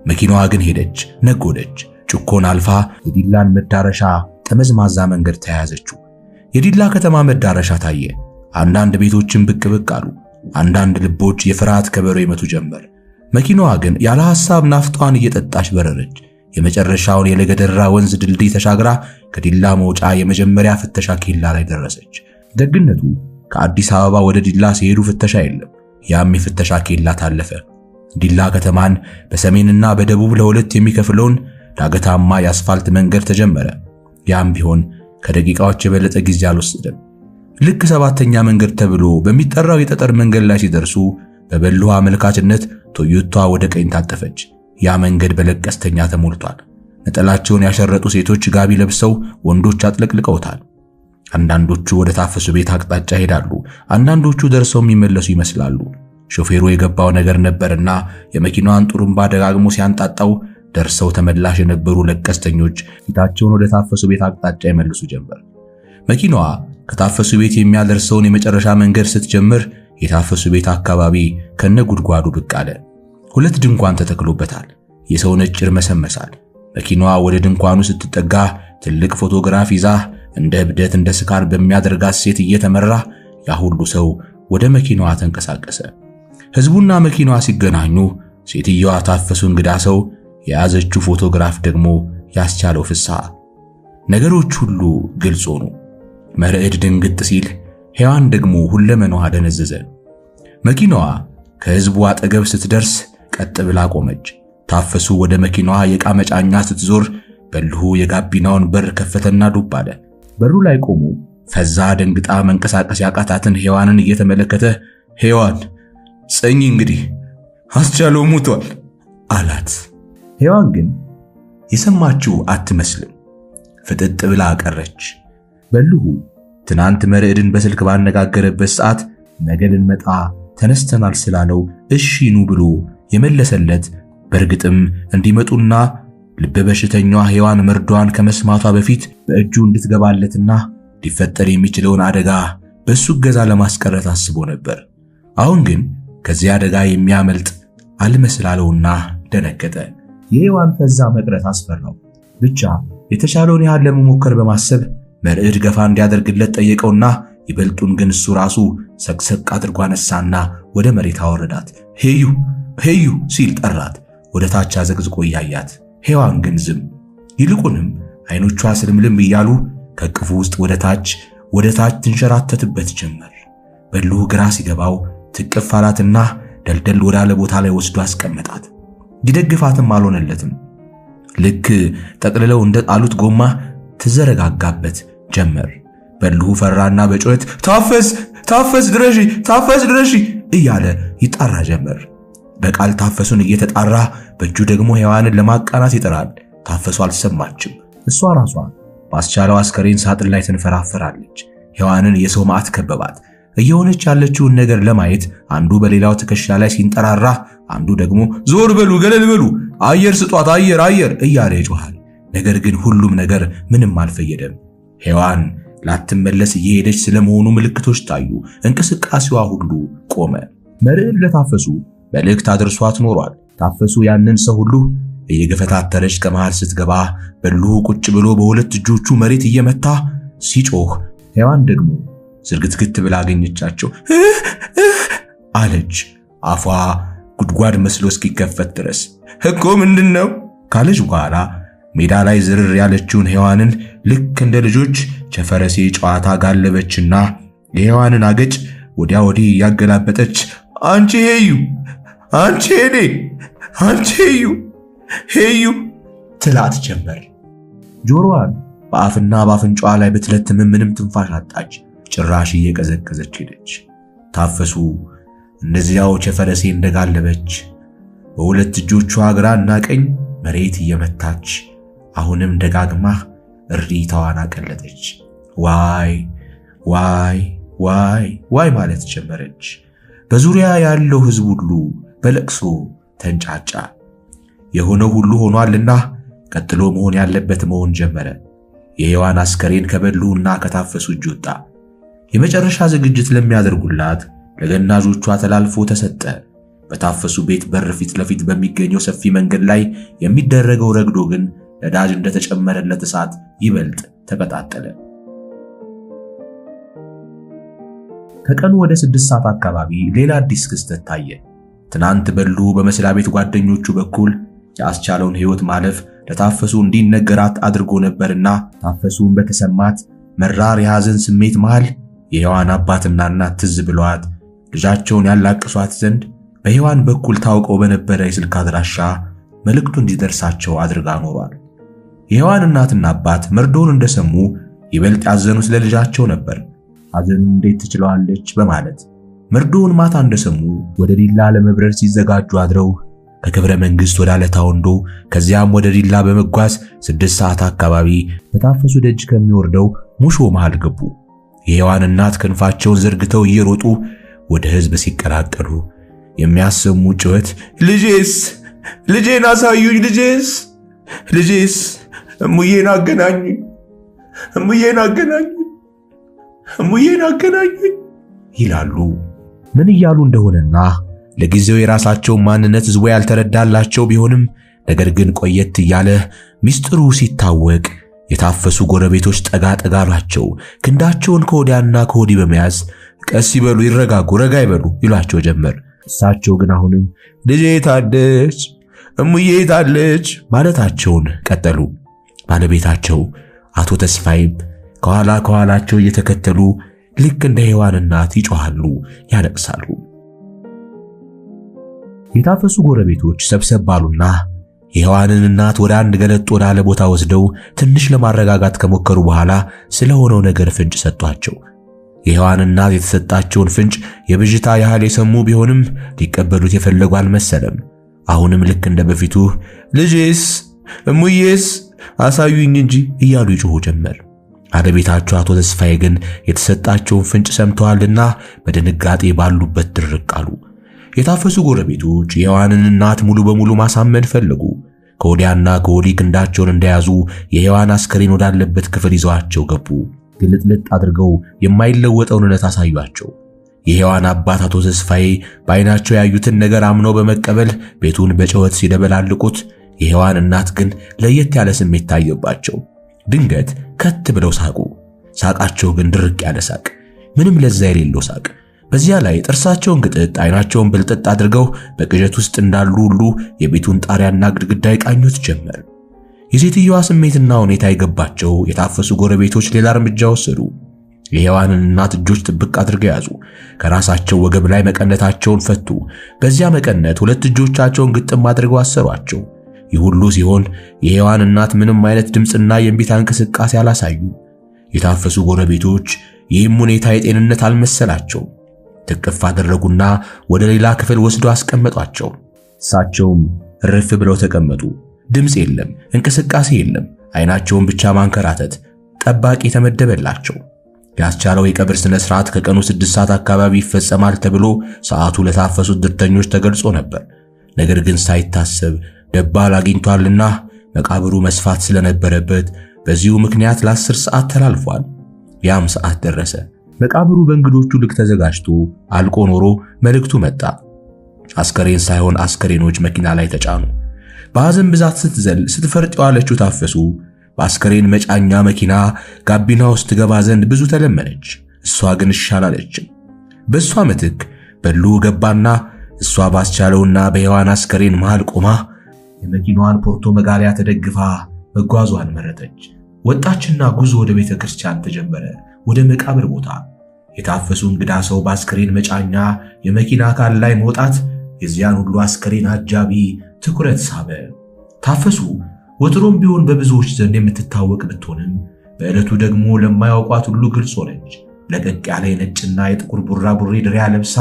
መኪናዋ ግን ሄደች፣ ነጎደች። ጭኮን አልፋ የዲላን መዳረሻ ጠመዝማዛ መንገድ ተያያዘችው። የዲላ ከተማ መዳረሻ ታየ። አንዳንድ ቤቶችን ብቅ ብቅ አሉ። አንዳንድ ልቦች የፍርሃት ከበሮ ይመቱ ጀመር። መኪናዋ ግን ያለ ሐሳብ ናፍጧን እየጠጣች በረረች። የመጨረሻውን የለገደራ ወንዝ ድልድይ ተሻግራ ከዲላ መውጫ የመጀመሪያ ፍተሻ ኬላ ላይ ደረሰች። ደግነቱ ከአዲስ አበባ ወደ ዲላ ሲሄዱ ፍተሻ የለም። ያም የፍተሻ ኬላ ታለፈ። ዲላ ከተማን በሰሜንና በደቡብ ለሁለት የሚከፍለውን ዳገታማ የአስፋልት መንገድ ተጀመረ። ያም ቢሆን ከደቂቃዎች የበለጠ ጊዜ አልወሰደም። ልክ ሰባተኛ መንገድ ተብሎ በሚጠራው የጠጠር መንገድ ላይ ሲደርሱ በበልሁ አመልካችነት ቶዮታ ወደ ቀኝ ታጠፈች። ያ መንገድ በለቀስተኛ ተሞልቷል። ነጠላቸውን ያሸረጡ ሴቶች ጋቢ ለብሰው ወንዶች አጥለቅልቀውታል። አንዳንዶቹ ወደ ታፈሱ ቤት አቅጣጫ ሄዳሉ። አንዳንዶቹ ደርሰው የሚመለሱ ይመስላሉ። ሾፌሩ የገባው ነገር ነበርና የመኪናዋን ጡሩምባ ደጋግሞ ሲያንጣጣው ደርሰው ተመላሽ የነበሩ ለቀስተኞች ፊታቸውን ወደ ታፈሱ ቤት አቅጣጫ ይመልሱ ጀመር። መኪናዋ ከታፈሱ ቤት የሚያደርሰውን የመጨረሻ መንገድ ስትጀምር የታፈሱ ቤት አካባቢ ከነጉድጓዱ ብቅ አለ። ሁለት ድንኳን ተተክሎበታል። የሰው ነጭ ይርመሰመሳል። መኪናዋ ወደ ድንኳኑ ስትጠጋ ትልቅ ፎቶግራፍ ይዛ እንደ እብደት እንደ ስካር በሚያደርጋት ሴት እየተመራ ያ ሁሉ ሰው ወደ መኪናዋ ተንቀሳቀሰ። ሕዝቡና መኪናዋ ሲገናኙ ሴትየዋ ታፈሱ እንግዳ ሰው የያዘችው ፎቶግራፍ ደግሞ ያስቻለው ፍስሐ። ነገሮች ሁሉ ግልጽ ሆኑ። መርዕድ ድንግጥ ሲል ሔዋን ደግሞ ሁለመናዋ ደነዘዘ። መኪናዋ ከሕዝቡ አጠገብ ስትደርስ ቀጥ ብላ ቆመች። ታፈሱ ወደ መኪናዋ የዕቃ መጫኛ ስትዞር በልሁ የጋቢናውን በር ከፈተና ዱብ አለ። በሩ ላይ ቆሞ ፈዛ ደንግጣ መንቀሳቀስ ያቃታትን ሔዋንን እየተመለከተ ሔዋን ጽኚ እንግዲህ አስቻለው ሞቷል አላት። ሔዋን ግን የሰማችው አትመስልም። ፍጥጥ ብላ ቀረች። በልሁ ትናንት መርዕድን በስልክ ባነጋገረበት ሰዓት ነገ ልንመጣ ተነስተናል ስላለው እሺ ኑ ብሎ የመለሰለት በእርግጥም እንዲመጡና ልብ በሽተኛዋ ሔዋን መርዷን ከመስማቷ በፊት በእጁ እንድትገባለትና ሊፈጠር የሚችለውን አደጋ በሱ ገዛ ለማስቀረት አስቦ ነበር። አሁን ግን ከዚህ አደጋ የሚያመልጥ አልመስላለውና ደነገጠ። የሔዋን ፈዛ መቅረት አስፈራው። ብቻ የተሻለውን ያህል ለመሞከር በማሰብ መርዕድ ገፋ እንዲያደርግለት ጠየቀውና ይበልጡን ግን እሱ ራሱ ሰቅሰቅ አድርጎ አነሳና ወደ መሬት አወረዳት። ሄዩ ሄዩ ሲል ጠራት። ወደ ታች አዘቅዝቆ ያያት። ሔዋን ግን ዝም። ይልቁንም አይኖቿ ስልምልም እያሉ ከቅፉ ውስጥ ወደ ታች ትንሸራተትበት ጀመር። በልሁ ግራ ሲገባው ትቅፍ አላትና ደልደል ወዳለ ቦታ ላይ ወስዶ አስቀመጣት። ይደግፋትም አልሆነለትም። ልክ ጠቅልለው እንደ ጣሉት ጎማ ትዘረጋጋበት ጀመር። በልሁ ፈራና በጩኸት ታፈስ ድረሺ እያለ ይጣራ ጀመር። በቃል ታፈሱን እየተጣራ በእጁ ደግሞ ሔዋንን ለማቃናት ይጥራል። ታፈሱ አልሰማችም። እሷ ራሷ ባስቻለው አስከሬን ሳጥን ላይ ትንፈራፈራለች። ሔዋንን የሰው ማዕት ከበባት። እየሆነች ያለችውን ነገር ለማየት አንዱ በሌላው ትከሻ ላይ ሲንጠራራ፣ አንዱ ደግሞ ዞር በሉ ገለል በሉ አየር ስጧት አየር እያለ ይጮሃል። ነገር ግን ሁሉም ነገር ምንም አልፈየደም። ሔዋን ላትመለስ እየሄደች ስለመሆኑ ምልክቶች ታዩ። እንቅስቃሴዋ ሁሉ ቆመ። መርዕድ ለታፈሱ መልእክት አድርሷት ኖሯል። ታፈሱ ያንን ሰው ሁሉ እየገፈታተረች ከመሃል ስትገባ በልሁ ቁጭ ብሎ በሁለት እጆቹ መሬት እየመታ ሲጮህ፣ ሔዋን ደግሞ ዝርግትግት ብላ አገኘቻቸው። አለች አፏ ጉድጓድ መስሎ እስኪከፈት ድረስ። እኮ ምንድነው ካለች በኋላ ሜዳ ላይ ዝርር ያለችውን ሔዋንን ልክ እንደ ልጆች ቸፈረሴ ጨዋታ ጋለበችና የሔዋንን አገጭ ወዲያ ወዲህ ያገላበጠች አንቺ ሄዩ አንቺ ሄዴ አንቺ ሄዩ ትላት ጀመር። ጆሮዋን በአፍና በአፍንጫዋ ላይ ብትለትም ምንም ትንፋሽ አጣች። ጭራሽ እየቀዘቀዘች ሄደች። ታፈሱ እነዚያው ቸፈረሴ እንደጋለበች በሁለት እጆቿ ግራና ቀኝ መሬት እየመታች አሁንም ደጋግማ እሪታዋን አቀለጠች። ዋይ ዋይ ዋይ ዋይ ማለት ጀመረች። በዙሪያ ያለው ሕዝብ ሁሉ በለቅሶ ተንጫጫ። የሆነው ሁሉ ሆኗልና ቀጥሎ መሆን ያለበት መሆን ጀመረ። የሔዋን አስከሬን ከበሉና ከታፈሱ እጅ ወጣ። የመጨረሻ ዝግጅት ለሚያደርጉላት ለገናዦቿ ተላልፎ ተሰጠ። በታፈሱ ቤት በር ፊት ለፊት በሚገኘው ሰፊ መንገድ ላይ የሚደረገው ረግዶ ግን ነዳጅ እንደተጨመረለት እሳት ይበልጥ ተቀጣጠለ። ከቀኑ ወደ 6 ሰዓት አካባቢ ሌላ አዲስ ክስተት ታየ። ትናንት በሉ በመስሪያ ቤት ጓደኞቹ በኩል የአስቻለውን ሕይወት ማለፍ ለታፈሱ እንዲነገራት አድርጎ ነበርና ታፈሱን በተሰማት መራር የሐዘን ስሜት መሃል የሔዋን አባትና እናት ትዝ ብለዋት ልጃቸውን ያላቅሷት ዘንድ በሔዋን በኩል ታውቀው በነበረ የስልክ አድራሻ መልእክቱ እንዲደርሳቸው አድርጋ ኖሯል። የሔዋን እናትና አባት መርዶውን እንደሰሙ ይበልጥ ያዘኑት ለልጃቸው ነበር። ሐዘኑን እንዴት ትችላለች በማለት መርዶውን ማታ እንደሰሙ ወደ ዲላ ለመብረር ሲዘጋጁ አድረው ከክብረ መንግስት ወደ አለታ ወንዶ ከዚያም ወደ ዲላ በመጓዝ 6 ሰዓት አካባቢ በታፈሱ ደጅ ከሚወርደው ሙሾ መሃል ገቡ። የሔዋን እናት ክንፋቸውን ዘርግተው እየሮጡ ወደ ሕዝብ ሲቀላቀሉ የሚያሰሙ ጩኸት ልጄስ፣ ልጄን አሳዩኝ፣ ልጄስ፣ እሙዬን አገናኙኝ፣ እሙዬን አገናኙኝ ይላሉ። ምን እያሉ እንደሆነና ለጊዜው የራሳቸው ማንነት ሕዝቡ ያልተረዳላቸው ቢሆንም ነገር ግን ቆየት እያለ ሚስጥሩ ሲታወቅ የታፈሱ ጎረቤቶች ጠጋ አሏቸው። ክንዳቸውን ከወዲያና ከወዲህ በመያዝ ቀስ ይበሉ፣ ይረጋጉ፣ ረጋ ይበሉ ይሏቸው ጀመር። እሳቸው ግን አሁንም ልጄ ታለች፣ እሙዬ ታለች ማለታቸውን ቀጠሉ። ባለቤታቸው አቶ ተስፋይም ከኋላቸው እየተከተሉ ልክ እንደ ሔዋን እናት ይጮሃሉ፣ ያለቅሳሉ። የታፈሱ ጎረቤቶች ሰብሰብ ባሉና የሔዋንን እናት ወደ አንድ ገለጥ ወዳለ ቦታ ወስደው ትንሽ ለማረጋጋት ከሞከሩ በኋላ ስለሆነው ነገር ፍንጭ ሰጧቸው። የሔዋን እናት የተሰጣቸውን ፍንጭ የብዥታ ያህል የሰሙ ቢሆንም ሊቀበሉት የፈለጉ አልመሰለም። አሁንም ልክ እንደ በፊቱ ልጄስ፣ እሙዬስ አሳዩኝ እንጂ እያሉ ይጮሁ ጀመር። ባለቤታቸው አቶ ተስፋዬ ግን የተሰጣቸውን ፍንጭ ሰምተዋልና በድንጋጤ ባሉበት ድርቅ አሉ። የታፈሱ ጎረቤቶች የሔዋንን እናት ሙሉ በሙሉ ማሳመን ፈለጉ። ከወዲያና ከወዲህ ክንዳቸውን እንደያዙ የሔዋን አስከሬን ወዳለበት ክፍል ይዘዋቸው ገቡ። ግልጥልጥ አድርገው የማይለወጠውን እውነት አሳዩአቸው። የሔዋን አባት አቶ ተስፋዬ በዓይናቸው ያዩትን ነገር አምነው በመቀበል ቤቱን በጨወት ሲደበላልቁት፣ የሔዋን እናት ግን ለየት ያለ ስሜት ታየባቸው። ድንገት ከት ብለው ሳቁ። ሳቃቸው ግን ድርቅ ያለ ሳቅ፣ ምንም ለዛ የሌለው ሳቅ። በዚያ ላይ ጥርሳቸውን ግጥጥ ዓይናቸውን ብልጥጥ አድርገው በቅዠት ውስጥ እንዳሉ ሁሉ የቤቱን ጣሪያና ግድግዳ ይቃኙት ጀመር። የሴትዮዋ ስሜትና ሁኔታ የገባቸው የታፈሱ ጎረቤቶች ሌላ እርምጃ ወሰዱ። የሔዋንን እናት እጆች ጥብቅ አድርገው ያዙ። ከራሳቸው ወገብ ላይ መቀነታቸውን ፈቱ። በዚያ መቀነት ሁለት እጆቻቸውን ግጥም አድርገው አሰሯቸው። ይህ ሁሉ ሲሆን የሔዋን እናት ምንም አይነት ድምፅና የእምቢታ እንቅስቃሴ አላሳዩ። የታፈሱ ጎረቤቶች ይህም ሁኔታ የጤንነት አልመሰላቸው። ትቅፍ አደረጉና ወደ ሌላ ክፍል ወስደው አስቀመጧቸው። እሳቸውም እርፍ ብለው ተቀመጡ። ድምፅ የለም፣ እንቅስቃሴ የለም። ዓይናቸውን ብቻ ማንከራተት። ጠባቂ ተመደበላቸው። ያስቻለው የቀብር ስነ ስርዓት ከቀኑ 6 ሰዓት አካባቢ ይፈጸማል ተብሎ ሰዓቱ ለታፈሱት ድርተኞች ተገልጾ ነበር። ነገር ግን ሳይታሰብ ደባል አግኝቷልና መቃብሩ መስፋት ስለነበረበት በዚሁ ምክንያት ለ10 ሰዓት ተላልፏል። ያም ሰዓት ደረሰ። መቃብሩ በእንግዶቹ ልክ ተዘጋጅቶ አልቆ ኖሮ መልእክቱ መጣ። አስከሬን ሳይሆን አስከሬኖች መኪና ላይ ተጫኑ። በሐዘን ብዛት ስትዘል ስትፈርጥ የዋለችው ታፈሱ በአስከሬን መጫኛ መኪና ጋቢና ውስጥ ገባ ዘንድ ብዙ ተለመነች። እሷ ግን እሻላለችም። በእሷ ምትክ በሉ ገባና እሷ ባስቻለውና በሔዋን አስከሬን መሃል ቆማ የመኪናዋን ፖርቶ መጋሊያ ተደግፋ መጓዟን መረጠች። ወጣችና ጉዞ ወደ ቤተ ክርስቲያን ተጀመረ። ወደ መቃብር ቦታ የታፈሱ እንግዳ ሰው በአስከሬን መጫኛ የመኪና አካል ላይ መውጣት የዚያን ሁሉ አስከሬን አጃቢ ትኩረት ሳበ። ታፈሱ ወትሮም ቢሆን በብዙዎች ዘንድ የምትታወቅ ብትሆንም በዕለቱ ደግሞ ለማያውቋት ሁሉ ግልጽ ሆነች። ለቀቅ ያለ የነጭና የጥቁር ቡራቡሬ ድሪያ ለብሳ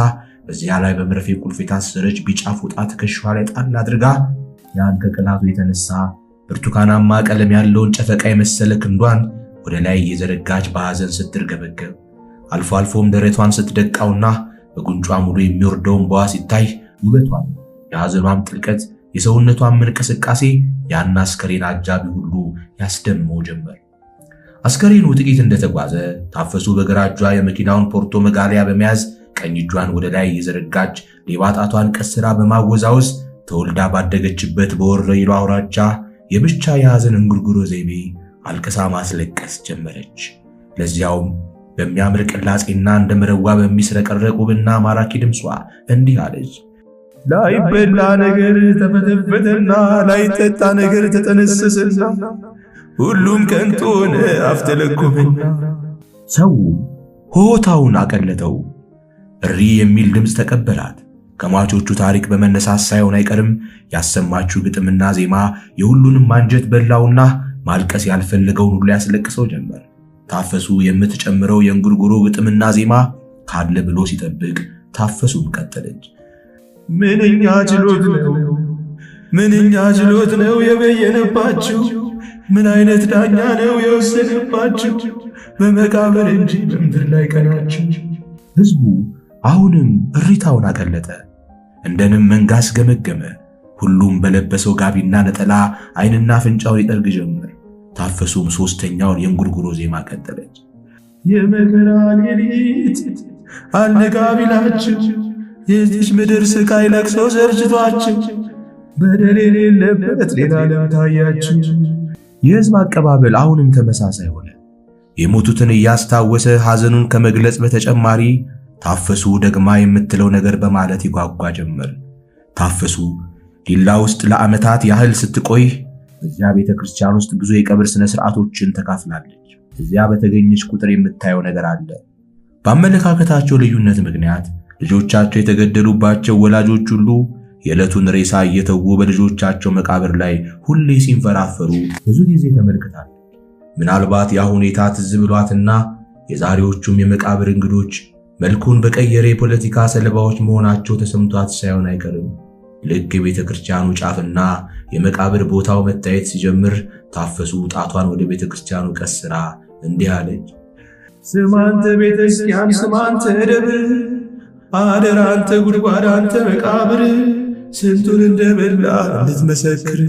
በዚያ ላይ በመርፌ ቁልፍ የታሰረች ቢጫ ፎጣ ትከሻዋ ላይ ጣል አድርጋ ያን ከቅላቱ የተነሳ ብርቱካናማ ቀለም ያለውን ጨፈቃ የመሰለ ክንዷን ወደ ላይ እየዘረጋች በሐዘን ስትርገበገብ አልፎ አልፎም ደረቷን ስትደቃውና በጉንጯ ሙሉ የሚወርደውን እንባዋ ሲታይ ውበቷም የሐዘኗም ጥልቀት የሰውነቷም እንቅስቃሴ ያን አስከሬን አጃቢ ሁሉ ያስደምመው ጀመር። አስከሬኑ ጥቂት እንደተጓዘ ታፈሱ በግራ እጇ የመኪናውን ፖርቶ መጋሊያ በመያዝ ቀኝ እጇን ወደ ላይ እየዘረጋች ሌባ ጣቷን ቀስራ በማወዛወዝ ተወልዳ ባደገችበት በወረኢሉ አውራጃ የብቻ የሐዘን እንጉርጉሮ ዘይቤ አልቅሳ ማስለቀስ ጀመረች። ለዚያውም በሚያምር ቅላጼና እንደ መረዋ በሚስረቀረቅ ውብና ማራኪ ድምጿ እንዲህ አለች። ላይበላ ነገር ተፈተፈተና ላይጠጣ ነገር ተጠነሰሰና ሁሉም ከንቱ ሆነ አፍተለኮመና። ሰው ሆታውን አቀለጠው። እሪ የሚል ድምፅ ተቀበላት። ከሟቾቹ ታሪክ በመነሳት ሳይሆን አይቀርም ያሰማችው ግጥምና ዜማ የሁሉንም አንጀት በላውና ማልቀስ ያልፈለገውን ሁሉ ያስለቅሰው ጀመር። ታፈሱ የምትጨምረው የእንጉርጉሮ ግጥምና ዜማ ካለ ብሎ ሲጠብቅ ታፈሱም ቀጠለች። ምንኛ ችሎት ነው የበየነባችሁ፣ ምን አይነት ዳኛ ነው የወሰነባችሁ፣ በመቃብር እንጂ በምድር ላይ ቀናችሁ። ሕዝቡ አሁንም እሪታውን አቀለጠ፣ እንደንም መንጋስ ገመገመ። ሁሉም በለበሰው ጋቢና ነጠላ ዓይንና አፍንጫውን ይጠርግ ጀመር። ታፈሱም ሶስተኛውን የእንጉርጉሮ ዜማ ቀጠለች። የመከራ ሌሊት አልነጋ ቢላችሁ፣ የዚች ምድር ስቃይ ለቅሶ ሰልችቷችሁ፣ በደል የሌለበት ሌላ ዓለም ታያችሁ። የሕዝብ አቀባበል አሁንም ተመሳሳይ ሆነ። የሞቱትን እያስታወሰ ሐዘኑን ከመግለጽ በተጨማሪ ታፈሱ ደግማ የምትለው ነገር በማለት ይጓጓ ጀመር። ታፈሱ ዲላ ውስጥ ለዓመታት ያህል ስትቆይ በዚያ ቤተ ክርስቲያን ውስጥ ብዙ የቀብር ስነ ሥርዓቶችን ተካፍላለች። እዚያ በተገኘች ቁጥር የምታየው ነገር አለ። በአመለካከታቸው ልዩነት ምክንያት ልጆቻቸው የተገደሉባቸው ወላጆች ሁሉ የዕለቱን ሬሳ እየተዉ በልጆቻቸው መቃብር ላይ ሁሌ ሲንፈራፈሩ ብዙ ጊዜ ተመልክታለች። ምናልባት ያ ሁኔታ ትዝ ብሏትና የዛሬዎቹም የመቃብር እንግዶች መልኩን በቀየረ የፖለቲካ ሰለባዎች መሆናቸው ተሰምቷት ሳይሆን አይቀርም። ልክ የቤተ ክርስቲያኑ ጫፍና የመቃብር ቦታው መታየት ሲጀምር ታፈሱ ጣቷን ወደ ቤተ ክርስቲያኑ ቀስራ እንዲህ አለች። ስማንተ ቤተ ክርስቲያን፣ ስማንተ ደብር፣ አደራ አንተ ጉድጓድ፣ አንተ መቃብር፣ ስንቱን እንደበላ እንድትመሰክር።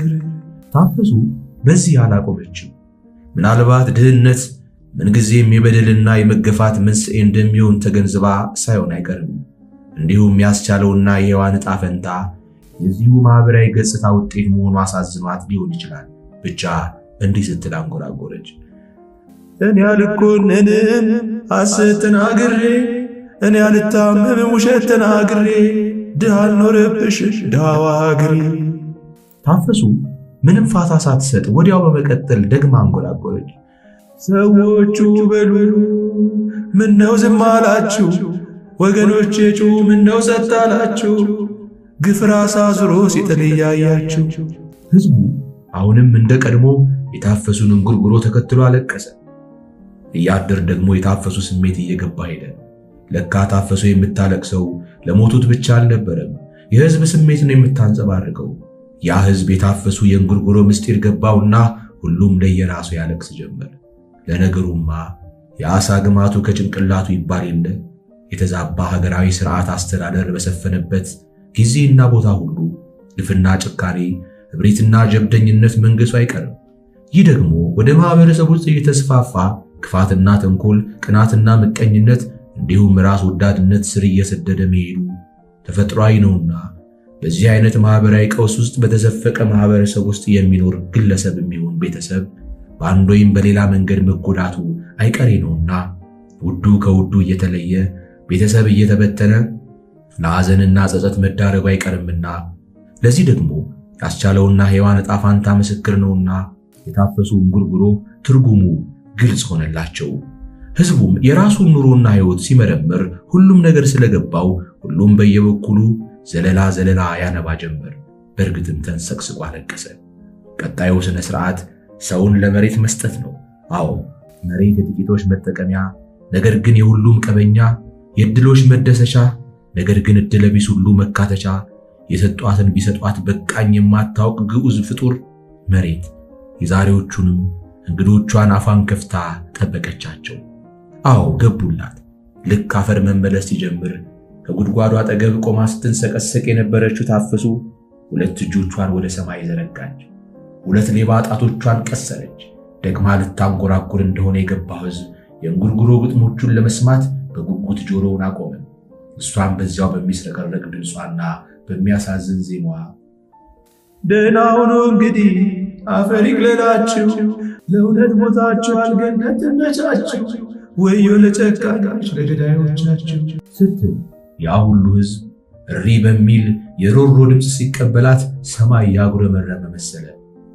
ታፈሱ በዚህ አላቆመችም። ምናልባት ድህነት ምንጊዜም የበደልና የመገፋት መንስኤ እንደሚሆን ተገንዝባ ሳይሆን አይቀርም። እንዲሁም ያስቻለውና የሔዋን ዕጣ ፈንታ የዚሁ ማህበራዊ ገጽታ ውጤት መሆኑ አሳዝኗት ሊሆን ይችላል። ብቻ እንዲህ ስትል አንጎራጎረች። እኔ አልኮነንም ሐሰት ተናግሬ፣ እኔ አልታመምም ውሸት ተናግሬ፣ ድሃ አልኖረብሽ ድሃዋ ሀገሬ። ታፈሱ ምንም ፋታ ሳትሰጥ ወዲያው በመቀጠል ደግማ አንጎራጎረች። ሰዎቹ በሉ ምነው ዝም አላችሁ? ወገኖቼ ጩ ምነው ጸጥ አላችሁ? ግፍ ራስ አዙሮ ሲጥል እያያችሁ። ሕዝቡ አሁንም እንደ ቀድሞ የታፈሱን እንጉርጉሮ ተከትሎ አለቀሰ። እያደር ደግሞ የታፈሱ ስሜት እየገባ ሄደ። ለካ ታፈሱ የምታለቅሰው ለሞቱት ብቻ አልነበረም፣ የሕዝብ ስሜት ነው የምታንጸባርቀው። ያ ሕዝብ የታፈሱ የእንጉርጉሮ ምስጢር ገባውና ሁሉም ለየራሱ ያለቅስ ጀመር። ለነገሩማ የአሳ ግማቱ ከጭንቅላቱ ይባል የለ። የተዛባ ሀገራዊ ሥርዓት አስተዳደር በሰፈነበት ጊዜና ቦታ ሁሉ ግፍና ጭካኔ፣ እብሪትና ጀብደኝነት መንገሱ አይቀርም። ይህ ደግሞ ወደ ማህበረሰብ ውስጥ እየተስፋፋ ክፋትና ተንኮል፣ ቅናትና ምቀኝነት እንዲሁም ራስ ወዳድነት ስር እየሰደደ መሄዱ ተፈጥሯዊ ነውና በዚህ አይነት ማህበራዊ ቀውስ ውስጥ በተዘፈቀ ማህበረሰብ ውስጥ የሚኖር ግለሰብ የሚሆን ቤተሰብ በአንድ ወይም በሌላ መንገድ መጎዳቱ አይቀሬ ነውና ውዱ ከውዱ እየተለየ ቤተሰብ እየተበተነ ለሐዘንና ጸጸት መዳረጉ አይቀርምና ለዚህ ደግሞ ያስቻለውና ሔዋን ዕጣ ፈንታ ምስክር ነውና የታፈሱ እንጉርጉሮ ትርጉሙ ግልጽ ሆነላቸው። ሕዝቡም የራሱን ኑሮና ሕይወት ሲመረምር ሁሉም ነገር ስለገባው ሁሉም በየበኩሉ ዘለላ ያነባ ጀመር። በእርግጥም ተንሰቅስቆ አለቀሰ። ቀጣዩ ስነ ሥርዓት ሰውን ለመሬት መስጠት ነው። አዎ መሬት የጥቂቶች መጠቀሚያ፣ ነገር ግን የሁሉም ቀበኛ፣ የድሎች መደሰቻ፣ ነገር ግን እድለቢስ ሁሉ መካተቻ የሰጧትን ቢሰጧት በቃኝ የማታውቅ ግዑዝ ፍጡር መሬት የዛሬዎቹንም እንግዶቿን አፋን ከፍታ ጠበቀቻቸው። አዎ ገቡላት። ልክ አፈር መመለስ ሲጀምር ከጉድጓዱ አጠገብ ቆማ ስትንሰቀሰቅ የነበረችው ታፈሱ ሁለት እጆቿን ወደ ሰማይ ዘረጋች። ሁለት ሌባ ጣቶቿን ቀሰረች። ደግማ ልታንጎራጉር እንደሆነ የገባው ሕዝብ የእንጉርጉሮ ግጥሞቹን ለመስማት በጉጉት ጆሮውን አቆመ። እሷም በዚያው በሚስረቀረቅ ድምጿና በሚያሳዝን ዜማዋ ደህና ሁኑ እንግዲህ አፈር ይቅለላችሁ፣ ለእውነት ሞታችኋል ገነት ትመቻችሁ፣ ወዮ ለጨካኞች ለገዳዮቻችሁ ስትል ያ ሁሉ ሕዝብ እሪ በሚል የሮሮ ድምፅ ሲቀበላት ሰማይ ያጉረመረመ መሰለ።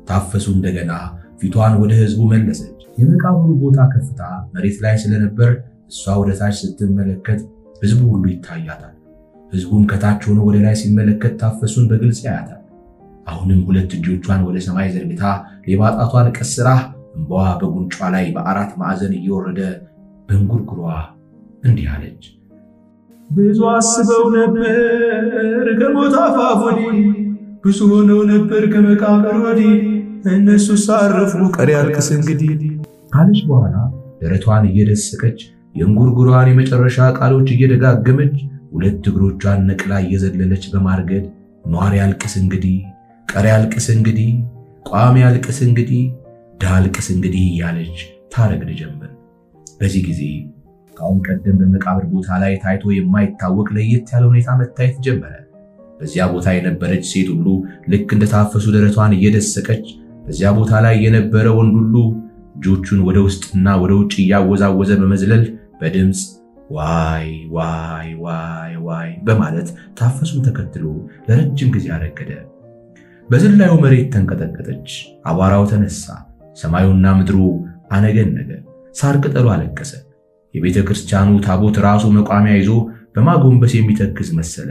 ታፈሱ እንደገና ፊቷን ወደ ሕዝቡ መለሰች። የመቃብሩ ቦታ ከፍታ መሬት ላይ ስለነበር እሷ ወደ ታች ስትመለከት ሕዝቡ ሁሉ ይታያታል። ሕዝቡም ከታች ሆኖ ወደ ላይ ሲመለከት ታፈሱን በግልጽ ያያታል። አሁንም ሁለት እጆቿን ወደ ሰማይ ዘርግታ ሌባ ጣቷን ቀስራ እንባዋ በጉንጯ ላይ በአራት ማዕዘን እየወረደ በእንጉርጉሯ እንዲህ አለች። ብዙ አስበው ነበር ከሞት አፋፍ ወዲህ፣ ብዙ ሆነው ነበር ከመቃብር ወዲህ፣ እነሱ ሳረፉ ቀሪ ያልቅስ እንግዲህ ካለች በኋላ ደረቷን እየደሰቀች የእንጉርጉሯን የመጨረሻ ቃሎች እየደጋገመች ሁለት እግሮቿን ነቅላ እየዘለለች በማርገድ ኗሪ ያልቅስ እንግዲህ፣ ቀሪ ያልቅስ እንግዲህ፣ ቋሚ ያልቅስ እንግዲህ፣ ድሃ ያልቅስ እንግዲህ እያለች ታረግድ ጀመር። በዚህ ጊዜ ከአሁን ቀደም በመቃብር ቦታ ላይ ታይቶ የማይታወቅ ለየት ያለ ሁኔታ መታየት ጀመረ። በዚያ ቦታ የነበረች ሴት ሁሉ ልክ እንደታፈሱ ደረቷን እየደሰቀች፣ በዚያ ቦታ ላይ የነበረ ወንድ ሁሉ እጆቹን ወደ ውስጥና ወደ ውጭ እያወዛወዘ በመዝለል በድምፅ ዋይ ዋይ ዋይ ዋይ በማለት ታፈሱን ተከትሎ ለረጅም ጊዜ አረገደ። በዝላዩ መሬት ተንቀጠቀጠች፣ አቧራው ተነሳ፣ ሰማዩና ምድሩ አነገነገ፣ ሳር ቅጠሉ አለቀሰ። የቤተ ክርስቲያኑ ታቦት ራሱ መቋሚያ ይዞ በማጎንበስ የሚተክዝ መሰለ።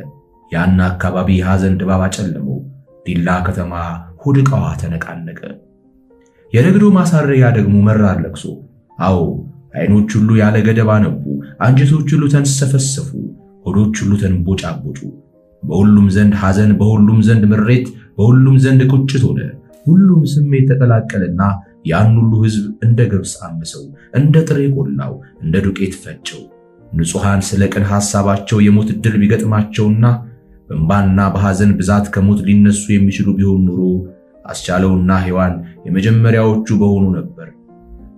ያን አካባቢ የሐዘን ድባብ አጨለመው። ዲላ ከተማ ሁድቃዋ ተነቃነቀ። የረግዶ ማሳረያ ደግሞ መራር ለቅሶ። አዎ አይኖች ሁሉ ያለ ገደብ አነቡ፣ አንጀቶች ሁሉ ተንሰፈሰፉ፣ ሆዶች ሁሉ ተንቦጫቦጩ። በሁሉም ዘንድ ሐዘን፣ በሁሉም ዘንድ ምሬት፣ በሁሉም ዘንድ ቁጭት ሆነ። ሁሉም ስሜት ተቀላቀለና ያን ሁሉ ሕዝብ እንደ ገብስ አመሰው፣ እንደ ጥሬ ቆላው፣ እንደ ዱቄት ፈጨው። ንጹሐን ስለ ቅን ሐሳባቸው የሞት ዕድል ቢገጥማቸውና በእንባና በሐዘን ብዛት ከሞት ሊነሱ የሚችሉ ቢሆን ኖሮ አስቻለውና ሔዋን የመጀመሪያዎቹ በሆኑ ነበር።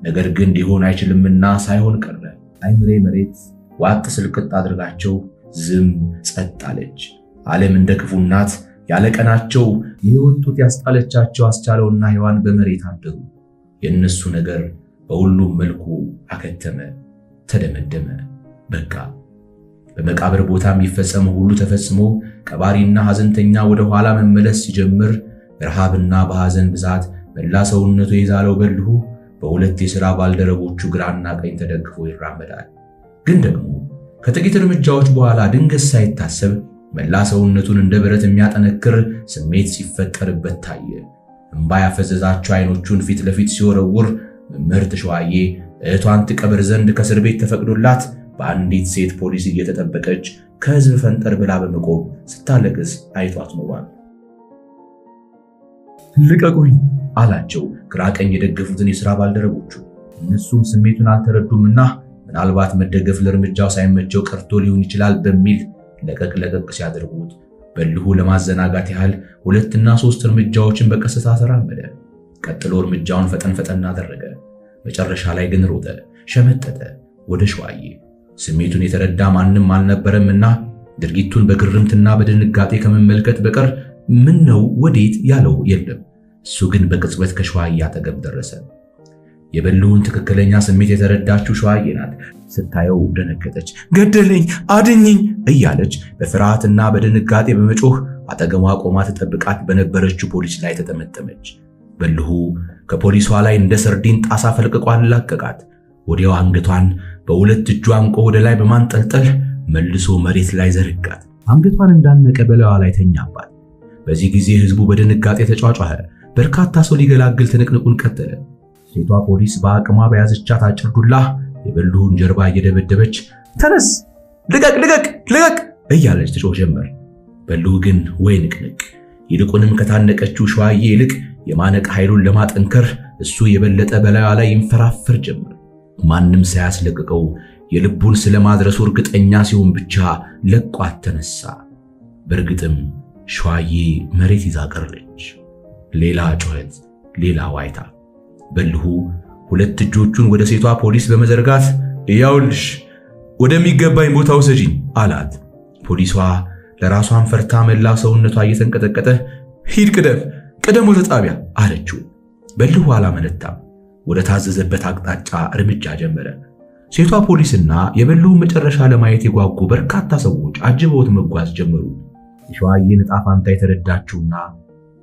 ነገር ግን ሊሆን አይችልምና ሳይሆን ቀረ። አይምሬ መሬት ዋጥ ስልቅጥ አድርጋቸው ዝም ጸጥ አለች። ዓለም እንደ ክፉ እናት ያለ ቀናቸው የወጡት ያስጣለቻቸው አስቻለውና ሔዋን በመሬት አደሩ። የእነሱ ነገር በሁሉም መልኩ አከተመ፣ ተደመደመ፣ በቃ። በመቃብር ቦታ የሚፈጸመው ሁሉ ተፈጽሞ ቀባሪና ሐዘንተኛ ወደ ኋላ መመለስ ሲጀምር ረሃብና በሐዘን ብዛት መላ ሰውነቱ የዛለው በልሁ በሁለት የሥራ ባልደረቦቹ ግራና ቀኝ ተደግፎ ይራመዳል። ግን ደግሞ ከጥቂት እርምጃዎች በኋላ ድንገት ሳይታሰብ መላ ሰውነቱን እንደ ብረት የሚያጠነክር ስሜት ሲፈጠርበት ታየ። እንባ ያፈዘዛቸው አይኖቹን ፊት ለፊት ሲወረውር መምህርት ሸዋዬ እህቷን ትቀብር ዘንድ ከእስር ቤት ተፈቅዶላት በአንዲት ሴት ፖሊስ እየተጠበቀች ከሕዝብ ፈንጠር ብላ በመቆም ስታለቅስ አይቷት ኖሯል። ልቀቁኝ አላቸው ግራ ቀኝ የደገፉትን የሥራ ባልደረቦቹ። እነሱም ስሜቱን አልተረዱምና ምናልባት መደገፍ ለእርምጃው ሳይመቸው ቀርቶ ሊሆን ይችላል በሚል ለቀቅ ሲያደርጉት በልሁ ለማዘናጋት ያህል 2 እና 3 እርምጃዎችን በቀስታ ተራመደ። ቀጥሎ እርምጃውን ፈጠን አደረገ። መጨረሻ ላይ ግን ሮጠ፣ ሸመጠጠ ወደ ሸዋዬ። ስሜቱን የተረዳ ማንም አልነበረምና ድርጊቱን በግርምትና በድንጋጤ ከመመልከት በቀር ምን ነው ወዴት ያለው የለም። እሱ ግን በቅጽበት ከሸዋዬ አጠገብ ደረሰ። የበልሁን ትክክለኛ ስሜት የተረዳችው ሸዋዬ ናት። ስታየው ደነገጠች። ገደለኝ፣ አድኝኝ እያለች በፍርሃትና በድንጋጤ በመጮህ አጠገቧ ቆማ ተጠብቃት በነበረችው ፖሊስ ላይ ተጠመጠመች። በልሁ ከፖሊሷ ላይ እንደ ሰርዲን ጣሳ ፈልቅቆ አላቀቃት። ወዲያው አንገቷን በሁለት እጁ አንቆ ወደ ላይ በማንጠልጠል መልሶ መሬት ላይ ዘረጋት። አንገቷን እንዳነቀ በላዋ ላይ ተኛባት። በዚህ ጊዜ ሕዝቡ በድንጋጤ ተጫጫኸ። በርካታ ሰው ሊገላግል ትንቅንቁን ቀጠለ። ሴቷ ፖሊስ በአቅሟ በያዘቻት አጭር ዱላ የበልሁን ጀርባ እየደበደበች ተነስ፣ ልቀቅ እያለች ትጮህ ጀመር። በልሁ ግን ወይ ንቅንቅ። ይልቁንም ከታነቀችው ሸዋዬ ይልቅ የማነቅ ኃይሉን ለማጠንከር እሱ የበለጠ በላዩ ላይ ይንፈራፈር ጀመር። ማንም ሳያስለቅቀው የልቡን ስለማድረሱ እርግጠኛ ሲሆን ብቻ ለቋት ተነሳ። በእርግጥም ሸዋዬ መሬት ይዛ ቀረች። ሌላ ጩኸት፣ ሌላ ዋይታ። በልሁ ሁለት እጆቹን ወደ ሴቷ ፖሊስ በመዘርጋት "ያውልሽ ወደሚገባኝ ቦታ ውሰጂኝ" አላት። ፖሊሷ ለራሷን ፈርታ መላ ሰውነቷ እየተንቀጠቀጠ "ሂድ ቅደም ወደ ጣቢያ" አለችው። በልሁ አላመነታም። ወደ ታዘዘበት አቅጣጫ እርምጃ ጀመረ። ሴቷ ፖሊስና የበልሁ መጨረሻ ለማየት የጓጉ በርካታ ሰዎች አጅበውት መጓዝ ጀመሩ። የሸዋዬን ዕጣ ፈንታ የተረዳችውና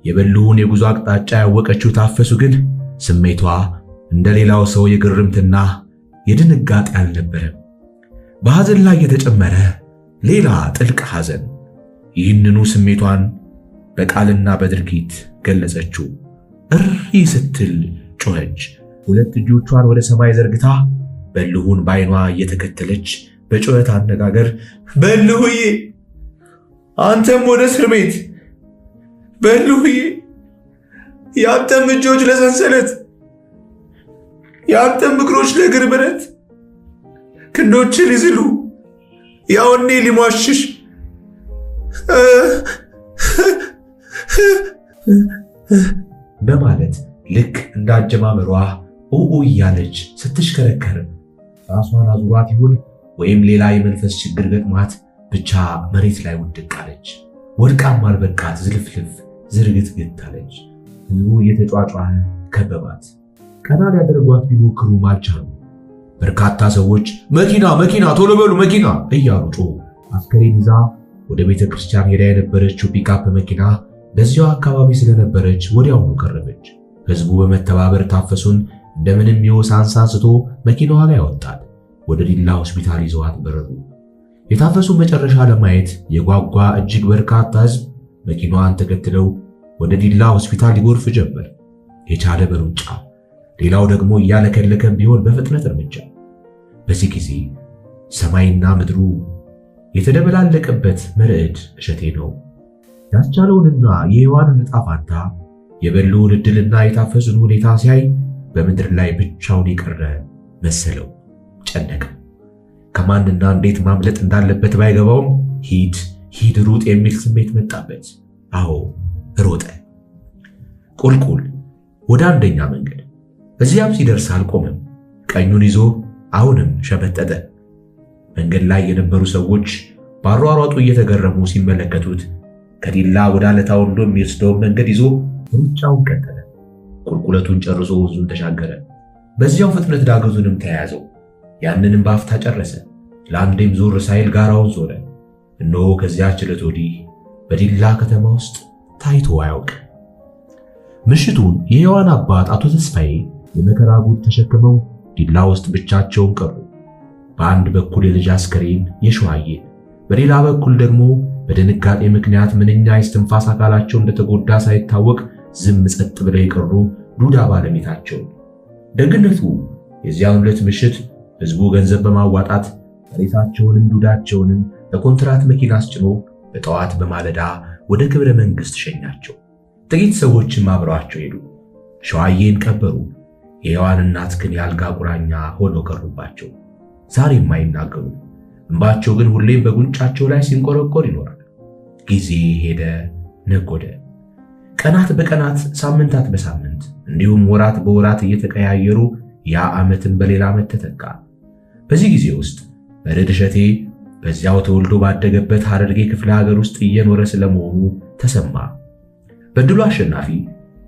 የበልሁን የጉዞ አቅጣጫ ያወቀችው ታፈሱ ግን ስሜቷ እንደሌላው ሰው የግርምትና የድንጋጤ አልነበረም። በሐዘን ላይ የተጨመረ ሌላ ጥልቅ ሐዘን። ይህንኑ ስሜቷን በቃልና በድርጊት ገለጸችው። እሪ ስትል ጮኸች። ሁለት እጆቿን ወደ ሰማይ ዘርግታ በልሁን በዓይኗ እየተከተለች በጩኸት አነጋገር "በልሁዬ፣ አንተም ወደ እስር ቤት! በልሁዬ፣ ያንተም እጆች ለሰንሰለት፣ ያንተም እግሮች ለእግር ብረት፣ ክንዶች ሊዝሉ፣ ያወኔ ሊሟሽሽ በማለት ልክ እንዳጀማመሯ ኡኡ እያለች ስትሽከረከር ራሷን አዙሯት ይሁን ወይም ሌላ የመንፈስ ችግር ገጥሟት ብቻ መሬት ላይ ውድቅ አለች። ወድቃም አልበቃት ዝልፍልፍ ዝርግትግት አለች። ሕዝቡ እየተጫጫኸ ከበባት። ቀና ሊያደርጓት ቢሞክሩም አልቻሉም። በርካታ ሰዎች መኪና ቶሎ በሉ መኪና እያሉ ጮሁ። አስከሬን ይዛ ወደ ቤተ ክርስቲያን ሄዳ የነበረችው ፒካፕ መኪና በዚያው አካባቢ ስለነበረች ወዲያውኑ ቀረበች። ሕዝቡ በመተባበር ታፈሱን እንደምንም የወሳንሳ አንስቶ መኪናዋ ላይ ያወጣል። ወደ ዲላ ሆስፒታል ይዘዋት በረሩ። የታፈሱ መጨረሻ ለማየት የጓጓ እጅግ በርካታ ሕዝብ መኪናዋን ተከትለው ወደ ዲላ ሆስፒታል ይጎርፍ ጀመር። የቻለ በሩጫ ሌላው ደግሞ እያለከለከም ቢሆን በፍጥነት እርምጃ። በዚህ ጊዜ ሰማይና ምድሩ የተደበላለቀበት መርዕድ እሸቴ ነው። ያስቻለውንና የሔዋንን ዕጣ ፈንታ የበልሁን ዕድልና የታፈሱን ሁኔታ ሲያይ በምድር ላይ ብቻውን የቀረ መሰለው። ጨነቀው። ከማንና እንዴት ማምለጥ እንዳለበት ባይገባውም ሂድ ሩጥ የሚል ስሜት መጣበት። አዎ ሮጠ። ቁልቁል ወደ አንደኛ መንገድ። እዚያም ሲደርስ አልቆመም። ቀኙን ይዞ አሁንም ሸመጠጠ። መንገድ ላይ የነበሩ ሰዎች ባሯሯጡ እየተገረሙ ሲመለከቱት ከዲላ ወደ አለታ ወንዶ የሚወስደውን መንገድ ይዞ ሩጫውን ቀጠለ። ቁልቁለቱን ጨርሶ ወንዙን ተሻገረ። በዚያው ፍጥነት ዳገቱንም ተያያዘው። ያንንም በአፍታ ጨረሰ። ለአንዴም ዞር ሳይል ጋራውን ዞረ። እነሆ ከዚያች ዕለት ወዲህ በዲላ ከተማ ውስጥ ታይቶ አያውቅ። ምሽቱን የሔዋን አባት አቶ ተስፋዬ የመከራ ጉድ ተሸክመው ዲላ ውስጥ ብቻቸውን ቀሩ። በአንድ በኩል የልጅ አስከሬን የሸዋዬ፣ በሌላ በኩል ደግሞ በድንጋጤ ምክንያት ምንኛ የስትንፋስ አካላቸው እንደተጎዳ ሳይታወቅ ዝም ጸጥ ብለው የቀሩ ዱዳ ባለቤታቸው። ደግነቱ የዚያን ዕለት ምሽት ሕዝቡ ገንዘብ በማዋጣት ሬሳቸውንም ዱዳቸውንም በኮንትራት መኪና አስጭኖ በጠዋት በማለዳ ወደ ክብረ መንግሥት ሸኛቸው። ጥቂት ሰዎችም አብረዋቸው ሄዱ። ሸዋዬን ቀበሩ። የሔዋን እናት ግን ያልጋ ቁራኛ ሆነው ቀሩባቸው። ዛሬም አይናገሩ። እንባቸው ግን ሁሌም በጉንጫቸው ላይ ሲንቆረቆር ይኖራል። ጊዜ ሄደ፣ ነጎደ። ቀናት በቀናት ሳምንታት በሳምንት እንዲሁም ወራት በወራት እየተቀያየሩ ያ ዓመትን በሌላ ዓመት ተተካ። በዚህ ጊዜ ውስጥ መርዕድ እሸቴ በዚያው ተወልዶ ባደገበት ሐረርጌ ክፍለ ሀገር ውስጥ እየኖረ ስለመሆኑ ተሰማ። በድሉ አሸናፊ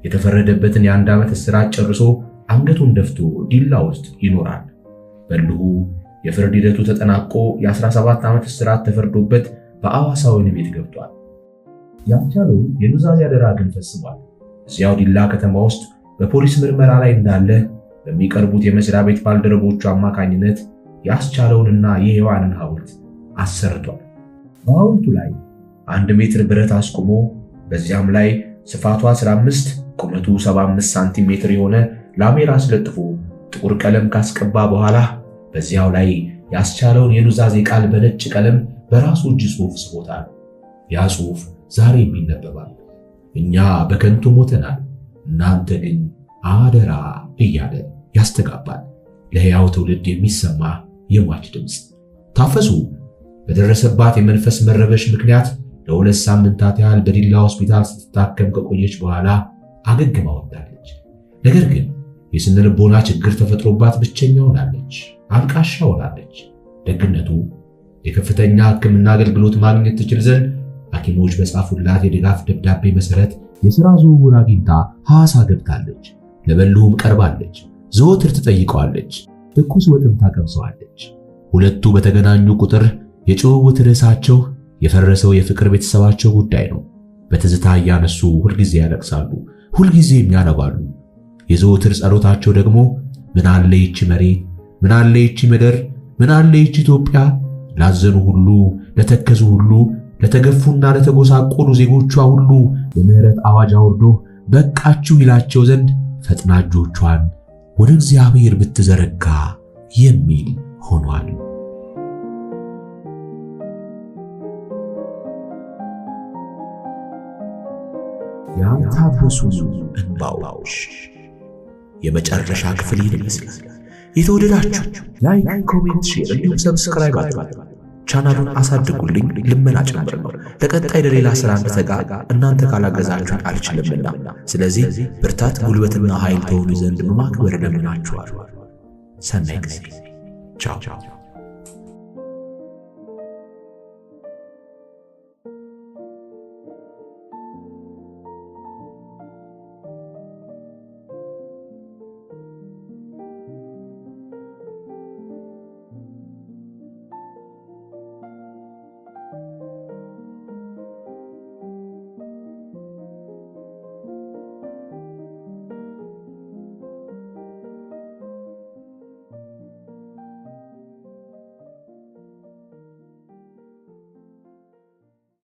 የተፈረደበትን የ1 ዓመት እስራት ጨርሶ አንገቱን ደፍቶ ዲላ ውስጥ ይኖራል። በልሁ የፍርድ ሂደቱ ተጠናቆ የ17 ዓመት እስራት ተፈርዶበት በአዋሳ ወህኒ ቤት ገብቷል። ያልቻለውን የኑዛዜ አደራ ግን ፈጽሟል። እዚያው ዲላ ከተማ ውስጥ በፖሊስ ምርመራ ላይ እንዳለ በሚቀርቡት የመስሪያ ቤት ባልደረቦቹ አማካኝነት ያስቻለውንና የሔዋንን ሐውልት አሰርቷል። በሐውልቱ ላይ 1 ሜትር ብረት አስቆሞ በዚያም ላይ ስፋቱ 15 ቁመቱ 75 ሳንቲሜትር የሆነ ላሜራ አስለጥፎ ጥቁር ቀለም ካስቀባ በኋላ በዚያው ላይ ያስቻለውን የኑዛዜ ቃል በነጭ ቀለም በራሱ እጅ ጽሑፍ ጽፎታል። ያ ጽሑፍ ዛሬም ይነበባል። እኛ በከንቱ ሞተናል፣ እናንተ ግን አደራ እያለ ያስተጋባል። ለሕያው ትውልድ የሚሰማ የሟች ድምፅ። ታፈሱ በደረሰባት የመንፈስ መረበሽ ምክንያት ለ2 ሳምንታት ያህል በዲላ ሆስፒታል ስትታከም ከቆየች በኋላ አገግማ ወጣለች። ነገር ግን የስነ ልቦና ችግር ተፈጥሮባት ብቸኛ ሆናለች፣ አልቃሻ ሆናለች። ደግነቱ የከፍተኛ ሕክምና አገልግሎት ማግኘት ትችል ዘንድ ሐኪሞች በጻፉላት የድጋፍ ደብዳቤ መሰረት የሥራ ዝውውር አግኝታ ሐዋሳ ገብታለች። ለበልሁም ቀርባለች። ዘወትር ትጠይቀዋለች፣ ትኩስ ወጥም ታቀምሰዋለች። ሁለቱ በተገናኙ ቁጥር የጭውውት ርዕሳቸው የፈረሰው የፍቅር ቤተሰባቸው ጉዳይ ነው። በትዝታ እያነሱ ሁልጊዜ ያለቅሳሉ፣ ሁልጊዜም ያነባሉ። የዘወትር ጸሎታቸው ደግሞ ምን አለ ይቺ መሬት፣ ምን አለ ይቺ ምድር፣ ምን አለ ይቺ ኢትዮጵያ ላዘኑ ሁሉ፣ ለተከዙ ሁሉ፣ ለተገፉና ለተጎሳቆሉ ዜጎቿ ሁሉ የምህረት አዋጅ አውርዶ በቃችሁ ይላቸው ዘንድ ፈጥና እጆቿን ወደ እግዚአብሔር ብትዘረጋ የሚል ሆኗል። ያልታበሱ እንባዎች የመጨረሻ ክፍል ይመስላል። የተወደዳችሁ ላይክ፣ ኮሜንት፣ ሼር እንዲሁም ሰብስክራይብ አድርጉ። ቻናሉን አሳድጉልኝ፣ ልመና ጭምር ነው። ለቀጣይ ለሌላ ሥራ እንድተጋ እናንተ ካላገዛችሁን አልችልምና፣ ስለዚህ ብርታት፣ ጉልበትና ኃይል ተሆኑ ዘንድ በማክበር ለምናችኋል። ሰናይ ጊዜ። ቻው።